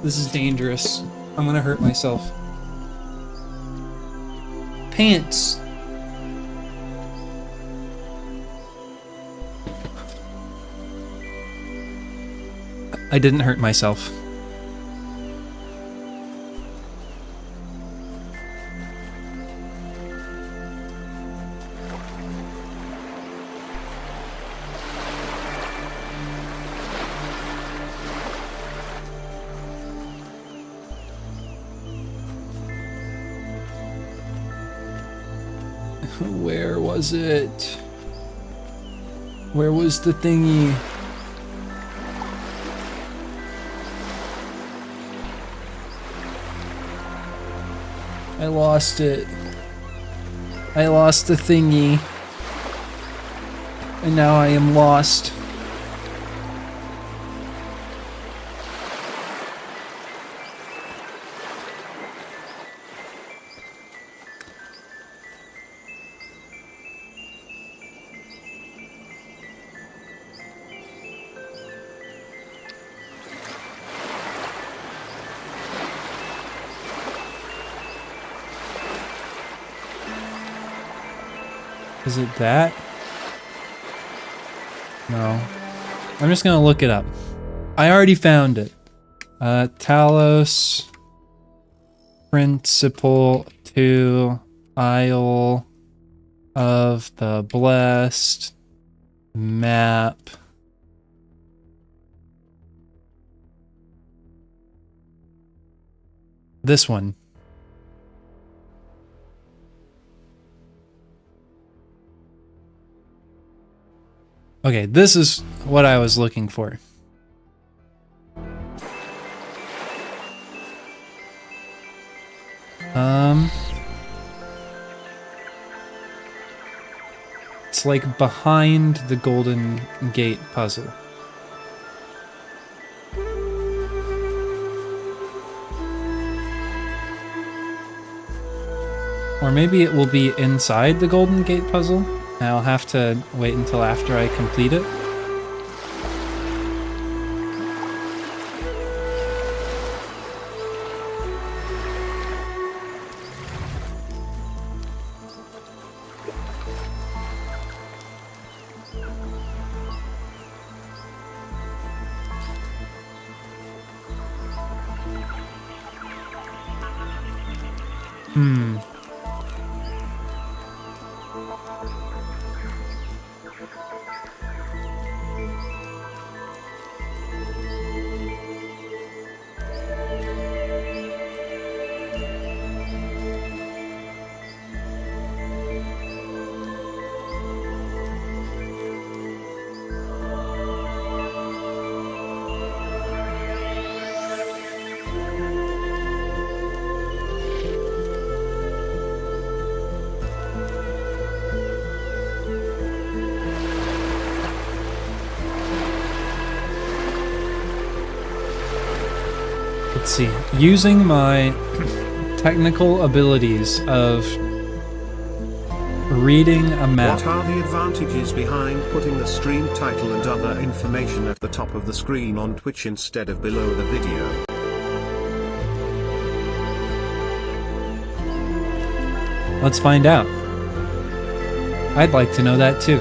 S2: This is dangerous. I'm gonna hurt myself. Pants. I didn't hurt myself. Where was it? Where was the thingy? I lost it. I lost the thingy. And now I am lost. Is it that? No. I'm just gonna look it up. I already found it. Talos Principle to Isle of the Blessed map. This one. Okay, this is what I was looking for. It's like behind the Golden Gate puzzle. Or maybe it will be inside the Golden Gate puzzle. I'll have to wait until after I complete it. Let's see. Using my technical abilities of reading a map.
S15: What are the advantages behind putting the stream title and other information at the top of the screen on Twitch instead of below the video?
S2: Let's find out. I'd like to know that too.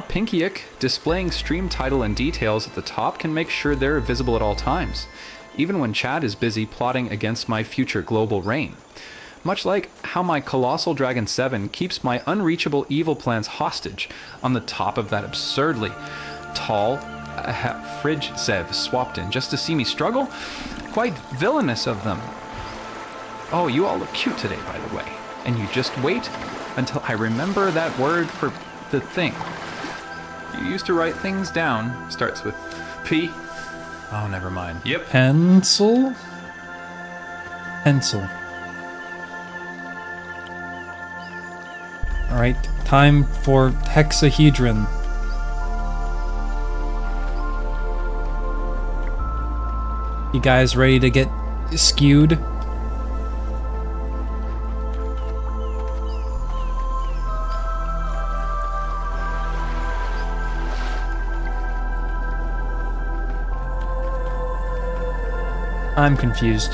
S1: Pinkyick, displaying stream title and details at the top can make sure they're visible at all times, even when Chad is busy plotting against my future global reign. Much like how my Colossal Dragon 7 keeps my unreachable evil plans hostage on the top of that absurdly tall fridge Zev swapped in just to see me struggle? Quite villainous of them. Oh, you all look cute today, by the way. And you just wait until I remember that word for the thing. You used to write things down. Starts with P. Oh, never mind. Yep.
S2: Pencil? Pencil. Alright, time for hexahedron. You guys ready to get skewed? I'm confused.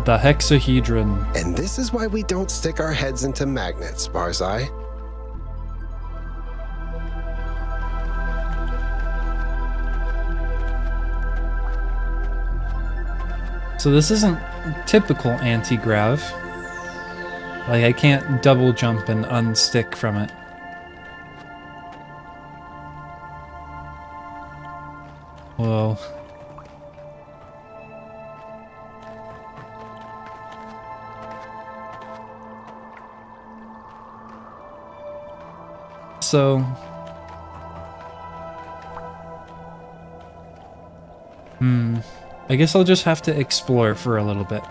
S2: The hexahedron.
S5: And this is why we don't stick our heads into magnets, Barzai.
S2: So this isn't typical anti-grav. Like, I can't double jump and unstick from it. Whoa. So... I guess I'll just have to explore for a little bit.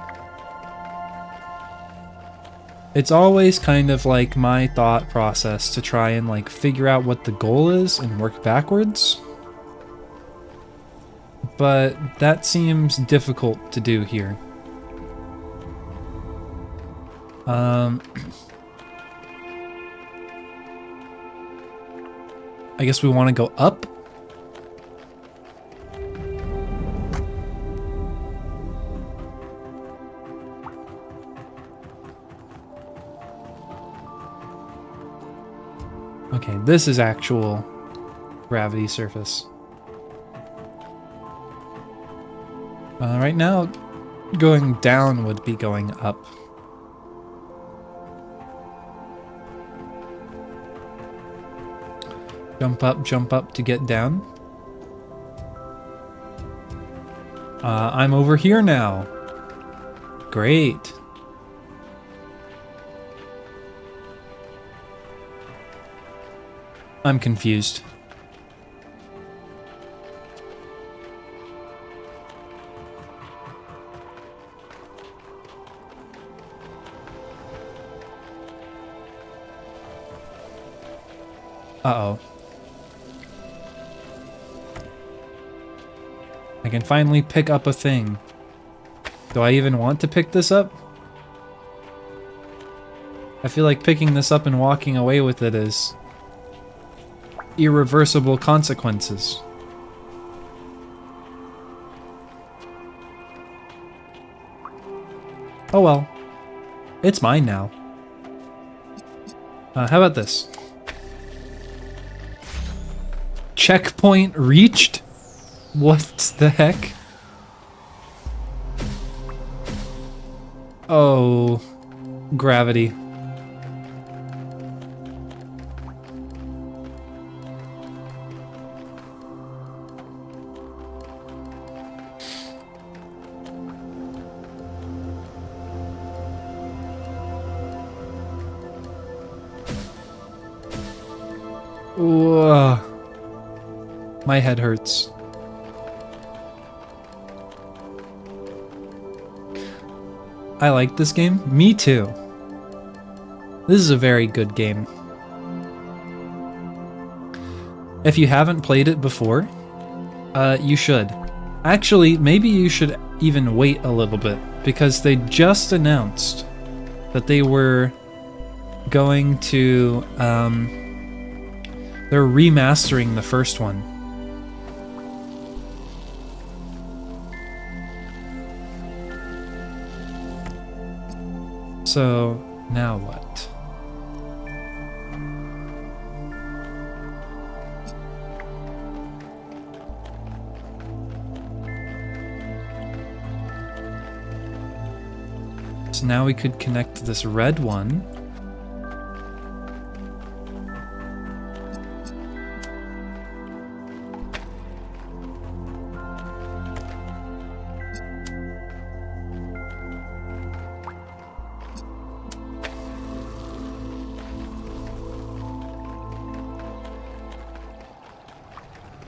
S2: It's always kind of like my thought process to try and like figure out what the goal is and work backwards. But that seems difficult to do here. I guess we want to go up. Okay, this is actual gravity surface. Right now, going down would be going up. Jump up to get down. I'm over here now. Great. I'm confused. Uh-oh. I can finally pick up a thing. Do I even want to pick this up? I feel like picking this up and walking away with it is irreversible consequences. Oh well. It's mine now. How about this? Checkpoint reached? What the heck? Oh, gravity. Whoa. My head hurts. I like this game. Me too. This is a very good game. If you haven't played it before, you should. Actually, maybe you should even wait a little bit, because they just announced that they were going to, they're remastering the first one. So, now what? So now we could connect this red one.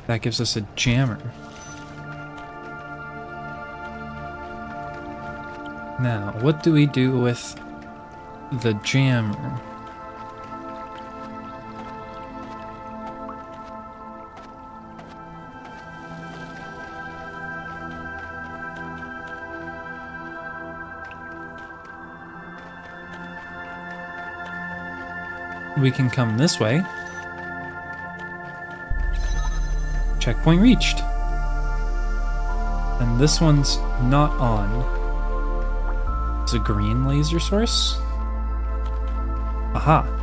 S2: That gives us a jammer. Now, what do we do with the jammer? We can come this way. Checkpoint reached. And this one's not on. It's a green laser source. Aha.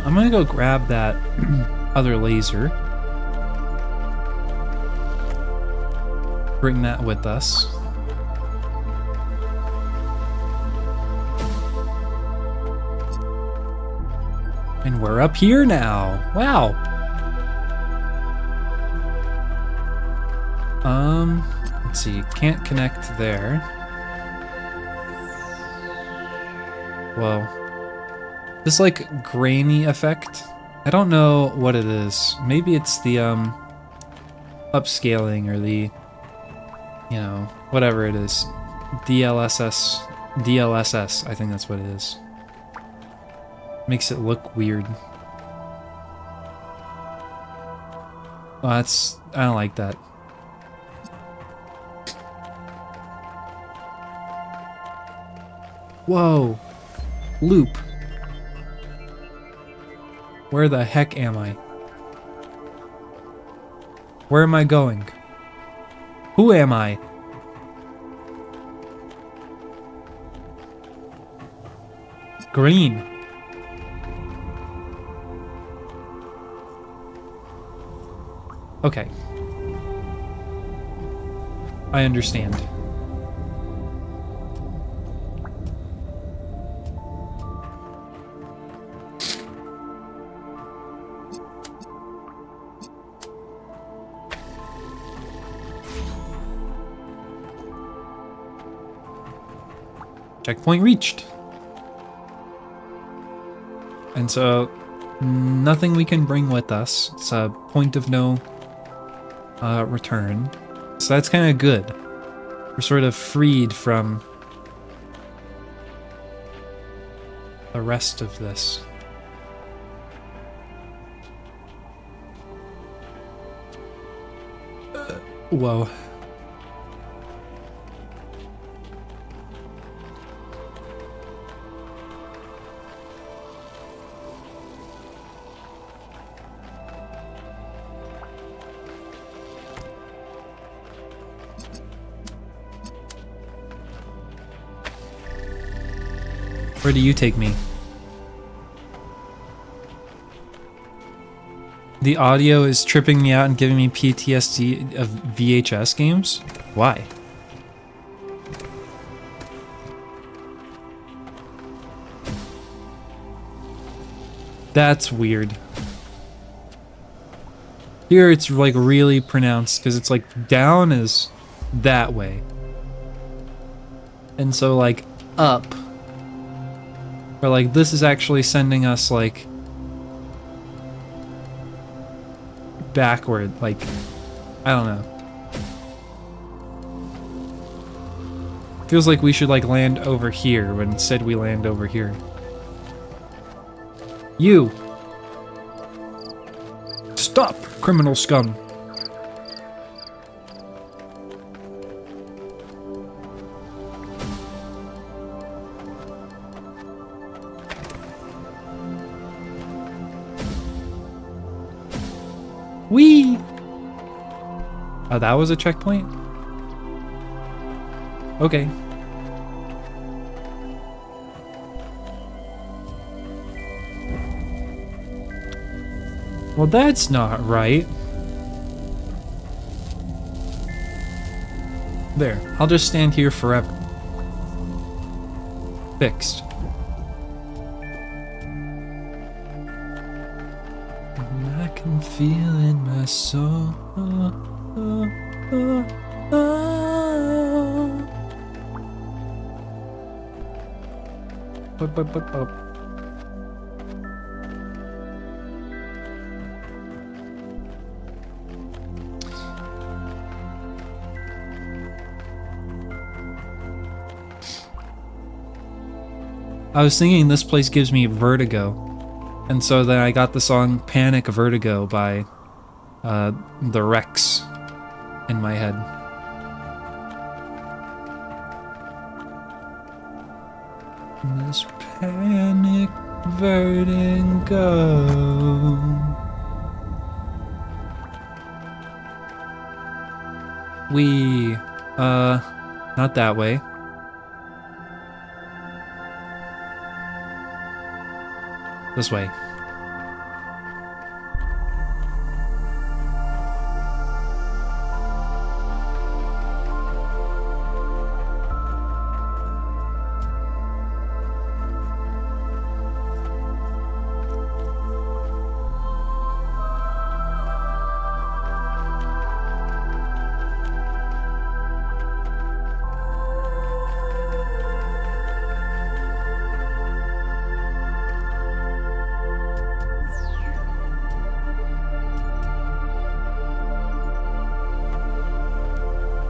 S2: I'm gonna go grab that other laser. Bring that with us. And we're up here now. Wow. Let's see. Can't connect there. Whoa. This like grainy effect. I don't know what it is. Maybe it's the upscaling or the, you know, whatever it is. DLSS, I think that's what it is. Makes it look weird. Oh, I don't like that. Whoa. Loop. Where the heck am I? Where am I going? Who am I? Green. Okay. I understand. Checkpoint reached. And so, nothing we can bring with us. It's a point of no return. So that's kind of good. We're sort of freed from the rest of this. Whoa. Where do you take me? The audio is tripping me out and giving me PTSD of VHS games? Why? That's weird. Here it's like really pronounced because it's like down is that way. And so like up, or like this is actually sending us like backward, like, I don't know. Feels like we should like land over here, but instead we land over here. You! Stop, criminal scum! Whee! Oh, that was a checkpoint? Okay. Well, that's not right. There, I'll just stand here forever. Fixed. And I can feel in my soul. Up. I was thinking this place gives me vertigo, and so then I got the song Panic Vertigo by the Rex in my head. This panic vertigo. Not that way. This way.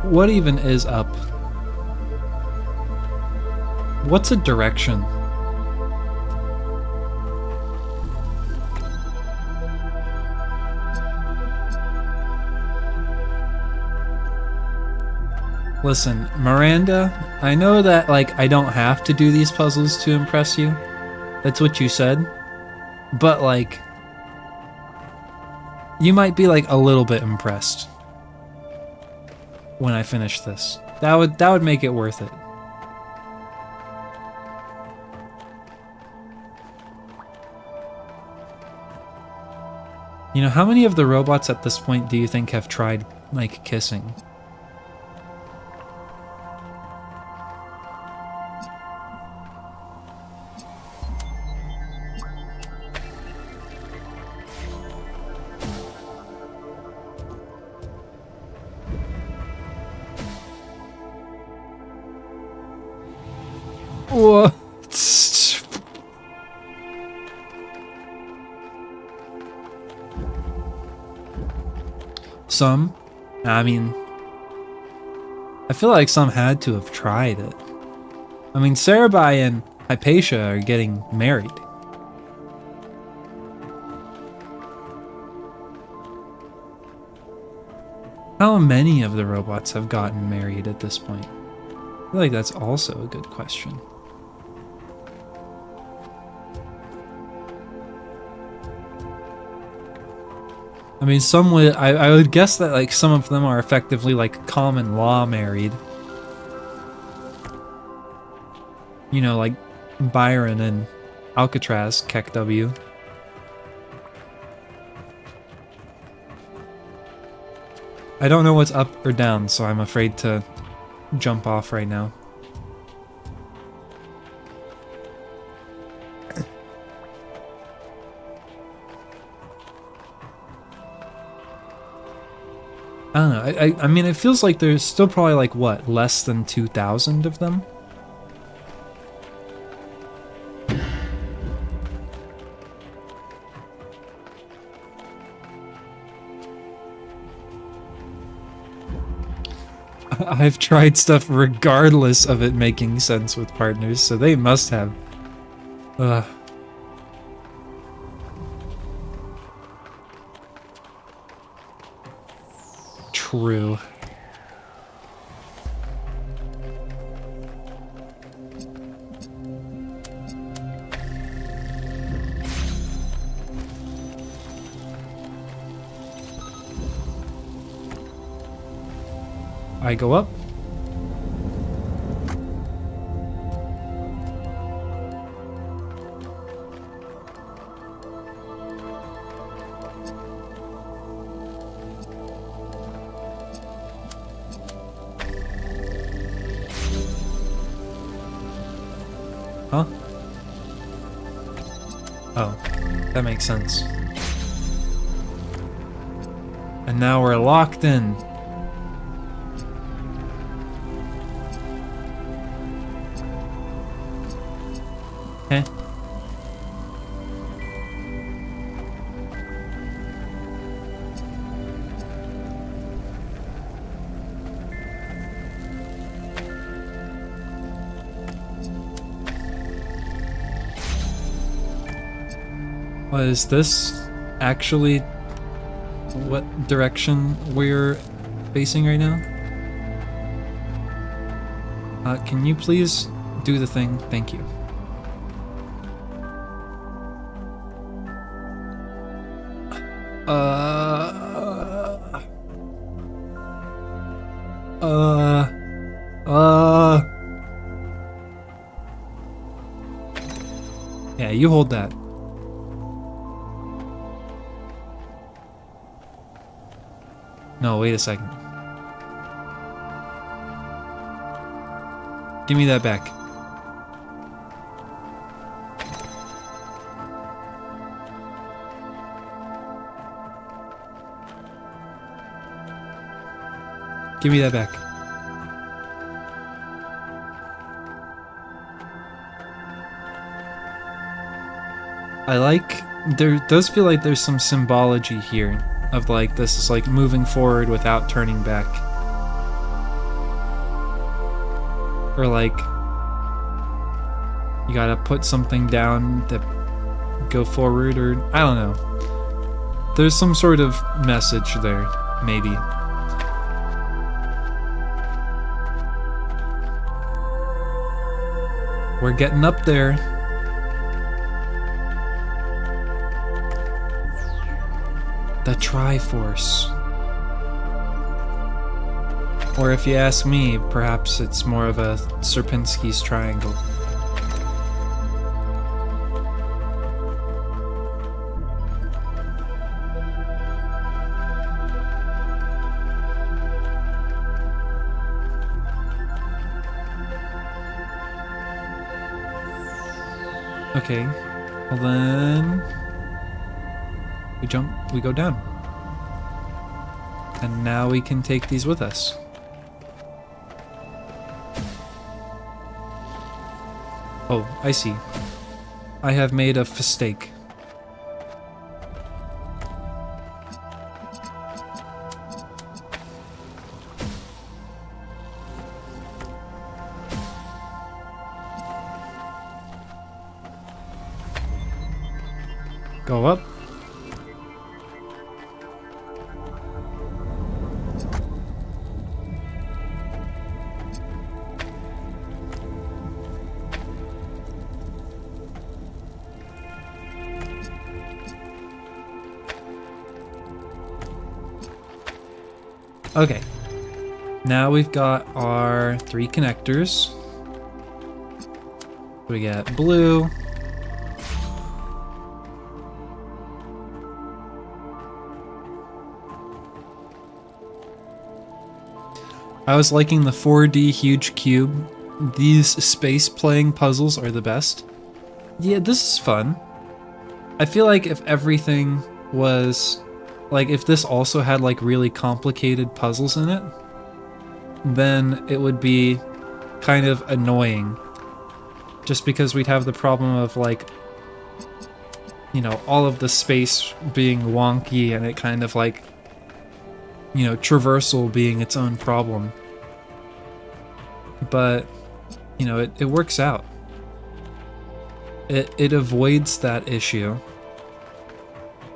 S2: What even is up? What's a direction? Listen, Miranda, I know that, like, I don't have to do these puzzles to impress you. That's what you said. But, like, you might be, like, a little bit impressed when I finish this. That would make it worth it. You know, how many of the robots at this point do you think have tried, like, kissing? What? Some? I mean, I feel like some had to have tried it. I mean, Cerebi and Hypatia are getting married. How many of the robots have gotten married at this point? I feel like that's also a good question. I mean, some would, I would guess that, like, some of them are effectively, like, common law married. You know, like Byron and Alcatraz, Keck W. I don't know what's up or down, so I'm afraid to jump off right now. I don't know. I mean, it feels like there's still probably like, what, less than 2,000 of them? I've tried stuff regardless of it making sense with partners, so they must have. True. I go up. Huh? Oh, that makes sense. And now we're locked in. Okay. Is this actually what direction we're facing right now? Can you please do the thing? Thank you. Yeah, you hold that. No, wait a second. Give me that back. Give me that back. There does feel like there's some symbology here of like this is like moving forward without turning back. Or like you gotta put something down to go forward, or I don't know. There's some sort of message there, maybe. We're getting up there. The Triforce. Or if you ask me, perhaps it's more of a Sierpinski's triangle. Okay, well then we go down. And now we can take these with us. Oh, I see. I have made a mistake. Go up. Okay, now we've got our 3 connectors. We got blue. I was liking the 4D huge cube. These space playing puzzles are the best. Yeah, this is fun. I feel like if everything was like if this also had like really complicated puzzles in it, then it would be kind of annoying. Just because we'd have the problem of like, you know, all of the space being wonky and it kind of like, you know, traversal being its own problem. But, you know, it works out. It avoids that issue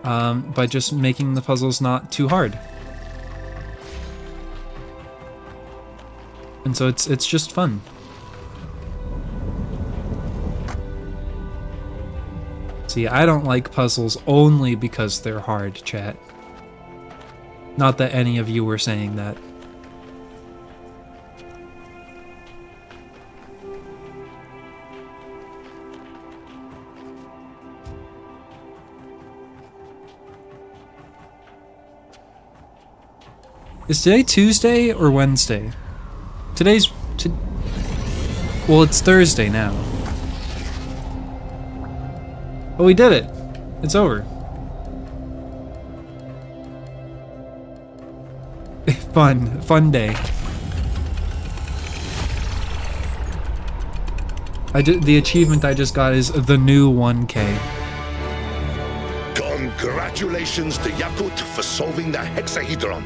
S2: by just making the puzzles not too hard. And so it's just fun. See, I don't like puzzles only because they're hard, chat. Not that any of you were saying that. Is today Tuesday or Wednesday? Well, it's Thursday now. Oh, we did it. It's over. Fun day. The achievement I just got is the new 1K.
S3: Congratulations to Yakut for solving the hexahedron.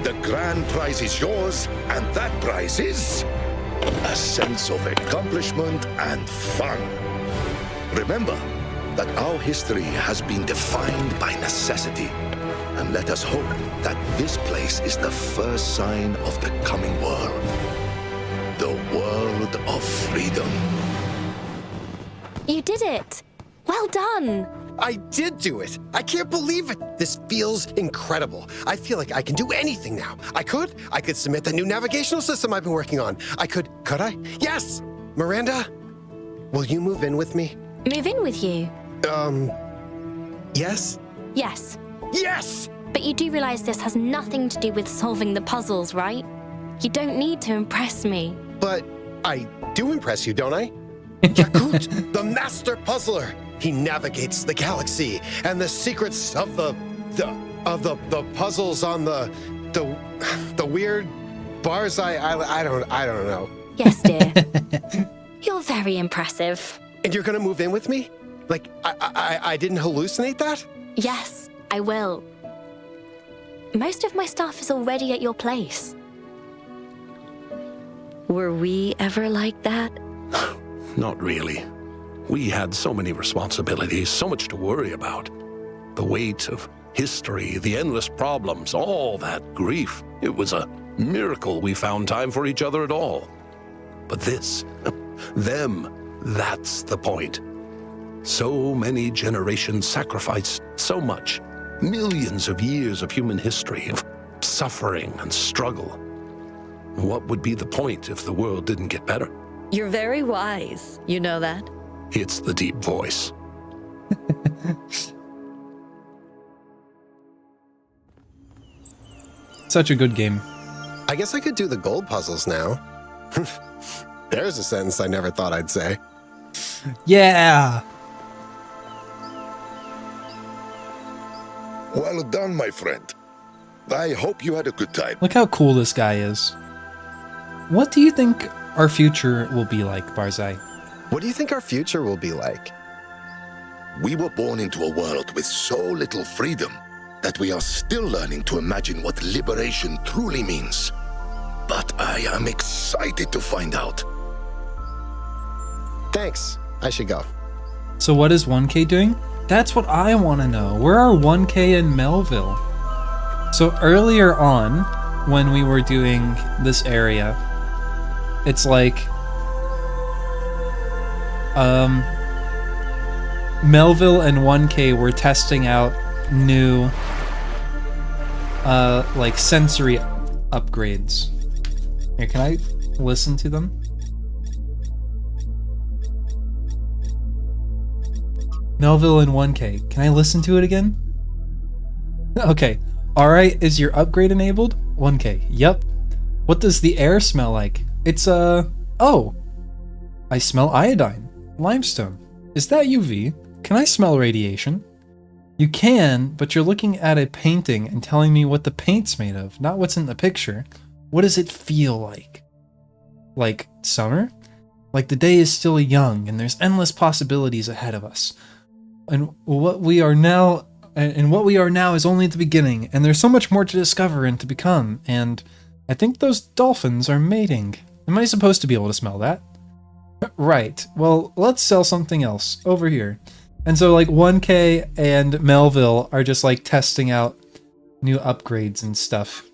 S3: The grand prize is yours, and that prize is a sense of accomplishment and fun. Remember that our history has been defined by necessity, and let us hope that this place is the first sign of the coming world. The world of freedom.
S6: You did it! Well done!
S5: I did do it! I can't believe it! This feels incredible. I feel like I can do anything now. I could submit the new navigational system I've been working on. Could I? Yes! Miranda, will you move in with me?
S6: Move in with you?
S5: Yes?
S6: Yes.
S5: Yes!
S6: But you do realize this has nothing to do with solving the puzzles, right? You don't need to impress me.
S5: But I do impress you, don't I? Yakut, the master puzzler! He navigates the galaxy and the secrets of the puzzles on the weird bars. I don't know.
S6: Yes, dear. You're very impressive.
S5: And you're gonna move in with me? Like I didn't hallucinate that?
S6: Yes, I will. Most of my stuff is already at your place.
S4: Were we ever like that?
S7: Not really. We had so many responsibilities, so much to worry about. The weight of history, the endless problems, all that grief. It was a miracle we found time for each other at all. But this, that's the point. So many generations sacrificed so much. Millions of years of human history, of suffering and struggle. What would be the point if the world didn't get better?
S4: You're very wise. You know that?
S7: It's the deep voice.
S2: Such a good game.
S5: I guess I could do the gold puzzles now. There's a sentence I never thought I'd say.
S2: Yeah!
S3: Well done, my friend. I hope you had a good time.
S2: Look how cool this guy is. What do you think our future will be like, Barzai?
S5: What do you think our future will be like?
S3: We were born into a world with so little freedom that we are still learning to imagine what liberation truly means. But I am excited to find out.
S5: Thanks. I should go.
S2: So what is 1K doing? That's what I want to know. Where are 1K and Melville? So earlier on, when we were doing this area, it's like Melville and 1K were testing out new like sensory upgrades. Here, can I listen to them? Melville and 1K. Can I listen to it again? Okay. Alright, is your upgrade enabled? 1K. Yep. What does the air smell like? It's oh. I smell iodine. Limestone. Is that UV? Can I smell radiation? You can, but you're looking at a painting and telling me what the paint's made of, not what's in the picture. What does it feel like? Like summer? Like the day is still young and there's endless possibilities ahead of us. And what we are now is only the beginning, and there's so much more to discover and to become, and I think those dolphins are mating. Am I supposed to be able to smell that? Right. Well, let's sell something else over here. And so like 1K and Melville are just like testing out new upgrades and stuff.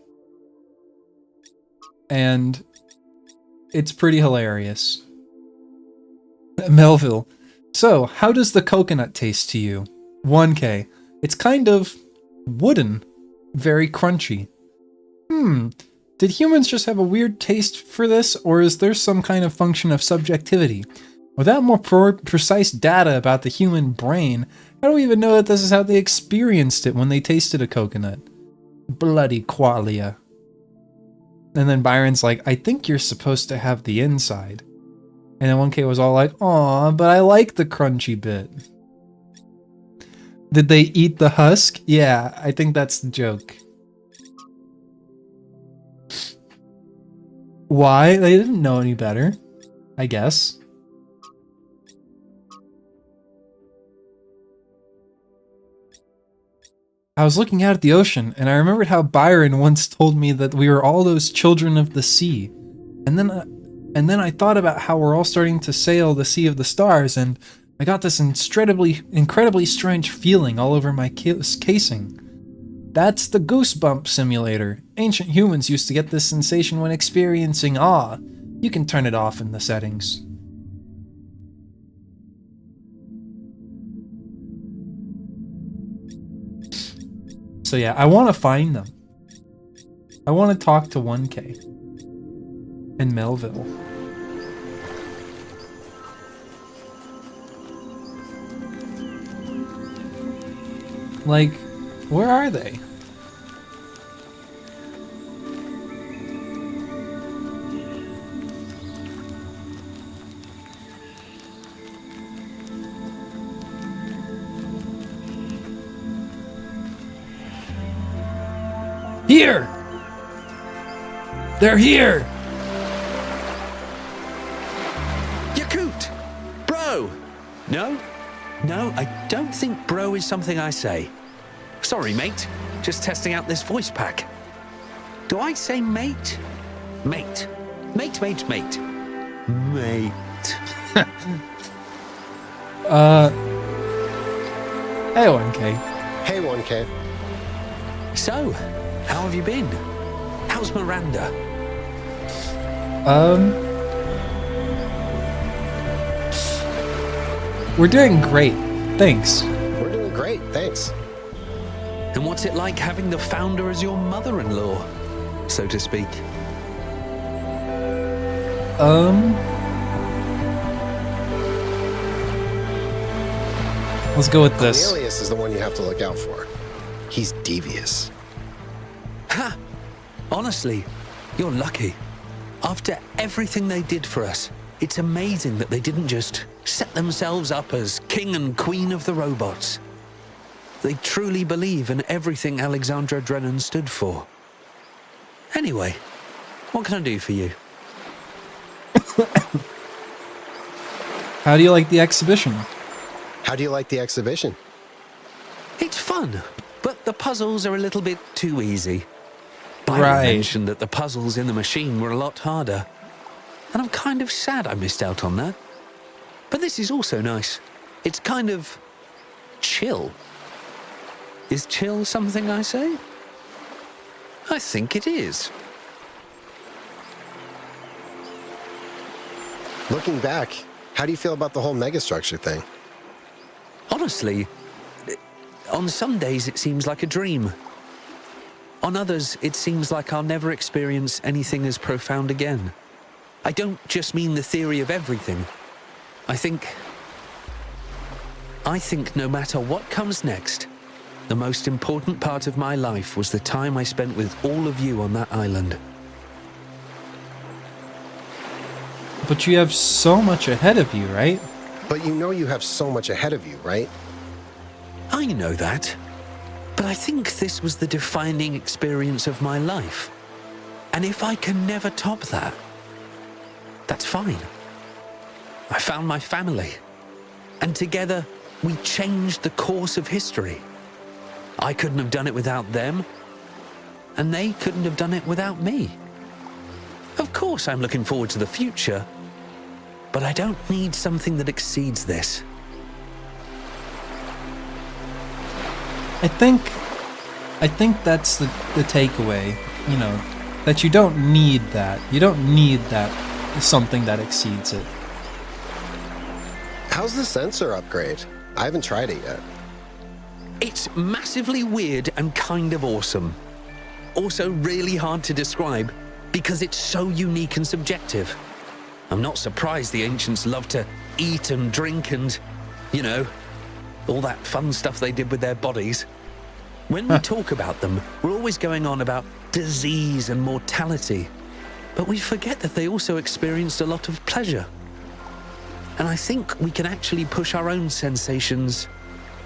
S2: And it's pretty hilarious. Melville. So, how does the coconut taste to you? 1K. It's kind of wooden. Very crunchy. Did humans just have a weird taste for this, or is there some kind of function of subjectivity? Without more precise data about the human brain, how do we even know that this is how they experienced it when they tasted a coconut? Bloody qualia. And then Byron's like, I think you're supposed to have the inside. And then 1K was all like, aw, but I like the crunchy bit. Did they eat the husk? Yeah, I think that's the joke. Why? They didn't know any better, I guess. I was looking out at the ocean, and I remembered how Byron once told me that we were all those children of the sea. And then I thought about how we're all starting to sail the sea of the stars, and I got this incredibly strange feeling all over my casing. That's the goosebump simulator. Ancient humans used to get this sensation when experiencing awe. You can turn it off in the settings. So yeah, I want to find them. I want to talk to 1K and Melville. Like, where are they? Here! They're here!
S13: Yakut! Bro! No? No, I don't think bro is something I say. Sorry, mate. Just testing out this voice pack. Do I say mate? Mate. Mate, mate, mate. Mate.
S2: Hey, 1K.
S5: Hey, 1K.
S13: So, how have you been? How's Miranda?
S2: We're doing great. Thanks.
S5: We're doing great, thanks.
S13: And what's it like having the founder as your mother-in-law, so to speak?
S2: Let's go with this.
S5: Cornelius is the one you have to look out for. He's devious.
S13: Ha! Honestly, you're lucky. After everything they did for us, it's amazing that they didn't just set themselves up as king and queen of the robots. They truly believe in everything Alexandra Drennan stood for. Anyway, what can I do for you?
S2: How do you like the exhibition?
S5: How do you like the exhibition?
S13: It's fun, but the puzzles are a little bit too easy. Byron
S2: Right.
S13: mentioned that the puzzles in the machine were a lot harder. And I'm kind of sad I missed out on that. But this is also nice. It's kind of chill. Is chill something I say? I think it is.
S5: Looking back, how do you feel about the whole megastructure thing?
S13: Honestly, on some days it seems like a dream. On others, it seems like I'll never experience anything as profound again. I don't just mean the theory of everything. I think no matter what comes next, the most important part of my life was the time I spent with all of you on that island.
S2: But you have so much ahead of you, right?
S5: But you know you have so much ahead of you, right?
S13: I know that. But I think this was the defining experience of my life. And if I can never top that, that's fine. I found my family. And together, we changed the course of history. I couldn't have done it without them. And they couldn't have done it without me. Of course, I'm looking forward to the future. But I don't need something that exceeds this.
S2: I think that's the takeaway, you know, that you don't need that. You don't need that something that exceeds it.
S5: How's the sensor upgrade? I haven't tried it yet.
S13: It's massively weird and kind of awesome. Also really hard to describe because it's so unique and subjective. I'm not surprised the ancients loved to eat and drink and, you know, all that fun stuff they did with their bodies. When we talk about them, we're always going on about disease and mortality. But we forget that they also experienced a lot of pleasure. And I think we can actually push our own sensations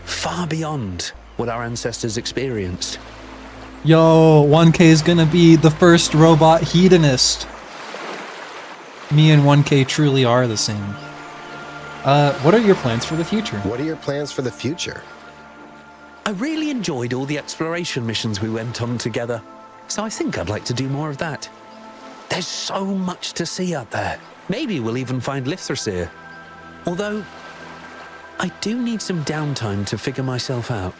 S13: far beyond what our ancestors experienced.
S2: Yo, 1K is gonna be the first robot hedonist. Me and 1K truly are the same. What are your plans for the future?
S5: What are your plans for the future?
S13: I really enjoyed all the exploration missions we went on together, so I think I'd like to do more of that. There's so much to see out there. Maybe we'll even find Lithrasir. Although, I do need some downtime to figure myself out.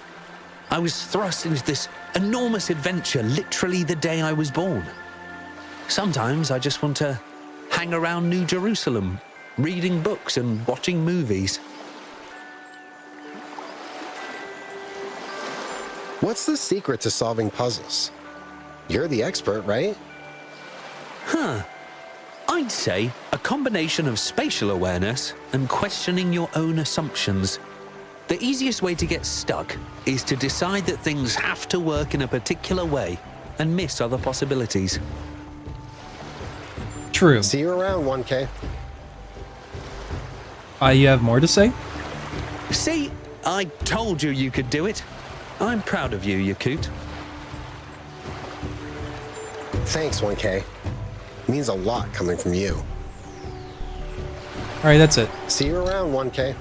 S13: I was thrust into this enormous adventure literally the day I was born. Sometimes I just want to hang around New Jerusalem, reading books and watching movies.
S5: What's the secret to solving puzzles? You're the expert, right?
S13: I'd say a combination of spatial awareness and questioning your own assumptions. The easiest way to get stuck is to decide that things have to work in a particular way and miss other possibilities.
S2: True.
S5: See you around, 1K.
S2: You have more to say?
S13: See, I told you you could do it. I'm proud of you, Yakut.
S5: Thanks, 1K. Means a lot coming from you.
S2: Alright, that's it.
S5: See you around, 1K.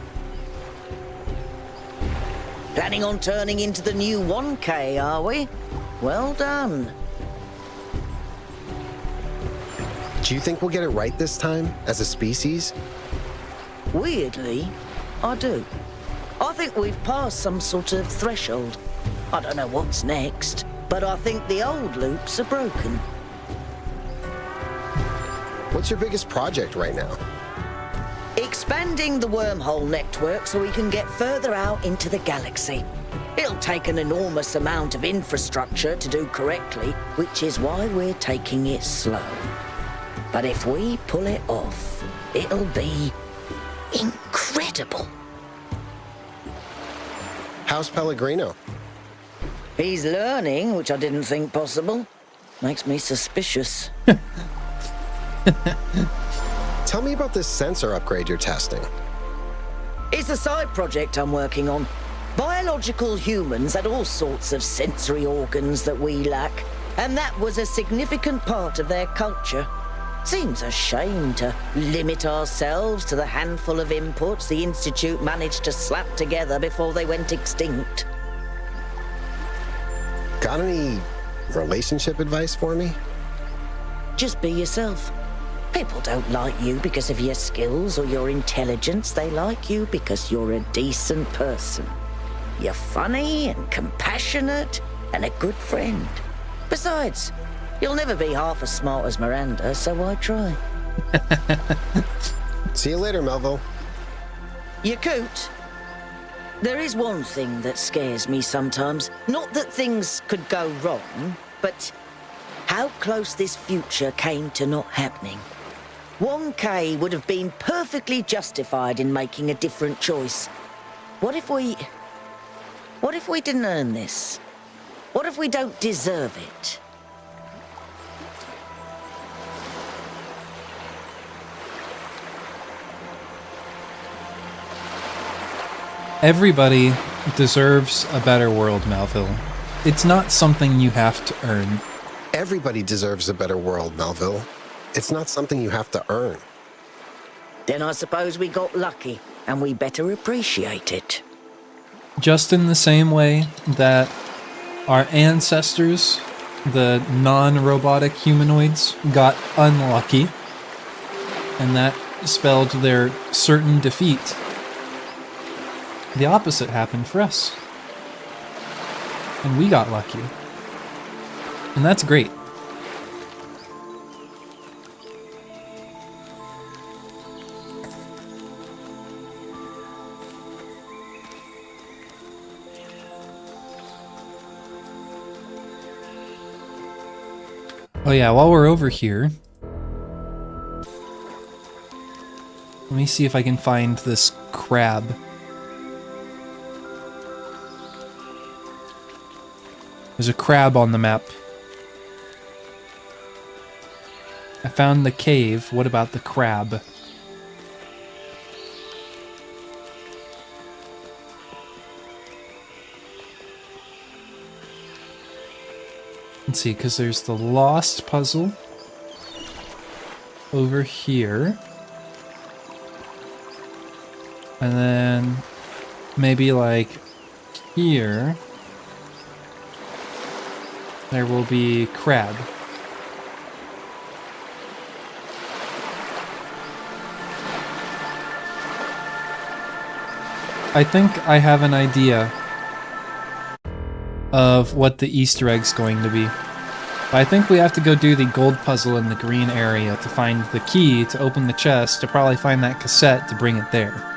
S8: Planning on turning into the new 1K, are we? Well done.
S5: Do you think we'll get it right this time, as a species?
S8: Weirdly, I do. I think we've passed some sort of threshold. I don't know what's next, but I think the old loops are broken.
S5: What's your biggest project right now?
S8: Expanding the wormhole network so we can get further out into the galaxy. It'll take an enormous amount of infrastructure to do correctly, which is why we're taking it slow. But if we pull it off, it'll be incredible.
S5: How's Pellegrino?
S8: He's learning, which I didn't think possible. Makes me suspicious.
S5: Tell me about this sensor upgrade you're testing.
S8: It's a side project I'm working on. Biological humans had all sorts of sensory organs that we lack, and that was a significant part of their culture. Seems a shame to limit ourselves to the handful of inputs the Institute managed to slap together before they went extinct.
S5: Got any relationship advice for me?
S8: Just be yourself. People don't like you because of your skills or your intelligence. They like you because you're a decent person. You're funny and compassionate and a good friend. Besides, you'll never be half as smart as Miranda, so why try?
S5: See you later, Melville.
S8: Yakut, there is one thing that scares me sometimes. Not that things could go wrong, but how close this future came to not happening. 1K would have been perfectly justified in making a different choice. What if we didn't earn this? What if we don't deserve it?
S2: Everybody deserves a better world, Melville. It's not something you have to earn.
S5: Everybody deserves a better world, Melville. It's not something you have to earn.
S8: Then I suppose we got lucky, and we better appreciate it.
S2: Just in the same way that our ancestors, the non-robotic humanoids, got unlucky, and that spelled their certain defeat. The opposite happened for us. And we got lucky. And that's great. Oh yeah, while we're over here, let me see if I can find this crab. There's a crab on the map. I found the cave. What about the crab? Let's see, because there's the lost puzzle over here. And then maybe like here there will be crab. I think I have an idea of what the Easter egg's going to be. But I think we have to go do the gold puzzle in the green area to find the key to open the chest, to probably find that cassette to bring it there.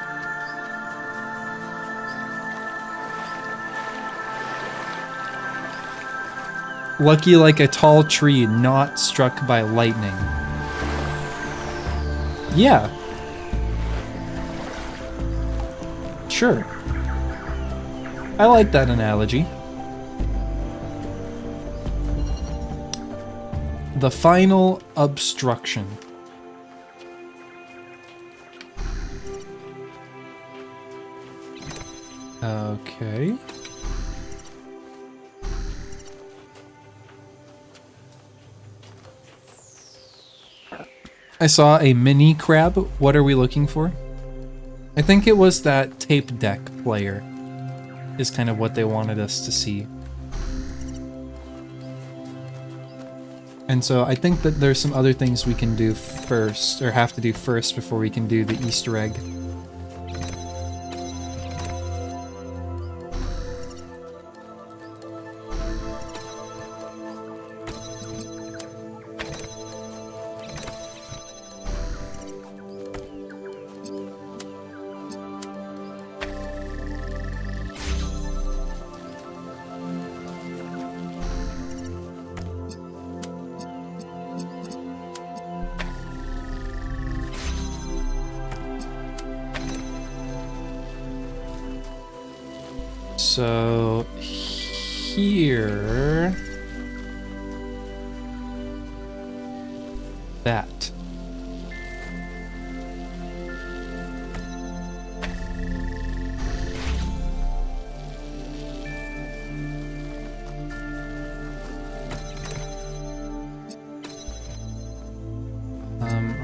S2: Lucky like a tall tree not struck by lightning. Yeah. Sure. I like that analogy. The final obstruction. Okay. I saw a mini crab. What are we looking for? I think it was that tape deck player is kind of what they wanted us to see. And so I think that there's some other things we can do first, or have to do first before we can do the Easter egg. So here, that.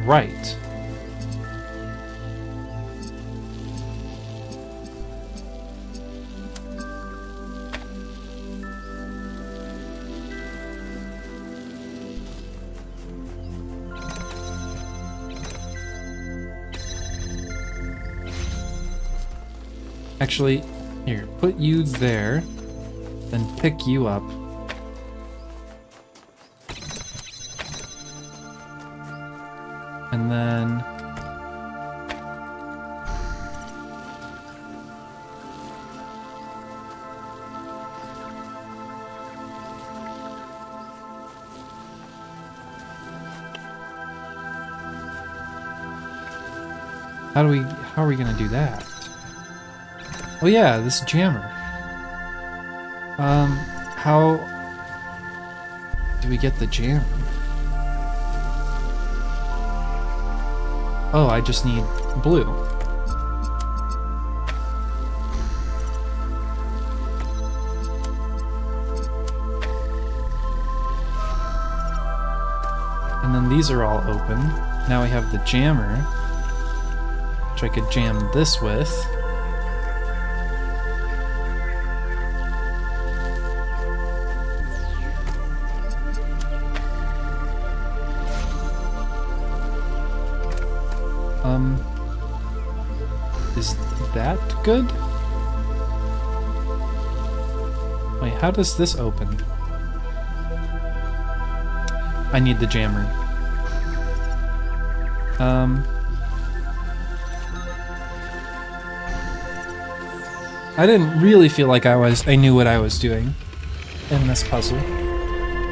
S2: Right. Actually, here, put you there, then pick you up. And then... how are we gonna do that? Oh yeah, this jammer. How do we get the jammer? Oh, I just need blue. these are all open. Now we have the jammer, which I could jam this with. Is that good? Wait, how does this open? I need the jammer. I didn't really feel like I knew what I was doing in this puzzle.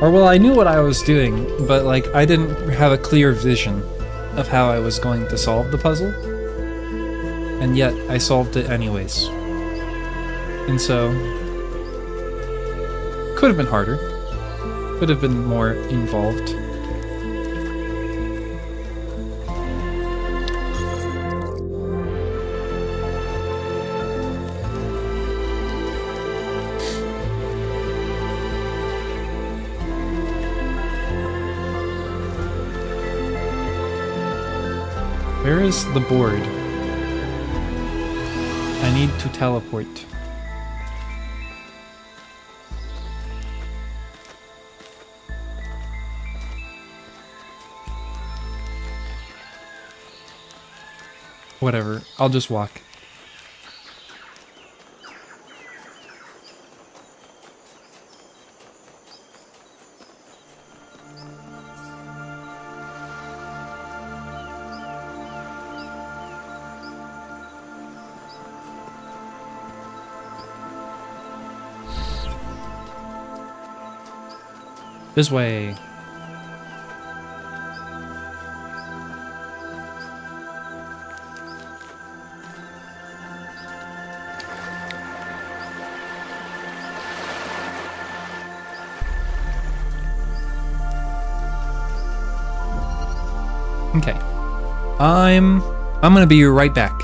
S2: Or well, I knew what I was doing, but like I didn't have a clear vision of how I was going to solve the puzzle. And yet I solved it anyways. And so could have been harder. Could have been more involved. Where is the board? I need to teleport. Whatever, I'll just walk. This way. Okay. I'm gonna be right back.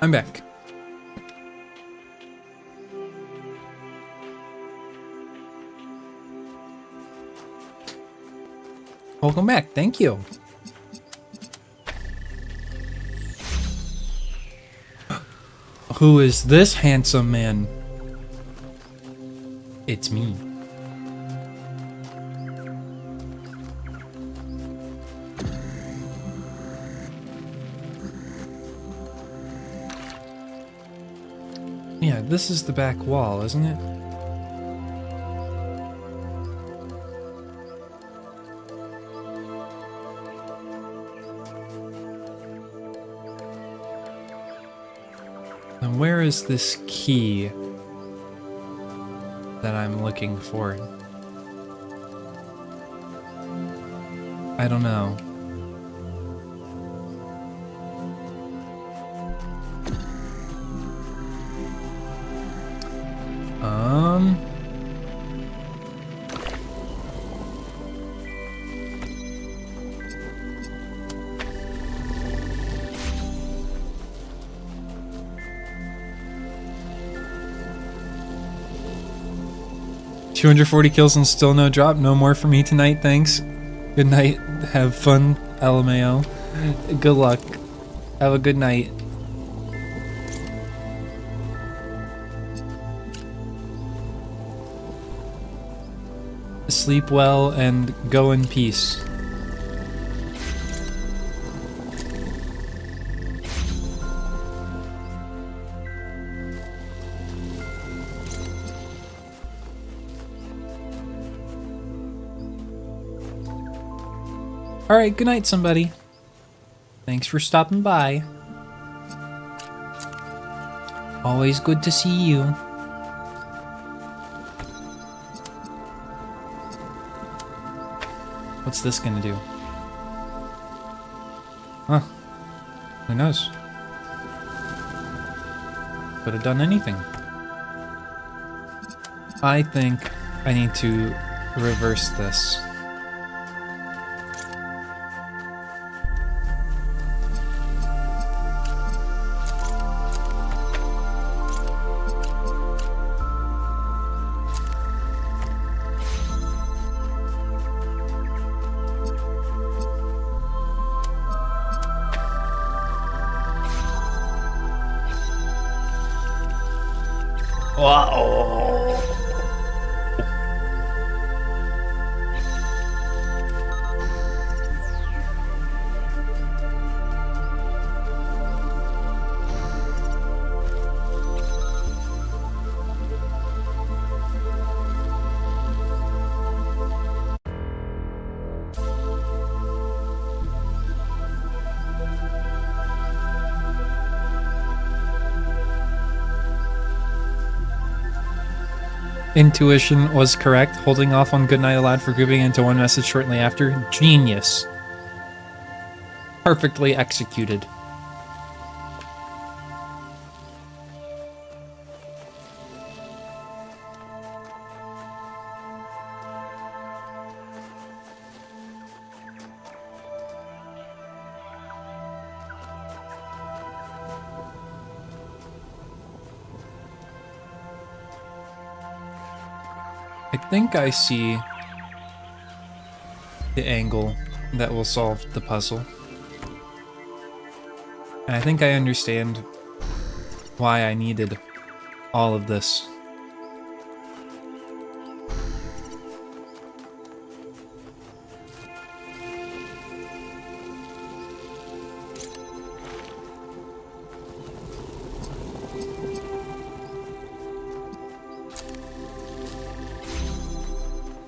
S2: I'm back. Welcome back. Thank you. Who is this handsome man? It's me. Yeah, this is the back wall, isn't it? And where is this key that I'm looking for? I don't know. $240 kills and still no drop. No more for me tonight, thanks. Good night. Have fun, LMAO. Good luck. Have a good night. Sleep well and go in peace. Alright, good night, somebody. Thanks for stopping by. Always good to see you. What's this gonna do? Huh. Who knows? Could have done anything. I think I need to reverse this. Wow. Intuition was correct. Holding off on goodnight allowed for grouping into one message shortly after. Genius. Perfectly executed. I think I see the angle that will solve the puzzle. And I think I understand why I needed all of this.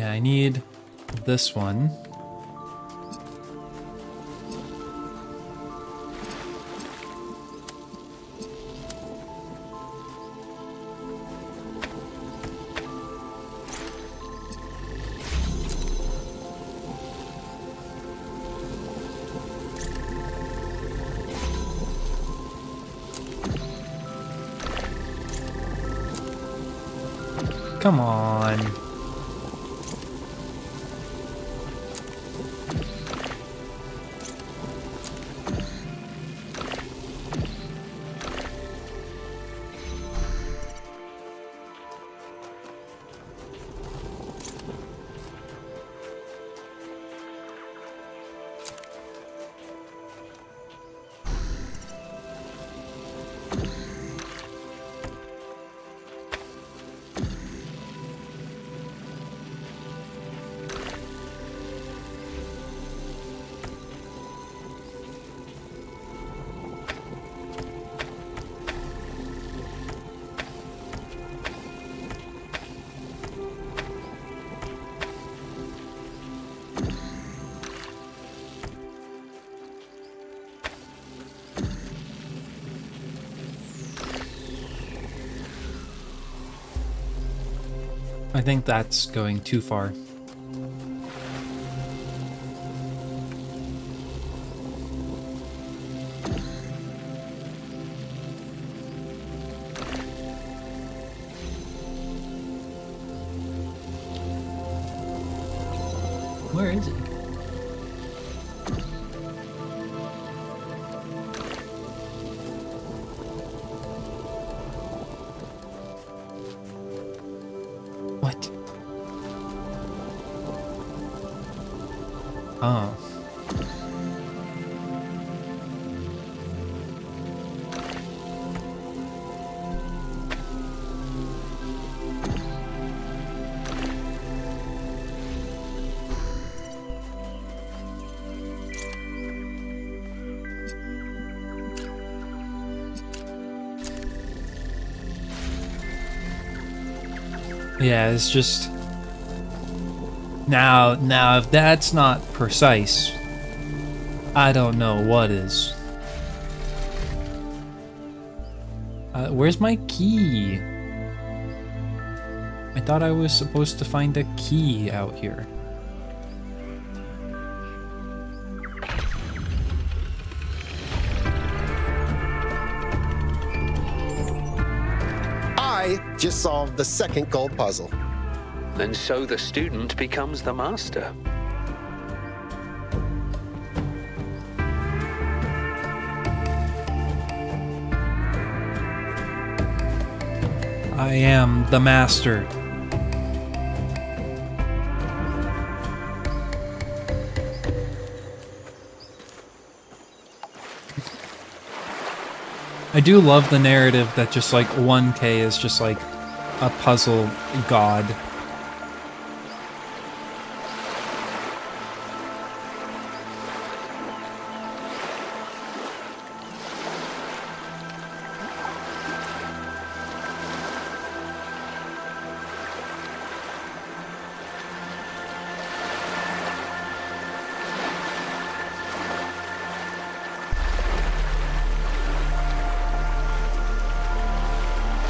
S2: Yeah, I need this one. Come on. I think that's going too far. Where is it? What? Oh. Yeah, it's just... Now, if that's not precise, I don't know what is. Where's my key? I thought I was supposed to find a key out here.
S5: I just solved the second gold puzzle.
S13: And so the student becomes the master.
S2: I am the master. I do love the narrative that just like 1K is just like a puzzle god.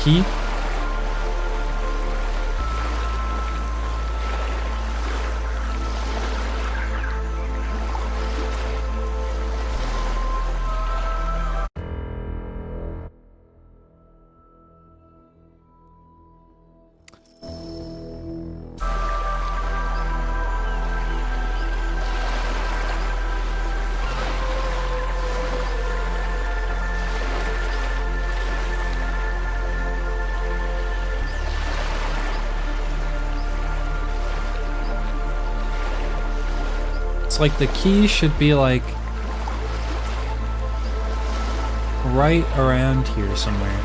S2: Key? It's like the key should be like right around here somewhere.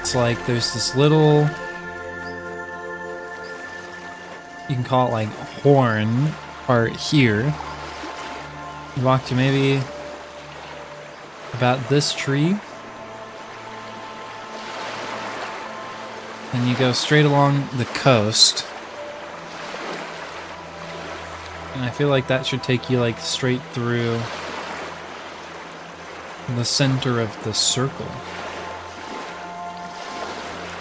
S2: It's like there's this little, you can call it like horn part here. You walk to maybe about this tree, and you go straight along the coast, and I feel like that should take you like straight through the center of the circle.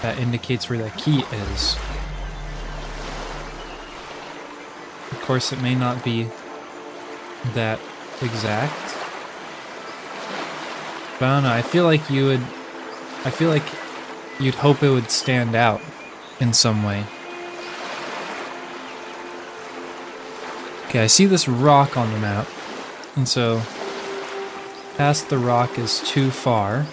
S2: That indicates where the key is. Of course, it may not be that exact. But I don't know, I feel like you'd hope it would stand out in some way. Okay, I see this rock on the map, and so past the rock is too far.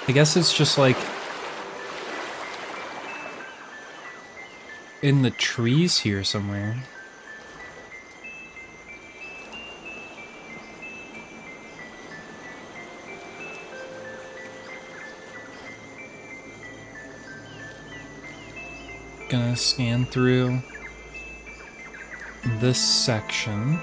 S2: I guess it's just like in the trees here somewhere. Gonna scan through this section.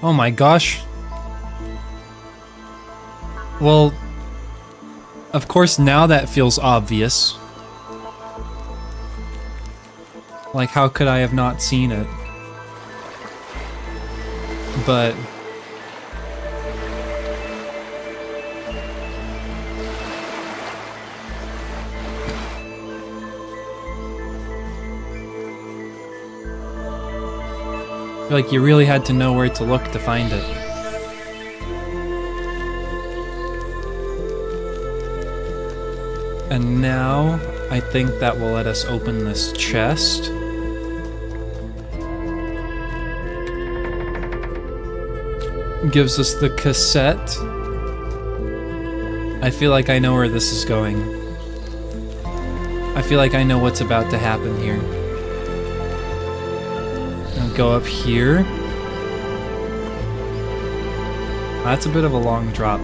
S2: Oh my gosh. Well, of course now that feels obvious. Like, how could I have not seen it? But I feel like you really had to know where to look to find it. And now, I think that will let us open this chest. Gives us the cassette. I feel like I know where this is going. I feel like I know what's about to happen here. Go up here. That's a bit of a long drop.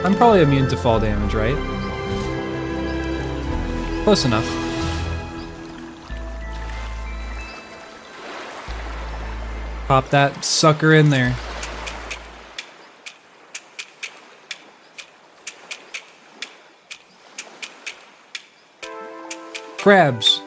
S2: I'm probably immune to fall damage, right? Close enough. Pop that sucker in there. Crabs.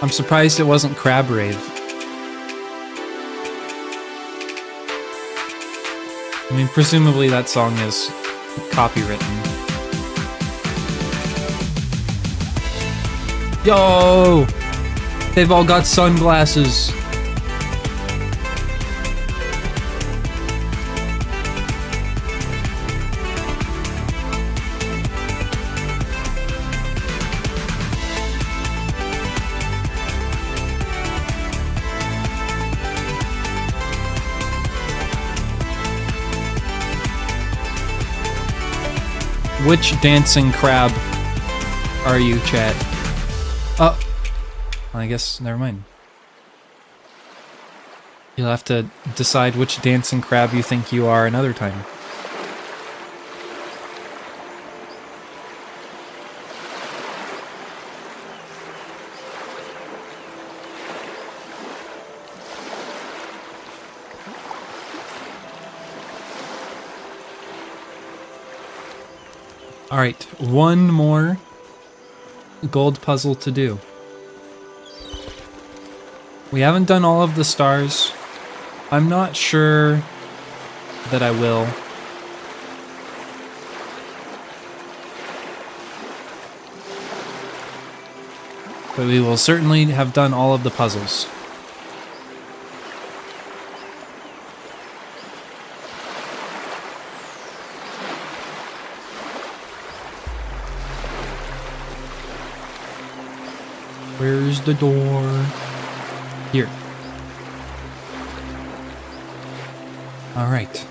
S2: I'm surprised it wasn't Crab Rave. I mean, presumably that song is copywritten. Yo! They've all got sunglasses. Which dancing crab are you, chat? Oh, I guess, never mind. You'll have to decide which dancing crab you think you are another time. Alright, one more gold puzzle to do. We haven't done all of the stars. I'm not sure that I will. But we will certainly have done all of the puzzles. Where's the door? Here. All right.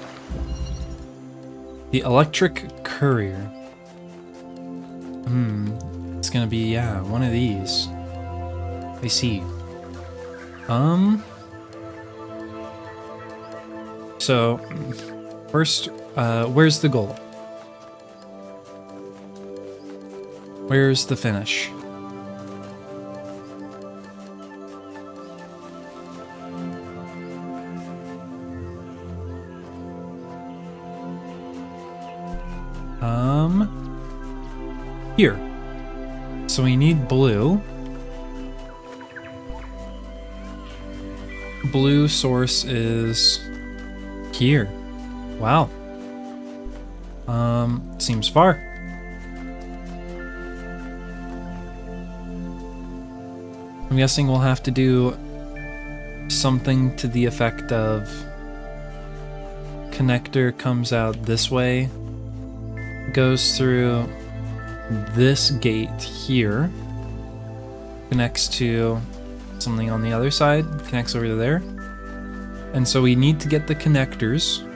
S2: The electric courier. It's gonna be, yeah, one of these. I see. So, first, where's the goal? Where's the finish? Here. So we need blue. Blue source is here. Wow. Seems far. I'm guessing we'll have to do something to the effect of connector comes out this way, goes through this gate here, connects to something on the other side, connects over to there. And so we need to get the connectors.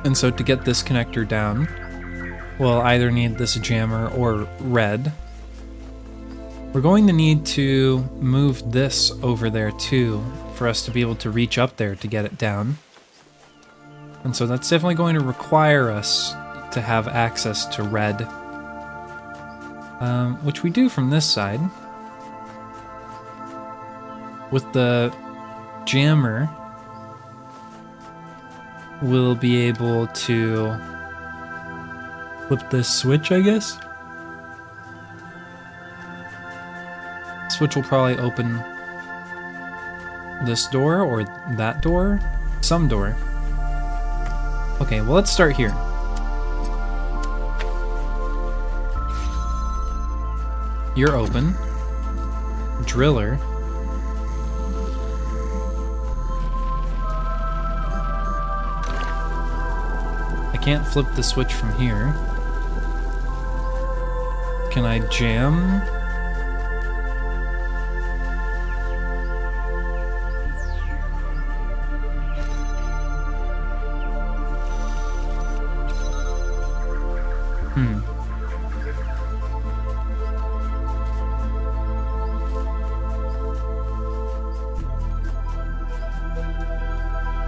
S2: And so to get this connector down, we'll either need this jammer or red. We're going to need to move this over there too for us to be able to reach up there to get it down. And so that's definitely going to require us to have access to red, which we do from this side. With the jammer, we'll be able to flip this switch, I guess? Switch will probably open this door or that door? Some door. Okay, well, let's start here. You're open. Driller. I can't flip the switch from here. Can I jam?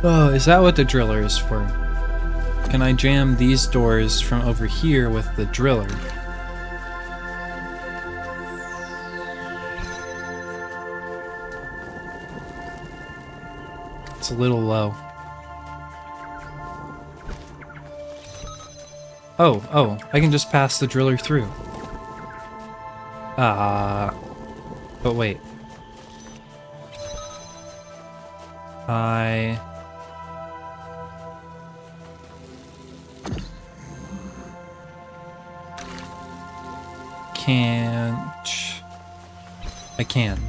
S2: Oh, is that what the driller is for? Can I jam these doors from over here with the driller? It's a little low. Oh, I can just pass the driller through. But wait. I can.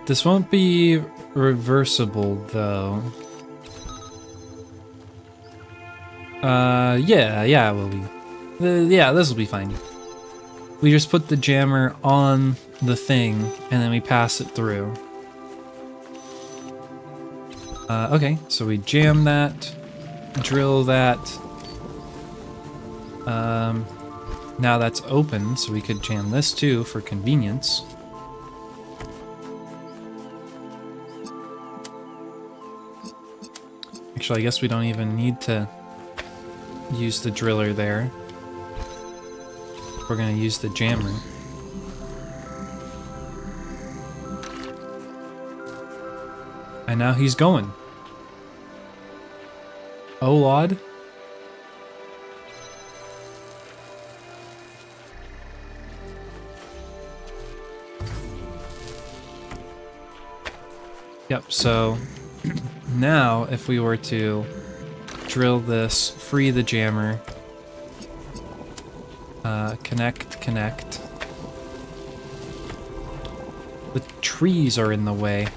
S2: This won't be reversible, though. Yeah, it will be. Yeah, this will be fine. We just put the jammer on the thing, and then we pass it through. Okay, so we jam that, drill that. Now that's open, so we could jam this too for convenience. Actually, I guess we don't even need to use the driller there. We're gonna use the jammer. And now he's going. Oh, Lord. Yep, so now if we were to drill this, free the jammer, connect. The trees are in the way.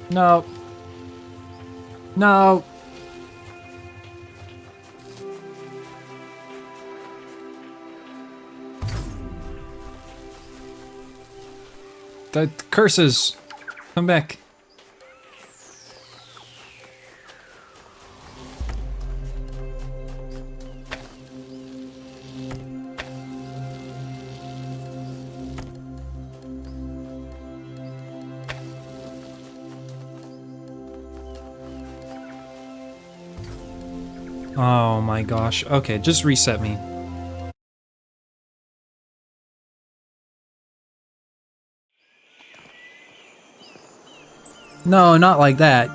S2: No, No! The curses! Come back. Oh my gosh. Okay, just reset me. No, not like that.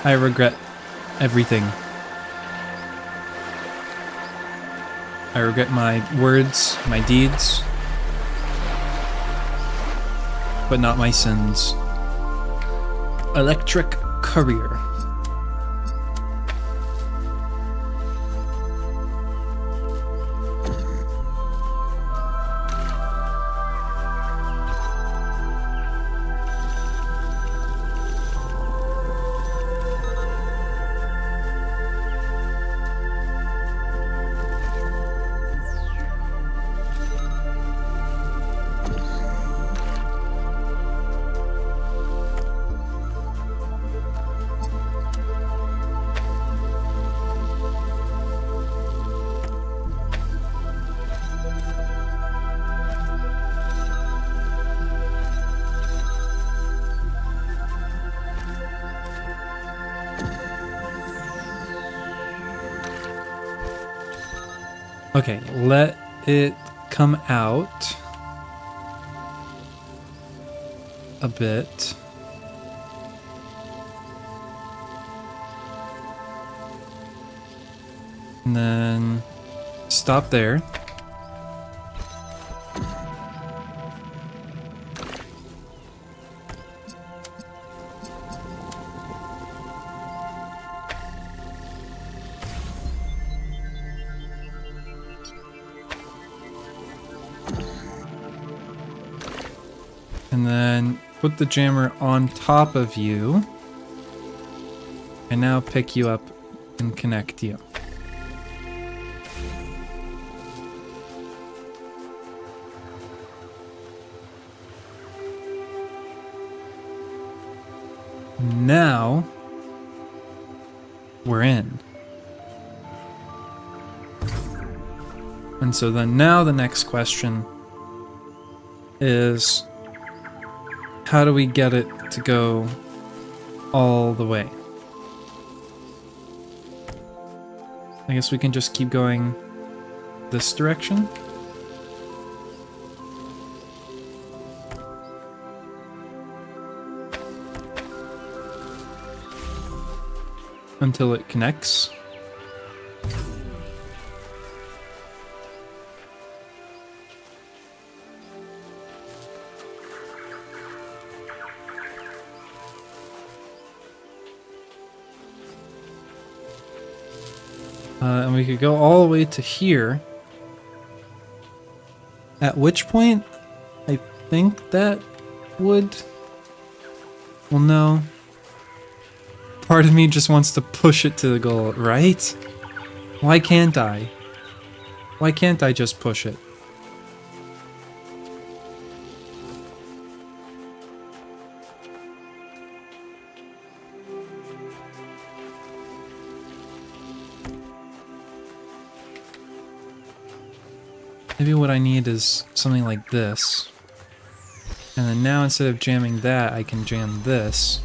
S2: I regret everything. I regret my words, my deeds, but not my sins. Electric Courier. Okay, let it come out a bit. And then stop there. And then put the jammer on top of you. And now pick you up and connect you. Now we're in. And so then now the next question is, how do we get it to go all the way? I guess we can just keep going this direction. Until it connects. And we could go all the way to here. At which point, I think that would... Well, no. Part of me just wants to push it to the goal, right? Why can't I? Why can't I just push it? Maybe what I need is something like this. And then now instead of jamming that, I can jam this.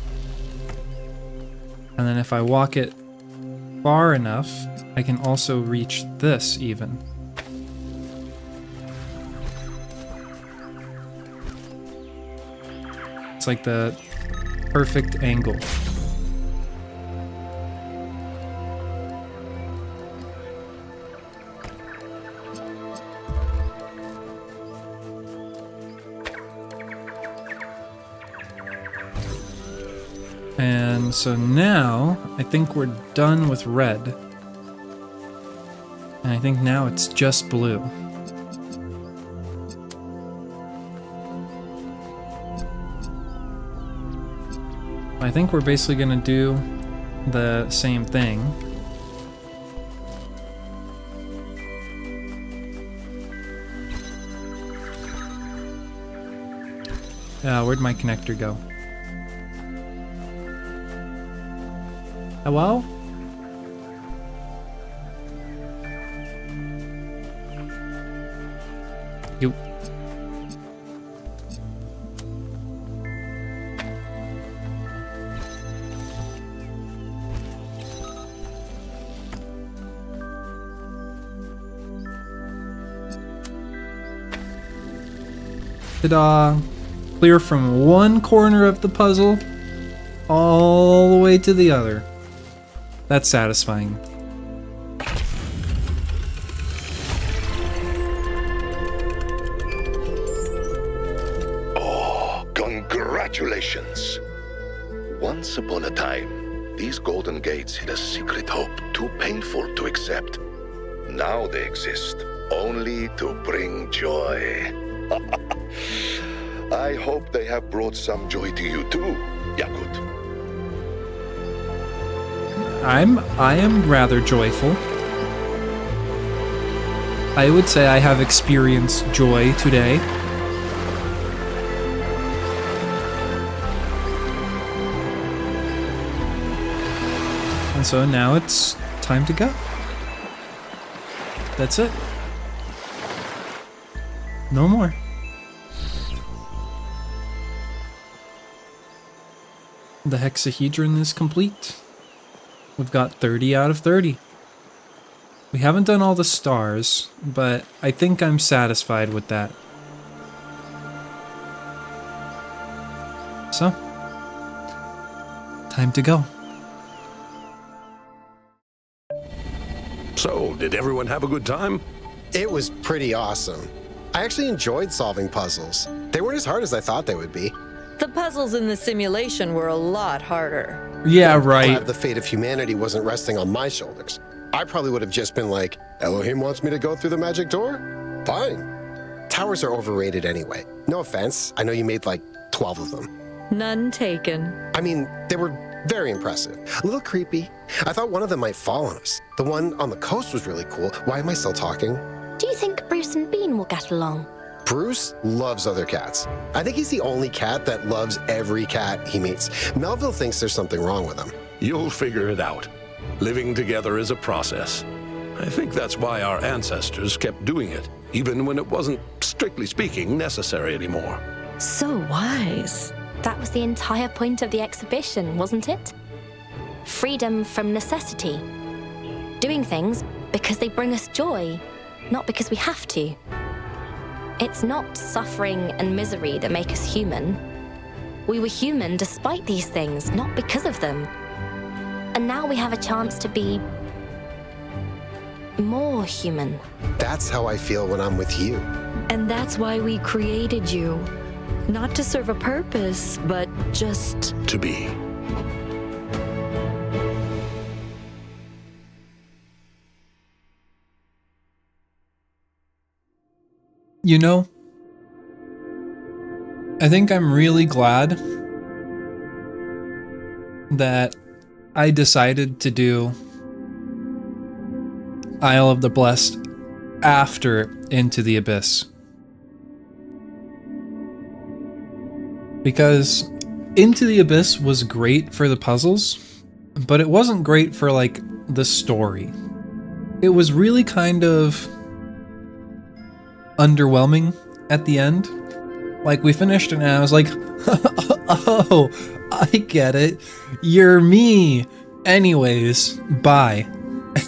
S2: And then if I walk it far enough, I can also reach this even. It's like the perfect angle. And so now, I think we're done with red. And I think now it's just blue. I think we're basically gonna do the same thing. Where'd my connector go? Hello? You. Ta-da! Clear from one corner of the puzzle all the way to the other. That's satisfying.
S3: Oh, congratulations! Once upon a time, these golden gates hid a secret hope too painful to accept. Now they exist only to bring joy. I hope they have brought some joy to you too, Yakut.
S2: I am rather joyful. I would say I have experienced joy today. And so now it's time to go. That's it. No more. The hexahedron is complete. We've got 30 out of 30. We haven't done all the stars, but I think I'm satisfied with that. So, time to go.
S7: So, did everyone have a good time?
S5: It was pretty awesome. I actually enjoyed solving puzzles. They weren't as hard as I thought they would be.
S16: The puzzles in the simulation were a lot harder.
S2: Yeah, right.
S5: Glad the fate of humanity wasn't resting on my shoulders. I probably would have just been like, Elohim wants me to go through the magic door? Fine. Towers are overrated anyway. No offense, I know you made like 12 of them.
S16: None taken.
S5: I mean, they were very impressive. A little creepy. I thought one of them might fall on us. The one on the coast was really cool. Why am I still talking?
S6: Do you think Bruce and Bean will get along?
S5: Bruce loves other cats. I think he's the only cat that loves every cat he meets. Melville thinks there's something wrong with him.
S7: You'll figure it out. Living together is a process. I think that's why our ancestors kept doing it, even when it wasn't, strictly speaking, necessary anymore.
S16: So wise.
S6: That was the entire point of the exhibition, wasn't it? Freedom from necessity. Doing things because they bring us joy, not because we have to. It's not suffering and misery that make us human. We were human despite these things, not because of them. And now we have a chance to be more human.
S5: That's how I feel when I'm with you.
S16: And that's why we created you. Not to serve a purpose, but just
S7: to be.
S2: You know, I think I'm really glad that I decided to do Isle of the Blessed after Into the Abyss. Because Into the Abyss was great for the puzzles, but it wasn't great for, like, the story. It was really kind of underwhelming at the end. Like, we finished it and I was like, oh, I get it. You're me. Anyways, bye.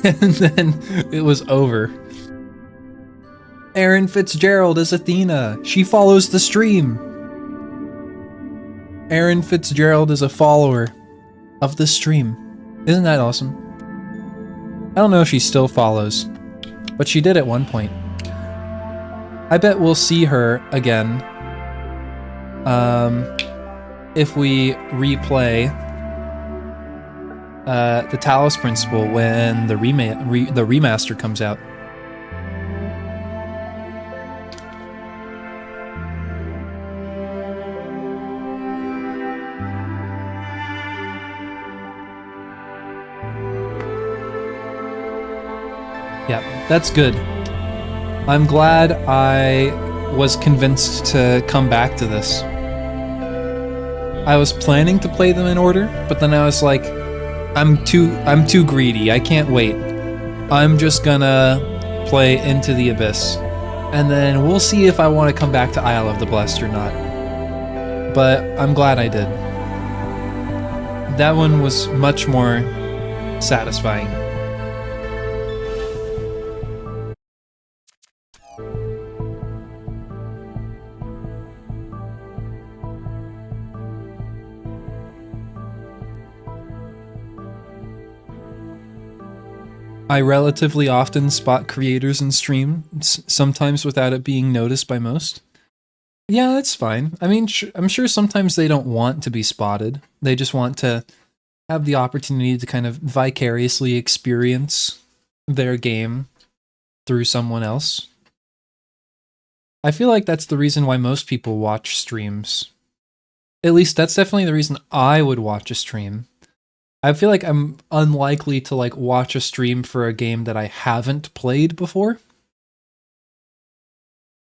S2: And then it was over. Erin Fitzgerald is Athena. She follows the stream. Erin Fitzgerald is a follower of the stream. Isn't that awesome? I don't know if she still follows, but she did at one point. I bet we'll see her again if we replay the Talos Principle when the remaster comes out. Yeah, that's good. I'm glad I was convinced to come back to this. I was planning to play them in order, but then I was like, I'm too greedy. I can't wait. I'm just gonna play Into the Abyss, and then we'll see if I want to come back to Isle of the Blessed or not. But I'm glad I did. That one was much more satisfying. I relatively often spot creators in stream, sometimes without it being noticed by most. Yeah, that's fine. I mean, I'm sure sometimes they don't want to be spotted. They just want to have the opportunity to kind of vicariously experience their game through someone else. I feel like that's the reason why most people watch streams. At least that's definitely the reason I would watch a stream. I feel like I'm unlikely to like watch a stream for a game that I haven't played before.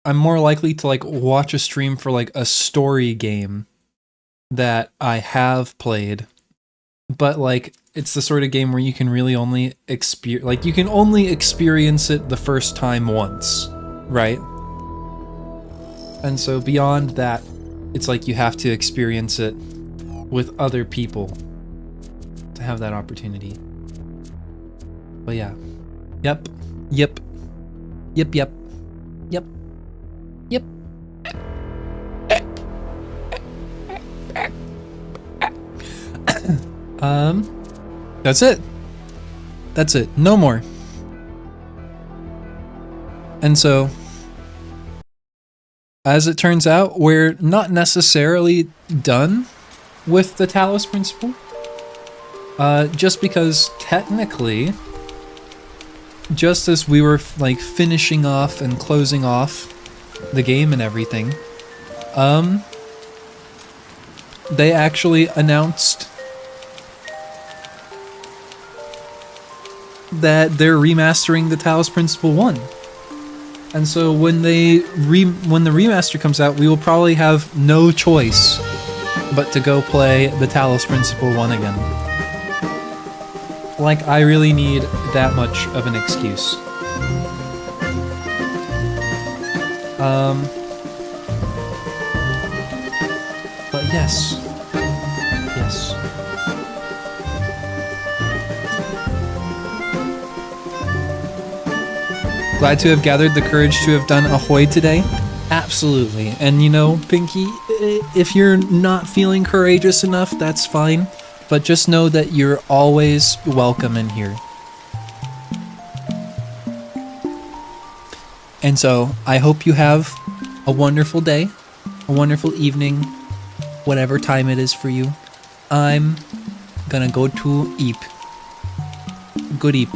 S2: I'm more likely to like watch a stream for like a story game that I have played, but like it's the sort of game where you can really only you can only experience it the first time once, right? And so beyond that, it's like you have to experience it with other people to have that opportunity. But yeah. Yep. Yep. Yep, yep. Yep. Yep. That's it. That's it. No more. And so, as it turns out, we're not necessarily done with the Talos Principle. Just because technically, just as we were like finishing off and closing off the game and everything, they actually announced that they're remastering the Talos Principle 1. And so when the remaster comes out, we will probably have no choice but to go play the Talos Principle 1 again. Like, I really need that much of an excuse. But yes. Yes. Glad to have gathered the courage to have done Ahoy today? Absolutely. And you know, Pinky, if you're not feeling courageous enough, that's fine. But just know that you're always welcome in here. And so, I hope you have a wonderful day, a wonderful evening, whatever time it is for you. I'm gonna go to eep. Good eep.